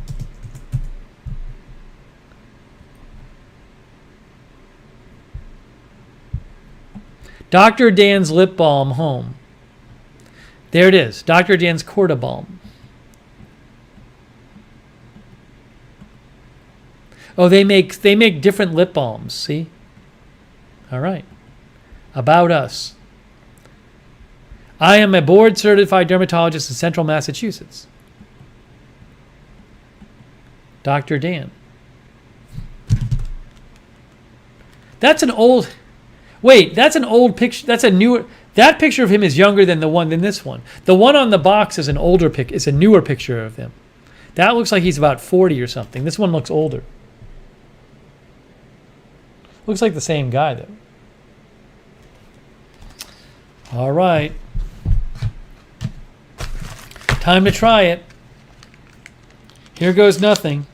Dr. Dan's Lip Balm Home. There it is. Dr. Dan's Cortibalm. Oh, they make different lip balms. See? All right. About us. I am a board-certified dermatologist in Central Massachusetts. Dr. Dan. That's an old... Wait, that's an old picture. That's a newer... That picture of him is younger than this one. The one on the box is an older pic. It's a newer picture of him. That looks like he's about 40 or something. This one looks older. Looks like the same guy, though. All right. Time to try it. Here goes nothing.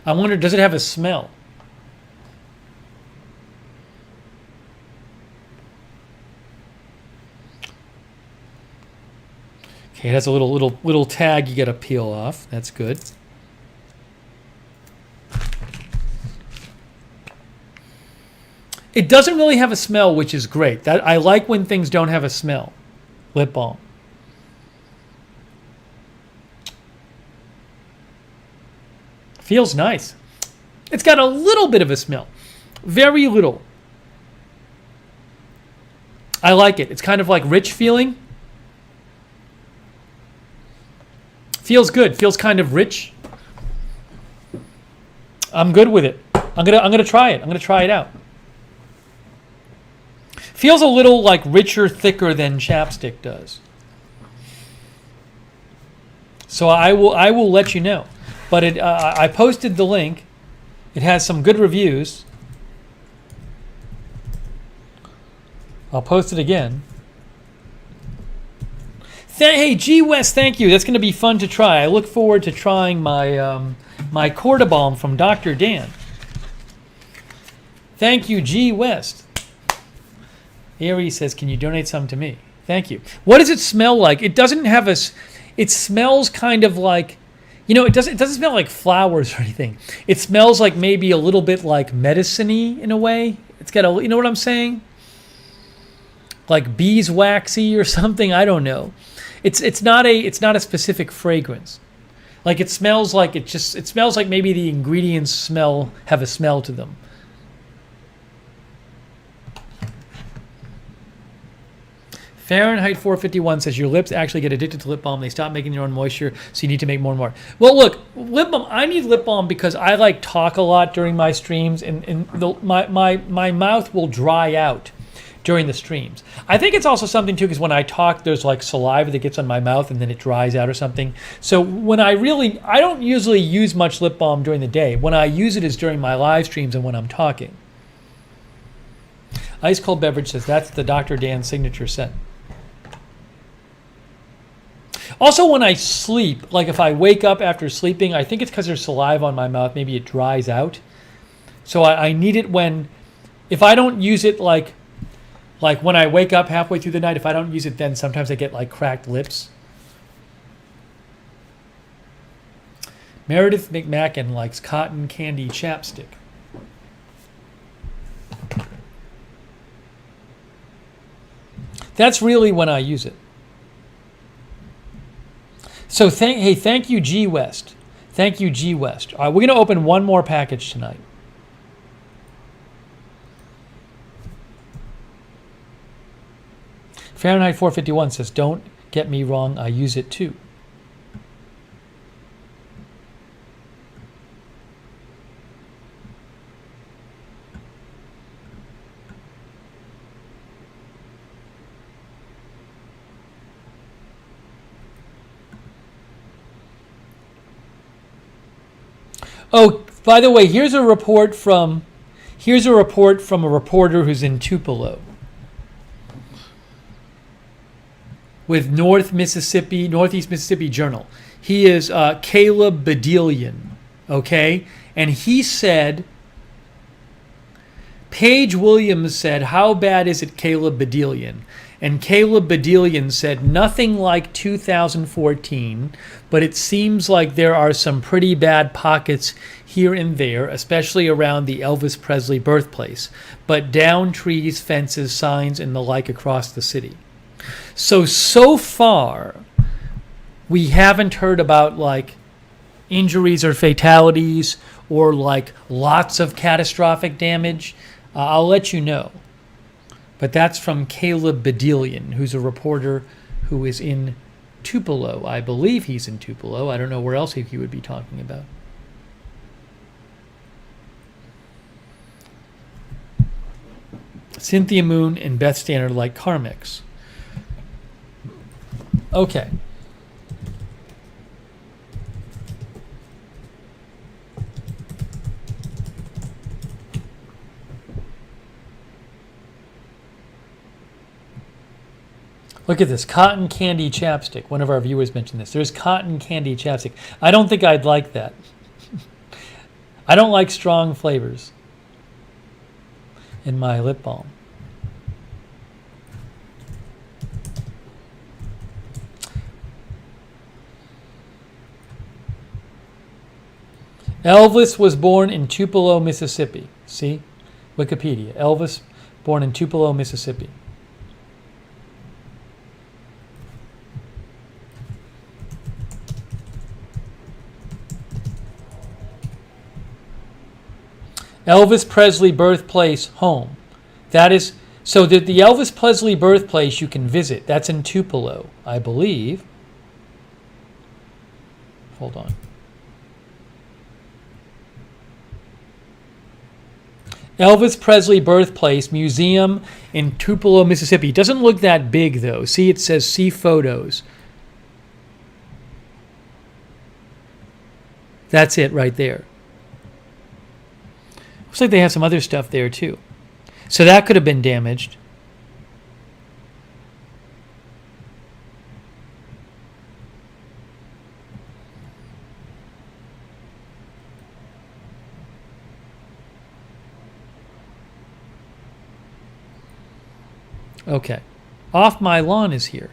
I wonder, does it have a smell? Okay, it has a little tag you got to peel off. That's good. It doesn't really have a smell, which is great. That I like when things don't have a smell. Lip balm. Feels nice. It's got a little bit of a smell. Very little. I like it. It's kind of like rich feeling. Feels good. Feels kind of rich. I'm good with it. I'm gonna try it. I'm gonna try it out. Feels a little like richer, thicker than chapstick does. So I will let you know. But I posted the link. It has some good reviews. I'll post it again. Hey, G West, thank you. That's going to be fun to try. I look forward to trying my my Cordybalm from Dr. Dan. Thank you, G West. Aries says, "Can you donate some to me?" Thank you. What does it smell like? It doesn't have a. It smells kind of like, it doesn't smell like flowers or anything. It smells like maybe a little bit like medicine-y in a way. It's got a, you know what I'm saying? Like beeswaxy or something. I don't know. It's not a specific fragrance. Like it smells like it smells like maybe the ingredients have a smell to them. Fahrenheit 451 says your lips actually get addicted to lip balm. They stop making their own moisture, so you need to make more and more. Well, look, lip balm. I need lip balm because I talk a lot during my streams, and my mouth will dry out during the streams. I think it's also something too because when I talk, there's like saliva that gets on my mouth and then it dries out or something. So when I don't usually use much lip balm during the day. When I use it is during my live streams and when I'm talking. Ice Cold Beverage says that's the Dr. Dan signature scent. Also, when I sleep, like if I wake up after sleeping, I think it's because there's saliva on my mouth. Maybe it dries out. So I need it if I don't use it like when I wake up halfway through the night, if I don't use it then, sometimes I get like cracked lips. Meredith McMacken likes cotton candy chapstick. That's really when I use it. So thank you, G West. Thank you, G West. All right, we're going to open one more package tonight. Fahrenheit 451 says, don't get me wrong, I use it too. Oh, by the way, here's a report from a reporter who's in Tupelo with Northeast Mississippi Journal. He is Caleb Bedelian, okay? And he said, Paige Williams said, how bad is it, Caleb Bedelian? And Caleb Bedelian said, nothing like 2014, but it seems like there are some pretty bad pockets here and there, especially around the Elvis Presley birthplace, but down trees, fences, signs, and the like across the city. So far, we haven't heard about like injuries or fatalities or like lots of catastrophic damage, I'll let you know. But that's from Caleb Bedelian, who's a reporter who is in Tupelo. I believe he's in Tupelo. I don't know where else he would be talking about. Cynthia Moon and Beth Standard like Carmex. Okay. Look at this, cotton candy chapstick. One of our viewers mentioned this. There's cotton candy chapstick. I don't think I'd like that. I don't like strong flavors in my lip balm. Elvis was born in Tupelo, Mississippi. See? Wikipedia. Elvis, born in Tupelo, Mississippi. Elvis Presley birthplace, home. That is, so the Elvis Presley birthplace you can visit. That's in Tupelo, I believe. Hold on. Elvis Presley birthplace museum in Tupelo, Mississippi. It doesn't look that big though. See, it says see photos. That's it right there. Looks like they have some other stuff there too. So that could have been damaged. Okay. Off My Lawn is here.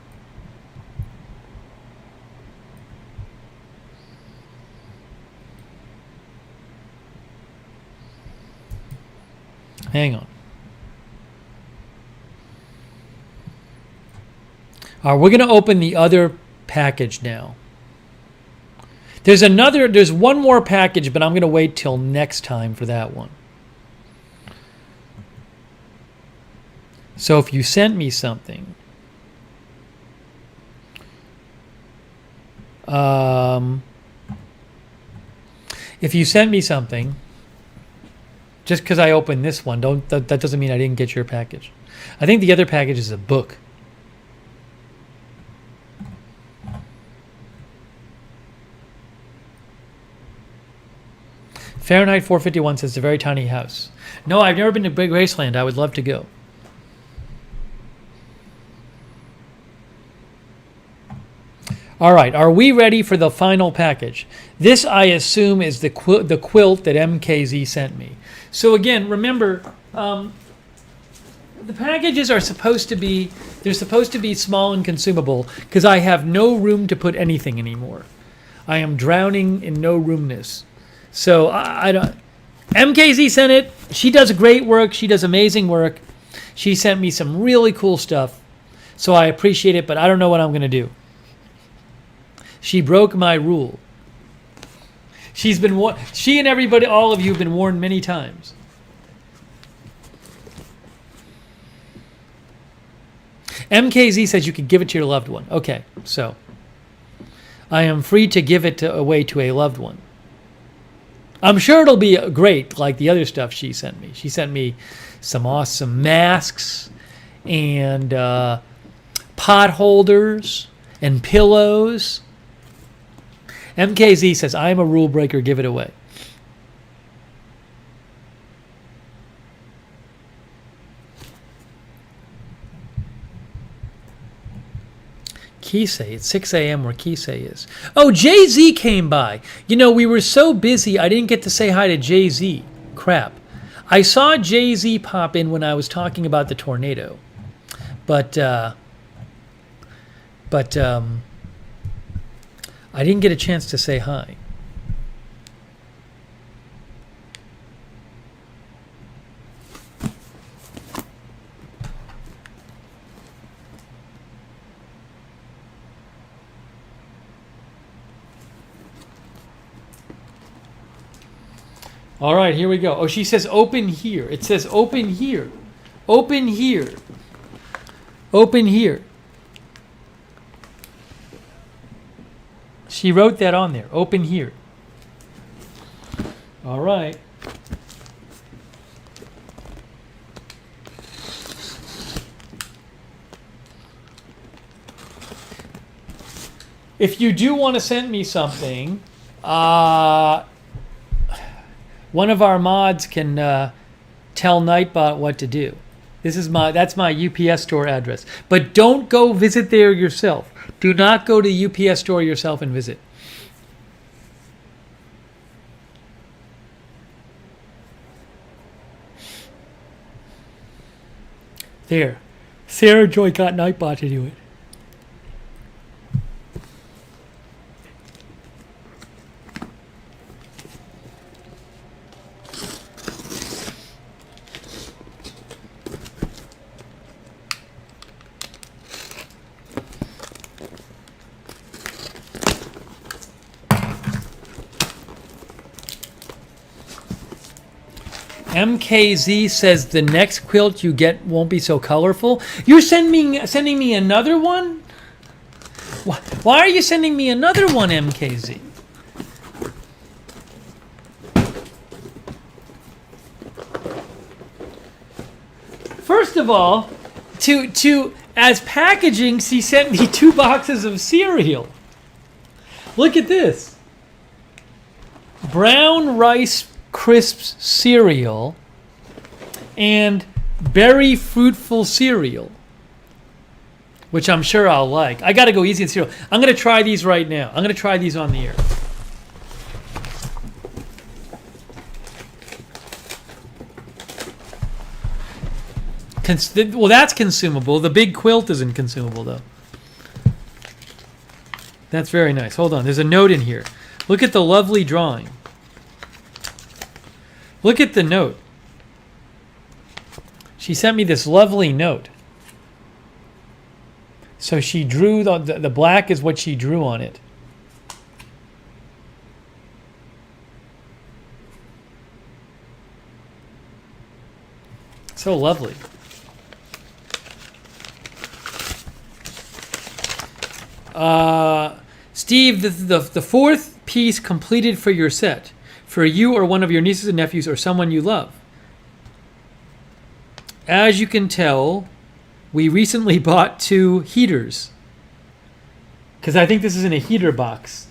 Hang on. All right, we're going to open the other package now. There's one more package, but I'm going to wait till next time for that one. So if you sent me something, just because I opened this one, that doesn't mean I didn't get your package. I think the other package is a book. Fahrenheit 451 says it's a very tiny house. No, I've never been to Big Graceland. I would love to go. All right, are we ready for the final package? This, I assume, is the quilt that MKZ sent me. So again, remember, the packages are supposed to be small and consumable because I have no room to put anything anymore. I am drowning in no roomness. So I don't. MKZ sent it. She does great work. She does amazing work. She sent me some really cool stuff. So I appreciate it, but I don't know what I'm going to do. She broke my rule. She and everybody, all of you have been warned many times. MKZ says you could give it to your loved one. Okay, so I am free to give it away to a loved one. I'm sure it'll be great like the other stuff she sent me. She sent me some awesome masks and pot holders and pillows. MKZ says, I'm a rule breaker, give it away. Kisei, it's 6 a.m. where Kisei is. Oh, Jay-Z came by. You know, we were so busy, I didn't get to say hi to Jay-Z. Crap. I saw Jay-Z pop in when I was talking about the tornado. But I didn't get a chance to say hi. All right, here we go. Oh, she says open here. It says open here. Open here. Open here. She wrote that on there. Open here. All right. If you do want to send me something, one of our mods can tell Nightbot what to do. That's my UPS store address. But don't go visit there yourself. Do not go to the UPS store yourself and visit. There. Sarah Joy got Nightbot to do it. MKZ says the next quilt you get won't be so colorful. You're sending me another one? Why are you sending me another one, MKZ? First of all, as packaging, she sent me 2 boxes of cereal. Look at this. Brown Rice Crisps cereal and Berry Fruitful cereal, which I'm sure I'll like. I got to go easy on cereal. I'm going to try these right now. I'm going to try these on the air. Well, that's consumable. The big quilt isn't consumable, though. That's very nice. Hold on. There's a note in here. Look at the lovely drawing. Look at the note. She sent me this lovely note. So she drew, the black is what she drew on it. So lovely. Steve, the fourth piece completed for your set. For you or one of your nieces and nephews or someone you love. As you can tell, we recently bought 2 heaters. Because I think this is in a heater box.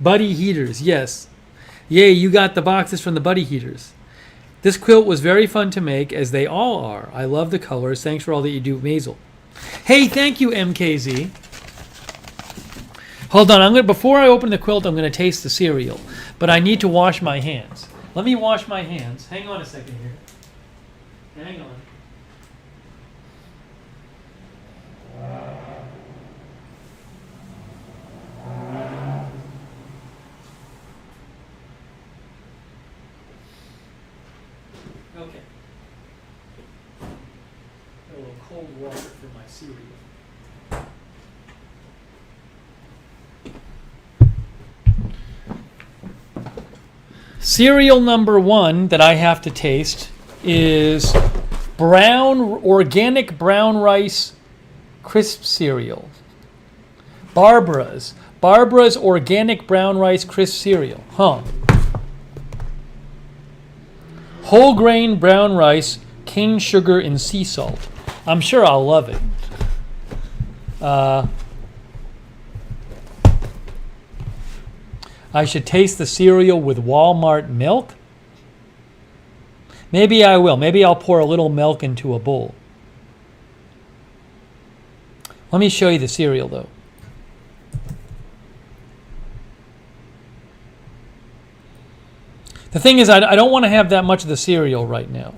Buddy heaters, yes. Yay, you got the boxes from the Buddy heaters. This quilt was very fun to make, as they all are. I love the colors. Thanks for all that you do, Maisel. Hey, thank you, MKZ. Hold on, before I open the quilt, I'm going to taste the cereal. But I need to wash my hands. Let me wash my hands. Hang on a second here. Hang on. Okay. Got a little cold water for my cereal. Cereal number 1 that I have to taste is organic brown rice crisp cereal. Barbara's organic brown rice crisp cereal. Whole grain brown rice, cane sugar, and sea salt. I'm sure I'll love it. I should taste the cereal with Walmart milk. Maybe I will. Maybe I'll pour a little milk into a bowl. Let me show you the cereal, though. The thing is, I don't want to have that much of the cereal right now.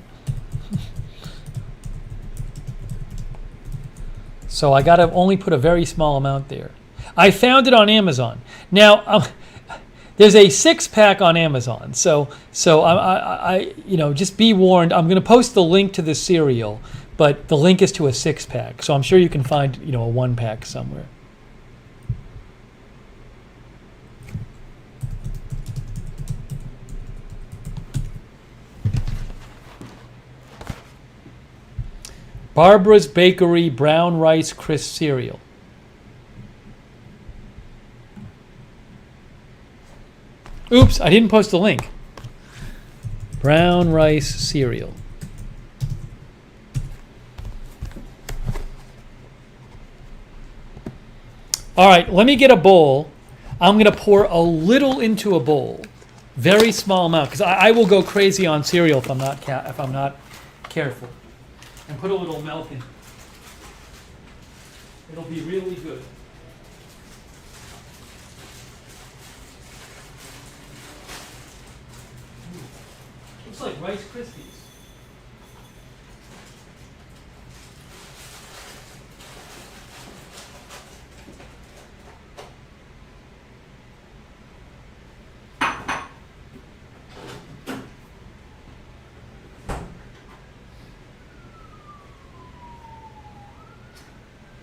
So I got to only put a very small amount there. I found it on Amazon. Now, there's a 6-pack on Amazon, so I just be warned. I'm going to post the link to the cereal, but the link is to a 6-pack, so I'm sure you can find a 1-pack somewhere. Barbara's Bakery Brown Rice Crisp Cereal. Oops, I didn't post the link. Brown rice cereal. All right, let me get a bowl. I'm going to pour a little into a bowl, very small amount, because I will go crazy on cereal if I'm not careful. And put a little milk in. It'll be really good. Looks like Rice Krispies.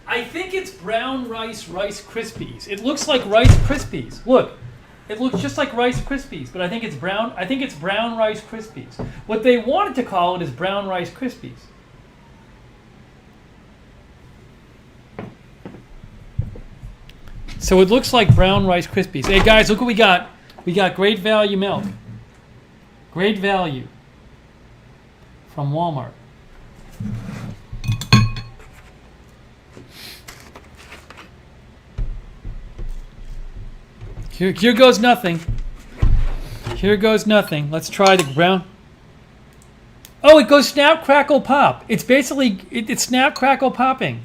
I think it's brown Rice Krispies. It looks like Rice Krispies. Look, it looks just like Rice Krispies, but I think it's brown. I think it's brown Rice Krispies. What they wanted to call it is brown Rice Krispies. So it looks like brown Rice Krispies. Hey guys, look what we got. We got Great Value milk. Great Value from Walmart. Here goes nothing. Here goes nothing. Let's try the brown. Oh, it goes snap, crackle, pop. It's basically, it's snap, crackle, popping.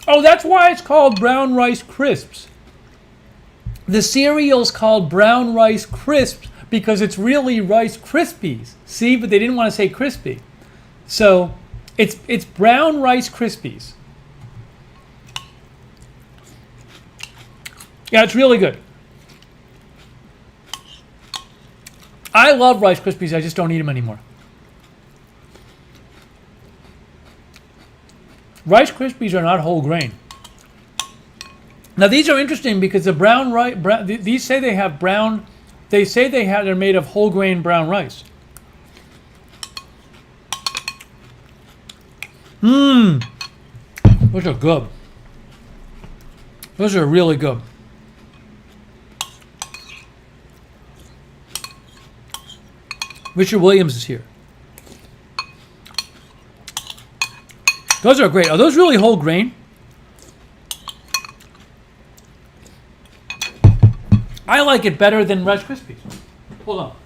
Oh, that's why it's called Brown Rice Crisps. The cereal's called Brown Rice Crisps because it's really Rice Krispies. See, but they didn't want to say crispy. So it's brown Rice Krispies. Yeah, it's really good. I love Rice Krispies. I just don't eat them anymore. Rice Krispies are not whole grain. Now these are interesting because the brown rice. These say they have brown. They say they're made of whole grain brown rice. Those are good. Those are really good. Richard Williams is here. Those are great. Are those really whole grain? I like it better than Rice Krispies. Hold on.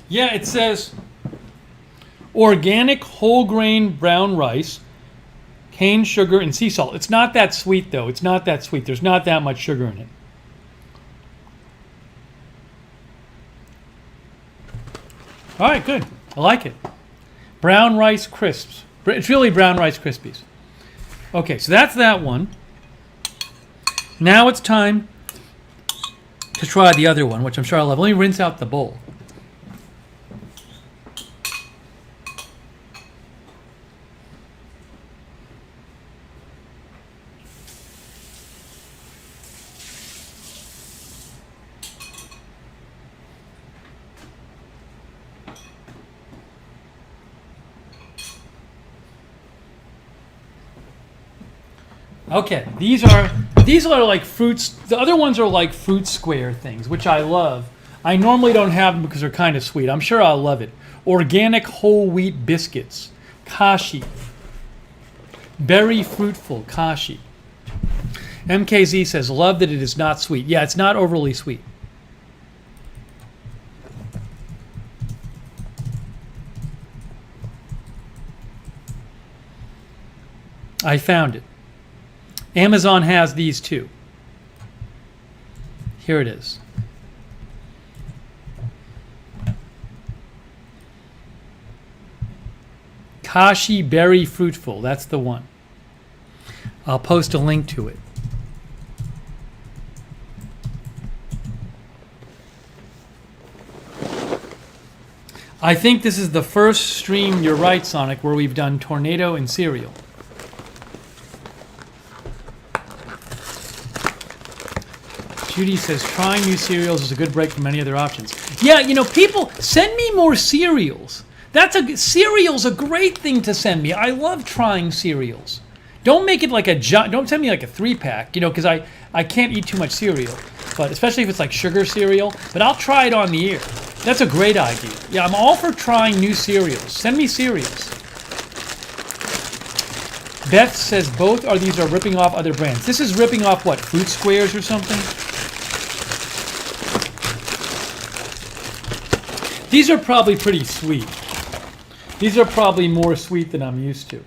Yeah, it says organic whole grain brown rice, cane sugar, and sea salt. It's not that sweet, though. It's not that sweet. There's not that much sugar in it. All right, good. I like it. Brown Rice Crisps. It's really Brown Rice Krispies. Okay, so that's that one. Now it's time to try the other one, which I'm sure I'll love. Let me rinse out the bowl. Okay, these are like fruits. The other ones are like fruit square things, which I love. I normally don't have them because they're kind of sweet. I'm sure I'll love it. Organic whole wheat biscuits, kashi. Berry fruitful kashi. MKZ says, love that it is not sweet. Yeah, it's not overly sweet. I found it. Amazon has these too. Here it is. Kashi Berry Fruitful. That's the one. I'll post a link to it. I think this is the first stream, you're right, Sonic, where we've done tornado and cereal. Judy says trying new cereals is a good break from many other options. Yeah, you know, people send me more cereals. Cereal's a great thing to send me. I love trying cereals. Don't make it like don't send me like a 3-pack, you know, because I can't eat too much cereal. But especially if it's like sugar cereal. But I'll try it on the air. That's a great idea. Yeah, I'm all for trying new cereals. Send me cereals. Beth says both these are ripping off other brands. This is ripping off what? Fruit Squares or something? These are probably pretty sweet. These are probably more sweet than I'm used to.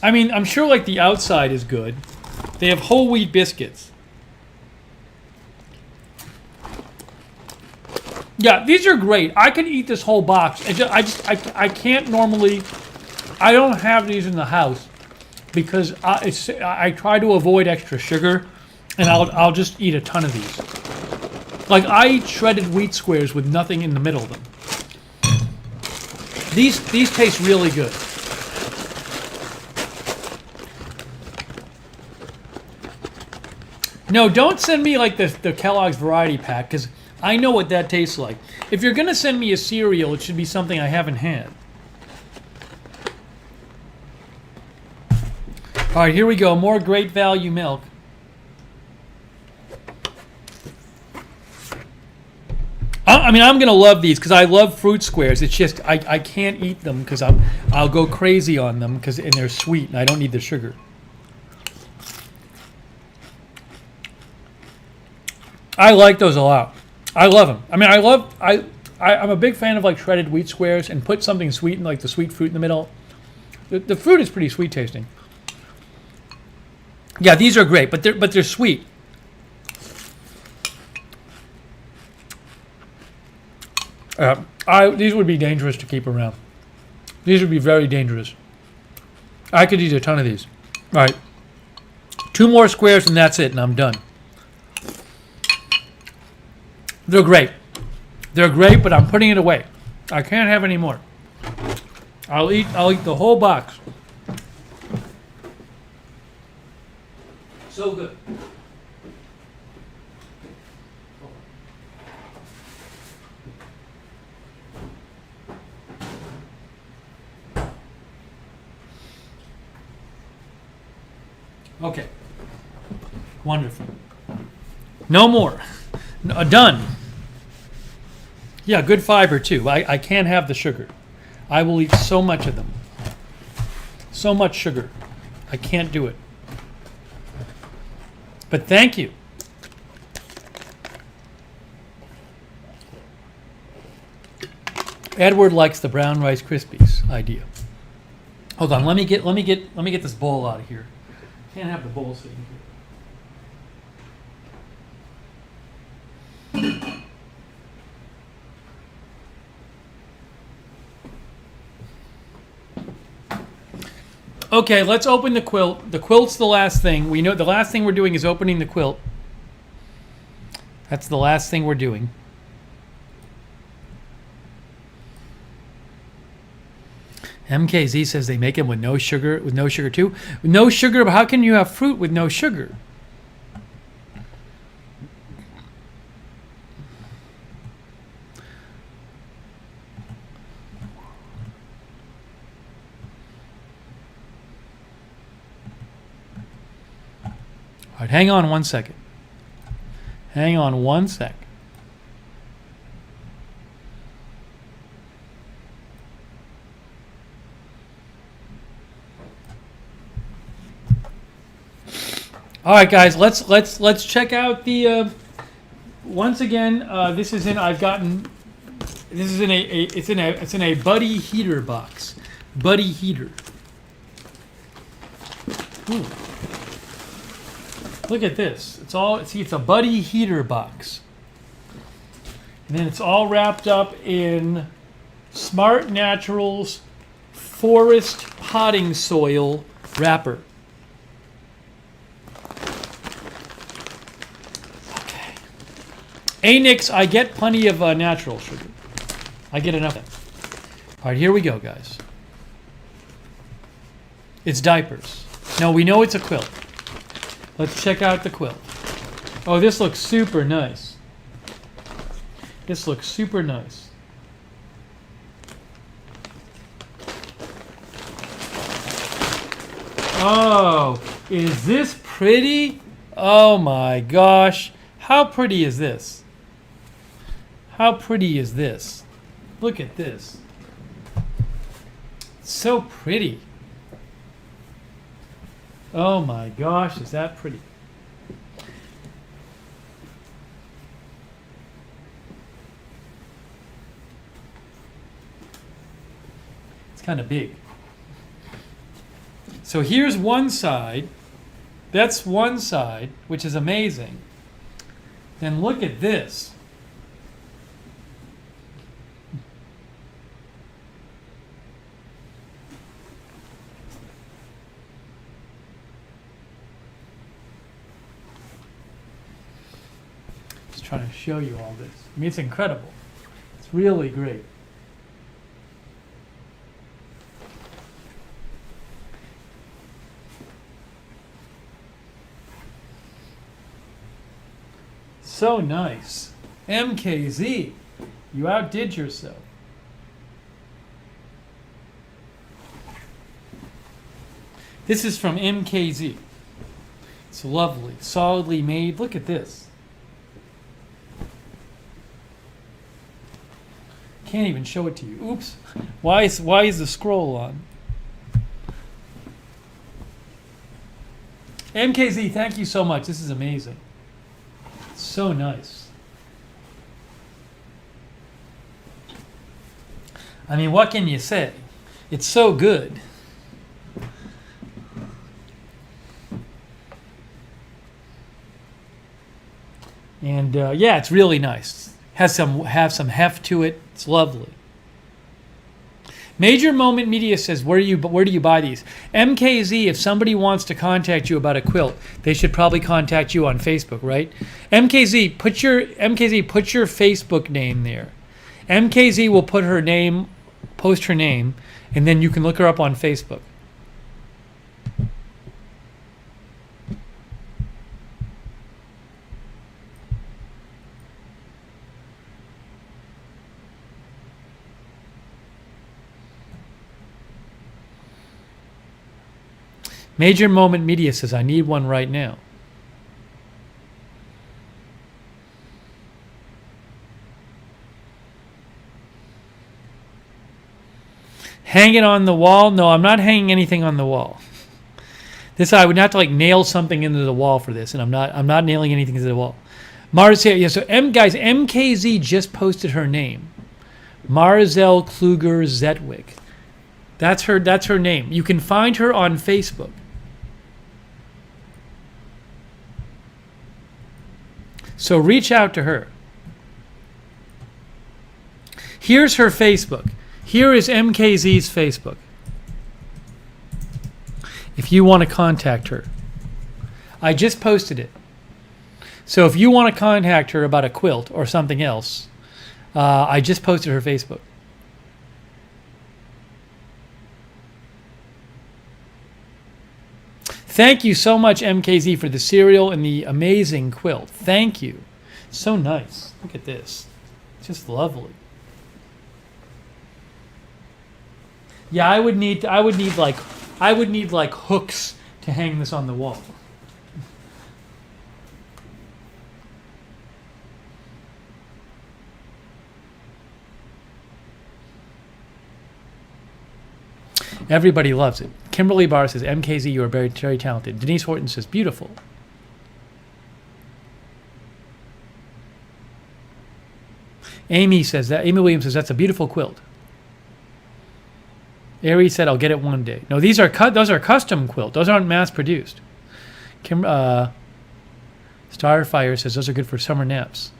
I mean, I'm sure like the outside is good. They have whole wheat biscuits. Yeah, these are great. I can eat this whole box. I can't normally. I don't have these in the house because I try to avoid extra sugar, and I'll just eat a ton of these. Like I eat shredded wheat squares with nothing in the middle of them. These taste really good. No, don't send me like the Kellogg's Variety Pack because I know what that tastes like. If you're going to send me a cereal, it should be something I haven't had. All right, here we go. More Great Value milk. I mean, I'm going to love these because I love Fruit Squares. It's just I can't eat them because I'll go crazy on them and they're sweet and I don't need the sugar. I like those a lot. I love them. I mean, I'm a big fan of like shredded wheat squares and put something sweet in like the sweet fruit in the middle. The fruit is pretty sweet tasting. Yeah, these are great, but they're sweet. These would be dangerous to keep around. These would be very dangerous. I could eat a ton of these. All right, 2 more squares and that's it, and I'm done. They're great. They're great, but I'm putting it away. I can't have any more. I'll eat the whole box. So good. Okay. Wonderful. No more. Done. Yeah, good fiber too. I can't have the sugar. I will eat so much of them. So much sugar. I can't do it. But thank you. Edward likes the brown Rice Krispies idea. Hold on, let me get this bowl out of here. Can't have the bowl sitting here. Okay, let's open the quilt. The quilt's the last thing. We know the last thing we're doing is opening the quilt. That's the last thing we're doing. MKZ says they make them with no sugar too. With no sugar, but how can you have fruit with no sugar? All right, hang on 1 second. Hang on 1 sec. All right, guys, let's check out the. Once again, this is in. This is in it's in a Buddy heater box. Buddy heater. Ooh. Look at this. It's a Buddy heater box. And then it's all wrapped up in Smart Naturals Forest Potting Soil wrapper. Okay. Anix, I get plenty of natural sugar. I get enough. All right, here we go, guys. It's diapers. No, we know it's a quilt. Let's check out the quilt. Oh, this looks super nice. This looks super nice. Oh, is this pretty? Oh my gosh. How pretty is this? How pretty is this? Look at this. It's so pretty. Oh my gosh, is that pretty? It's kind of big. So here's one side. That's one side, which is amazing. Then look at this. Just trying to show you all this. I mean, it's incredible. It's really great. So nice. MKZ, you outdid yourself. This is from MKZ. It's lovely, solidly made. Look at this. Can't even show it to you. Oops. Why is the scroll on? MKZ, thank you so much. This is amazing. So nice. I mean, what can you say? It's so good. And yeah, it's really nice. Have some heft to it. It's lovely. Major Moment Media says, where do you buy these? MKZ, if somebody wants to contact you about a quilt, they should probably contact you on Facebook, right? MKZ, put your Facebook name there. MKZ will post her name, and then you can look her up on Facebook. Major Moment Media says, I need one right now. Hang it on the wall? No, I'm not hanging anything on the wall. This I would have to like nail something into the wall for this, and I'm not nailing anything into the wall. Marcel, yeah, so guys, MKZ just posted her name. Marzel Kluger Zetwick. That's her name. You can find her on Facebook. So reach out to her. Here's her Facebook. Here is MKZ's Facebook. If you want to contact her. I just posted it. So if you want to contact her about a quilt or something else, I just posted her Facebook. Thank you so much, MKZ, for the cereal and the amazing quilt. Thank you. So nice. Look at this. Just lovely. Yeah, I would need like hooks to hang this on the wall. Everybody loves it. Kimberly Barr says, MKZ, you are very, very talented. Denise Horton says, beautiful. Amy Williams says, that's a beautiful quilt. Aries said, I'll get it one day. No, those are custom quilt. Those aren't mass produced. Starfire says, those are good for summer naps.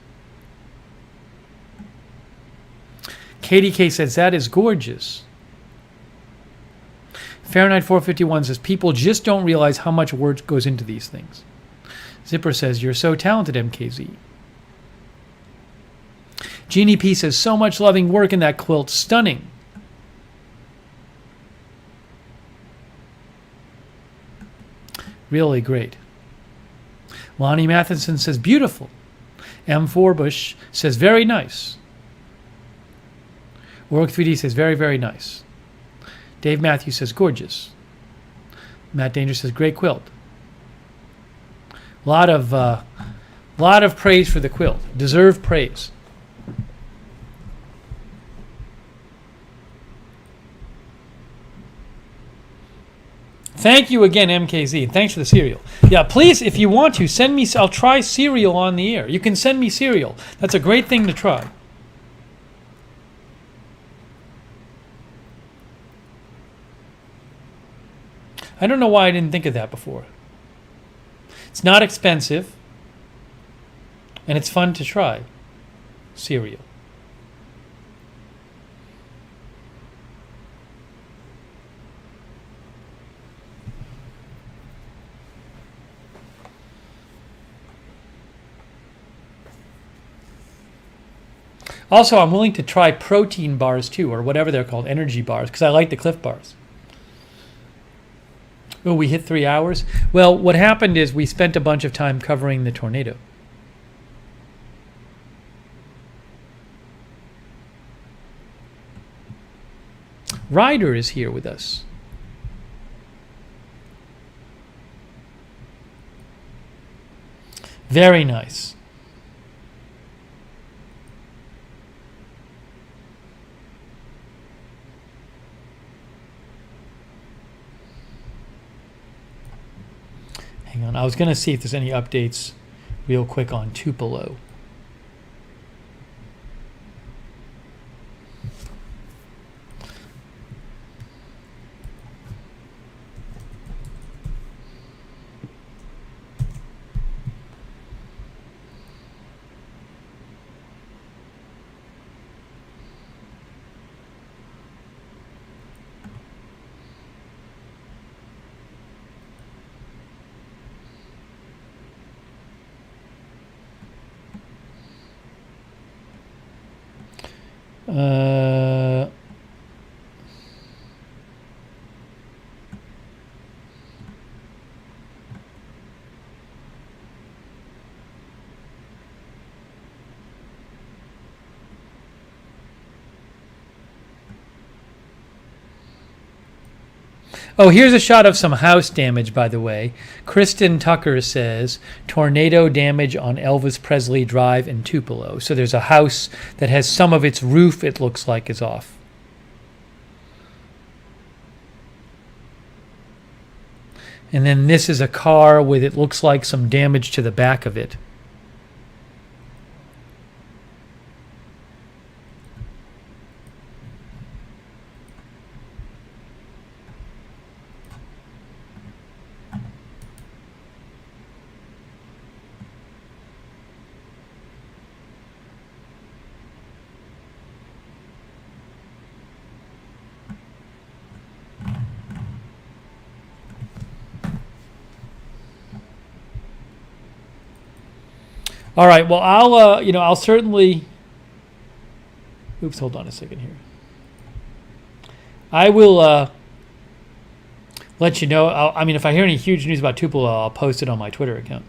Katie K says, that is gorgeous. Fahrenheit 451 says, people just don't realize how much work goes into these things. Zipper says, you're so talented, MKZ. Jeannie P says, so much loving work in that quilt. Stunning. Really great. Lonnie Matheson says, beautiful. M4 Bush says, very nice. Work 3D says, very, very nice. Dave Matthews says, gorgeous. Matt Danger says, great quilt. Lot of praise for the quilt. Deserved praise. Thank you again, MKZ. Thanks for the cereal. Yeah, please, if you want to, send me. I'll try cereal on the air. You can send me cereal. That's a great thing to try. I don't know why I didn't think of that before. It's not expensive, and it's fun to try cereal. Also, I'm willing to try protein bars too, or whatever they're called, energy bars, because I like the Cliff Bars. Oh, we hit 3 hours? Well, what happened is we spent a bunch of time covering the tornado. Ryder is here with us. Very nice. Hang on, I was going to see if there's any updates real quick on Tupelo. Oh, here's a shot of some house damage, by the way. Kristen Tucker says, tornado damage on Elvis Presley Drive in Tupelo. So there's a house that has some of its roof, it looks like, is off. And then this is a car with, it looks like, some damage to the back of it. All right. Well, I'll certainly. Oops, hold on a second here. I will let you know. If I hear any huge news about Tupelo, I'll post it on my Twitter account.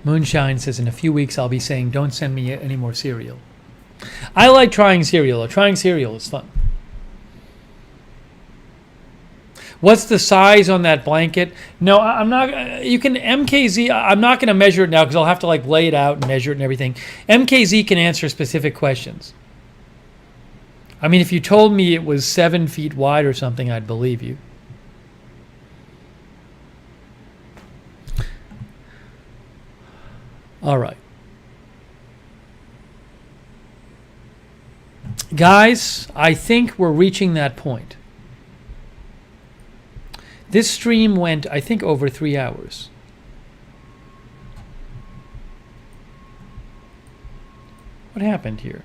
Moonshine says, in a few weeks I'll be saying, don't send me any more cereal. I like trying cereal. Trying cereal is fun. What's the size on that blanket? No, I'm not. You can MKZ. I'm not going to measure it now because I'll have to lay it out and measure it and everything. MKZ can answer specific questions. If you told me it was 7 feet wide or something, I'd believe you. All right. Guys, I think we're reaching that point. This stream went, I think, over 3 hours. What happened here?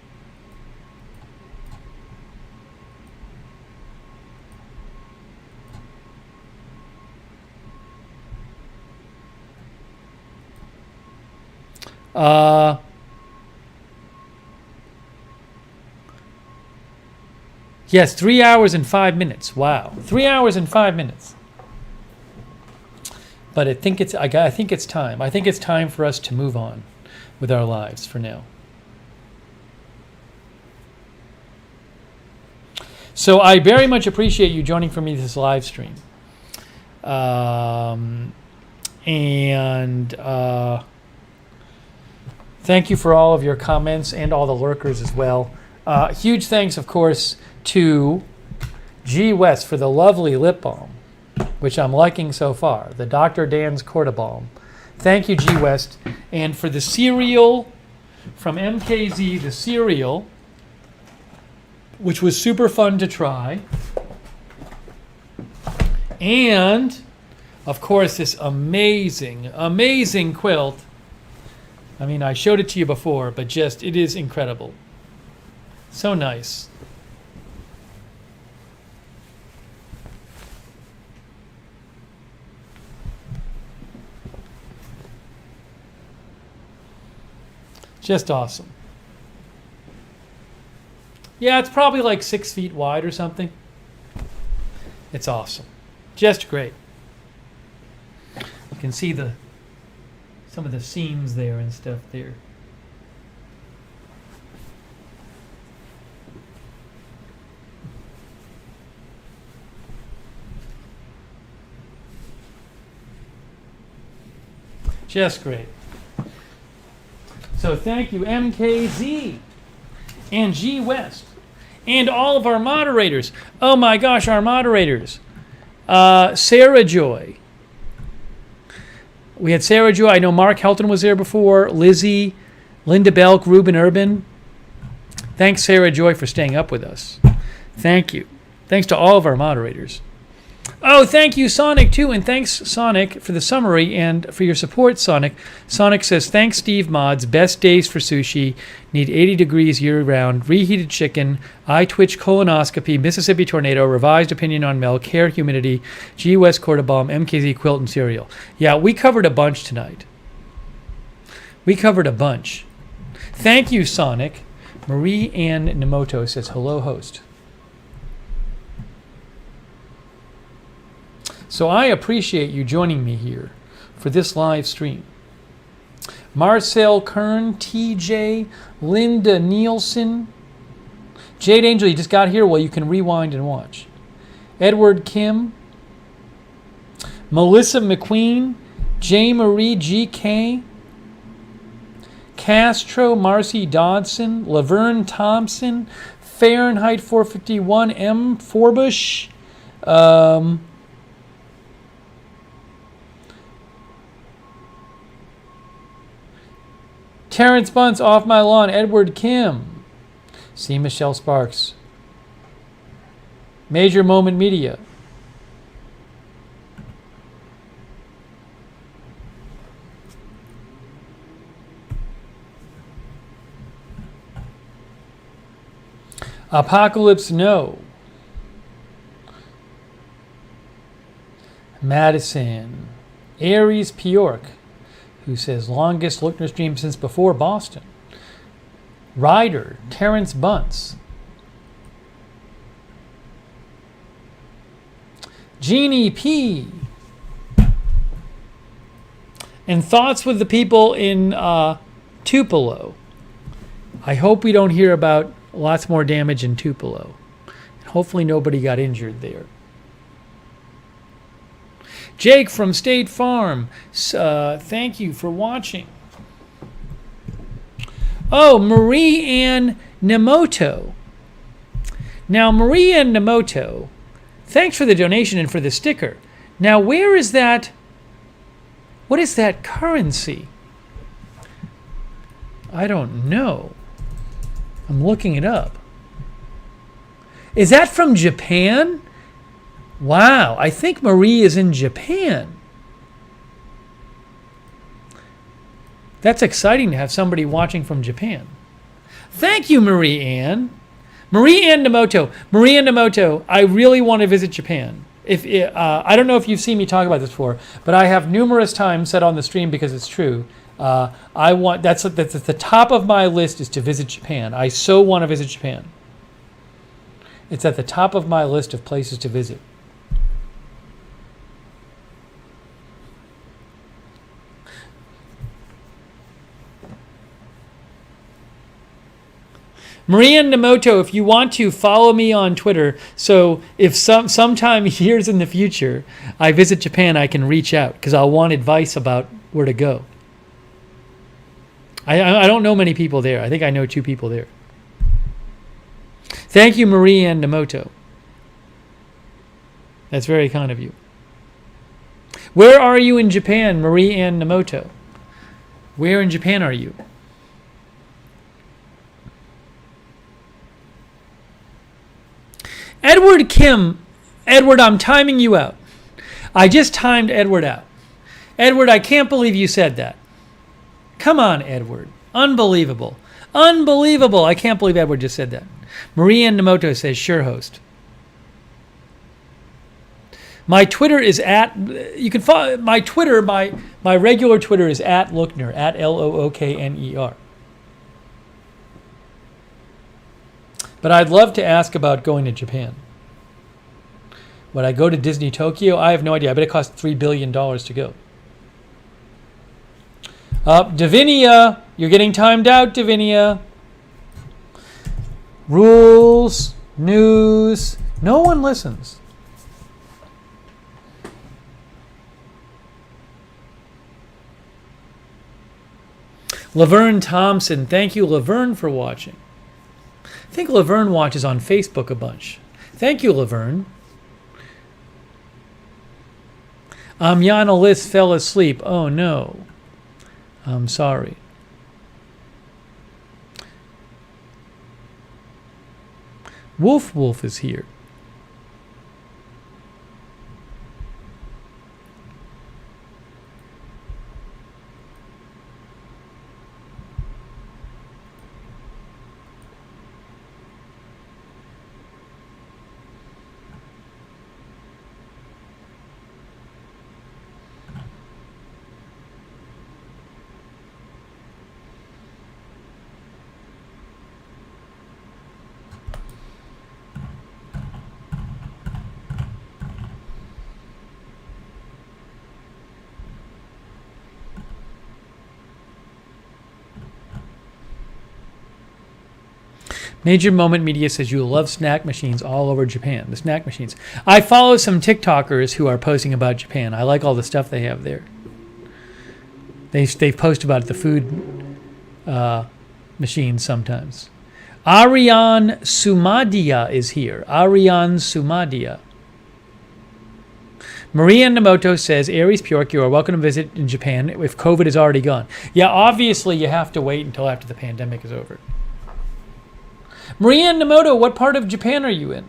Yes, 3 hours and 5 minutes. Wow, 3 hours and 5 minutes. But I think it's time. I think it's time for us to move on with our lives for now. So I very much appreciate you joining for me this live stream. Thank you for all of your comments and all the lurkers as well. Huge thanks, of course, to G West for the lovely lip balm, which I'm liking so far, the Dr. Dan's Cordabalm. Thank you, G West. And for the cereal from MKZ, the cereal, which was super fun to try. And, of course, this amazing, amazing quilt. I mean, I showed it to you before, but just, it is incredible. So nice. Just awesome. Yeah, it's probably like 6 feet wide or something. It's awesome. Just great. You can see some of the seams there and stuff there. Just great. So thank you, MKZ and G West and all of our moderators. Oh my gosh, our moderators. Sarah Joy. We had Sarah Joy. I know Mark Helton was there before. Lizzie, Linda Belk, Ruben Urban. Thanks, Sarah Joy, for staying up with us. Thank you. Thanks to all of our moderators. Oh, thank you, Sonic, too. And thanks, Sonic, for the summary and for your support, Sonic. Sonic says, thanks, Steve Mods. Best days for sushi. Need 80 degrees year-round. Reheated chicken. Eye twitch colonoscopy. Mississippi tornado. Revised opinion on milk. Hair humidity. G West Cordabalm. MKZ quilt and cereal. Yeah, we covered a bunch tonight. We covered a bunch. Thank you, Sonic. Marie Ann Nemoto says, hello, host. So I appreciate you joining me here for this live stream. Marcel Kern, TJ, Linda Nielsen, Jade Angel, you just got here. Well, you can rewind and watch. Edward Kim, Melissa McQueen, J. Marie GK, Castro, Marcy Dodson, Laverne Thompson, Fahrenheit 451, M. Forbush, Terrence Bunce, Off My Lawn, Edward Kim, C. Michelle Sparks, Major Moment Media, Apocalypse No, Madison, Aries Pyork, who says longest Lookner stream since before Boston. Ryder, Terrence Bunce. Jeannie P. And thoughts with the people in Tupelo. I hope we don't hear about lots more damage in Tupelo. Hopefully nobody got injured there. Jake from State Farm, thank you for watching. Oh, Marie Ann Nemoto. Now, Marie Ann Nemoto, thanks for the donation and for the sticker. Now, where is that? What is that currency? I don't know. I'm looking it up. Is that from Japan? Wow, I think Marie is in Japan. That's exciting to have somebody watching from Japan. Thank you, Marie Ann. Marie Ann Nemoto. Marie Ann Nemoto, I really want to visit Japan. I don't know if you've seen me talk about this before, but I have numerous times said on the stream, because it's true, I want that's at the top of my list is to visit Japan. I so want to visit Japan. It's at the top of my list of places to visit. Maria Namoto, if you want to, follow me on Twitter. So if sometime years in the future I visit Japan, I can reach out because I'll want advice about where to go. I don't know many people there. I think I know 2 people there. Thank you, Maria Namoto. That's very kind of you. Where are you in Japan, Marie Ann Namoto? Where in Japan are you? Edward Kim. Edward, I'm timing you out. I just timed Edward out. Edward, I can't believe you said that. Come on, Edward. Unbelievable. Unbelievable. I can't believe Edward just said that. Marie Ann Namoto says, sure, host. My Twitter is at, you can follow, my Twitter, my regular Twitter is at Lookner, at Lookner. But I'd love to ask about going to Japan. Would I go to Disney Tokyo? I have no idea. I bet it costs $3 billion to go. Davinia, you're getting timed out, Davinia. Rules, news, no one listens. Laverne Thompson, thank you, Laverne, for watching. I think Laverne watches on Facebook a bunch. Thank you, Laverne. Amyana Liss fell asleep. Oh, no. I'm sorry. Wolf is here. Major Moment Media says you love snack machines all over Japan. The snack machines. I follow some TikTokers who are posting about Japan. I like all the stuff they have there. They post about the food machines sometimes. Ariane Sumadia is here. Ariane Sumadia. Maria Namoto says, Aries Pyork, you are welcome to visit in Japan if COVID is already gone. Yeah, obviously you have to wait until after the pandemic is over. Maria Namoto, what part of Japan are you in?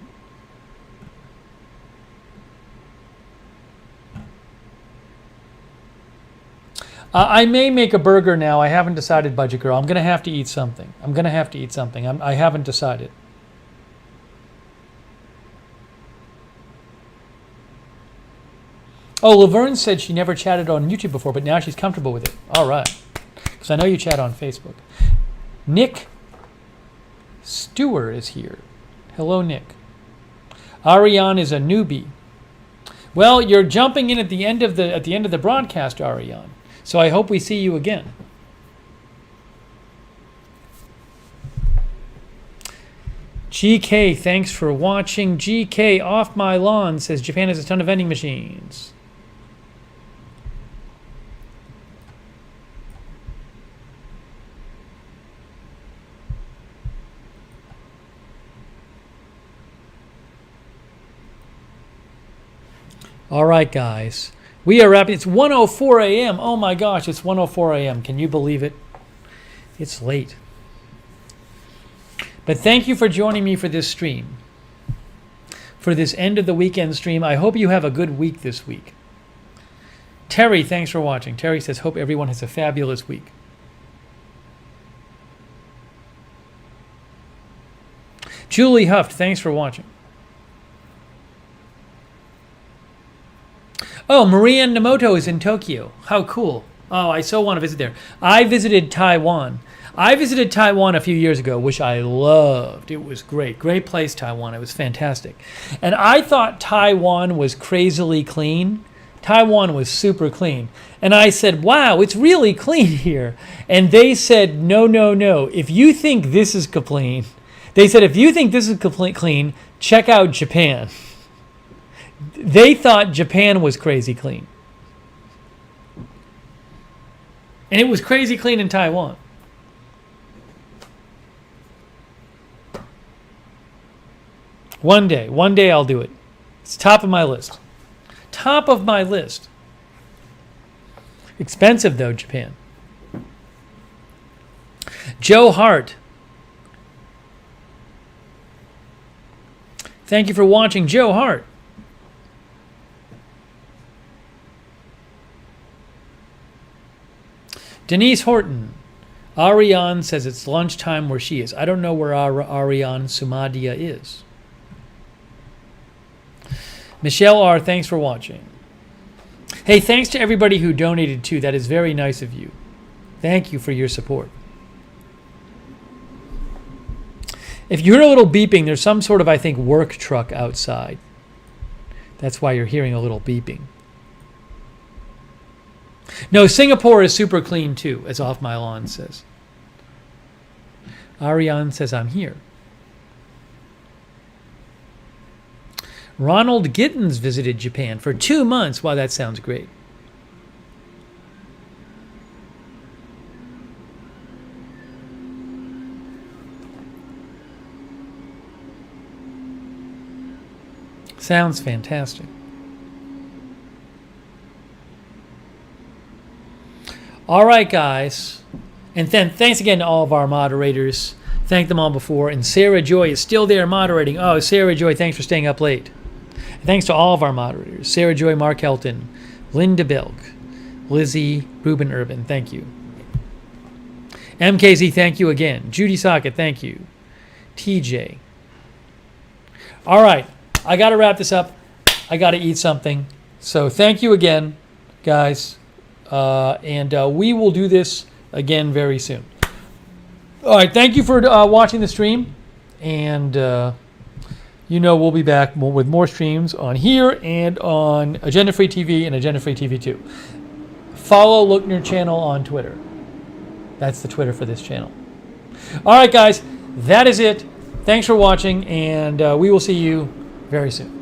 I may make a burger now. I haven't decided, Budget Girl. I'm going to have to eat something. I haven't decided. Oh, Laverne said she never chatted on YouTube before, but now she's comfortable with it. All right. Because I know you chat on Facebook. Nick Stewart is here. Hello, Nick. Ariane is a newbie. Well, you're jumping in at the end of the broadcast, Ariane. So I hope we see you again. GK, thanks for watching. GK, off my lawn, says Japan has a ton of vending machines. All right, guys. We are wrapping. It's 1:04 a.m. Oh my gosh, it's 1:04 a.m. Can you believe it? It's late. But thank you for joining me for this stream. For this end of the weekend stream. I hope you have a good week this week. Terry, thanks for watching. Terry says, hope everyone has a fabulous week. Julie Huft, thanks for watching. Oh, Maria Namoto is in Tokyo. How cool. Oh, I so want to visit there. I visited Taiwan. I visited Taiwan a few years ago, which I loved. It was great. Great place, Taiwan. It was fantastic. And I thought Taiwan was crazily clean. Taiwan was super clean. And I said, wow, it's really clean here. And they said, no, no, no. If you think this is clean, they said, if you think this is clean, check out Japan. They thought Japan was crazy clean. And it was crazy clean in Taiwan. One day I'll do it. It's top of my list. Top of my list. Expensive though, Japan. Joe Hart. Thank you for watching, Joe Hart. Denise Horton. Ariane says it's lunchtime where she is. I don't know where Ariane Sumadia is. Michelle R., thanks for watching. Hey, thanks to everybody who donated too. That is very nice of you. Thank you for your support. If you hear a little beeping, there's some sort of, I think, work truck outside. That's why you're hearing a little beeping. No, Singapore is super clean too, as Off My Lawn says. Ariane says, I'm here. Ronald Gittins visited Japan for 2 months. Wow, that sounds great. Sounds fantastic. All right, guys. And then thanks again to all of our moderators. Thanked them all before. And Sarah Joy is still there moderating. Oh, Sarah Joy, thanks for staying up late. Thanks to all of our moderators. Sarah Joy, Mark Helton, Linda Belk, Lizzie, Ruben Urban, thank you. MKZ, thank you again. Judy Socket, thank you. TJ. All right, I got to wrap this up. I got to eat something. So thank you again, guys. And we will do this again very soon. All right, thank you for watching the stream. And we'll be back with more streams on here and on Agenda Free TV and Agenda Free TV 2. Follow Lookner channel on Twitter. That's the Twitter for this channel. All right, guys, that is it. Thanks for watching, and we will see you very soon.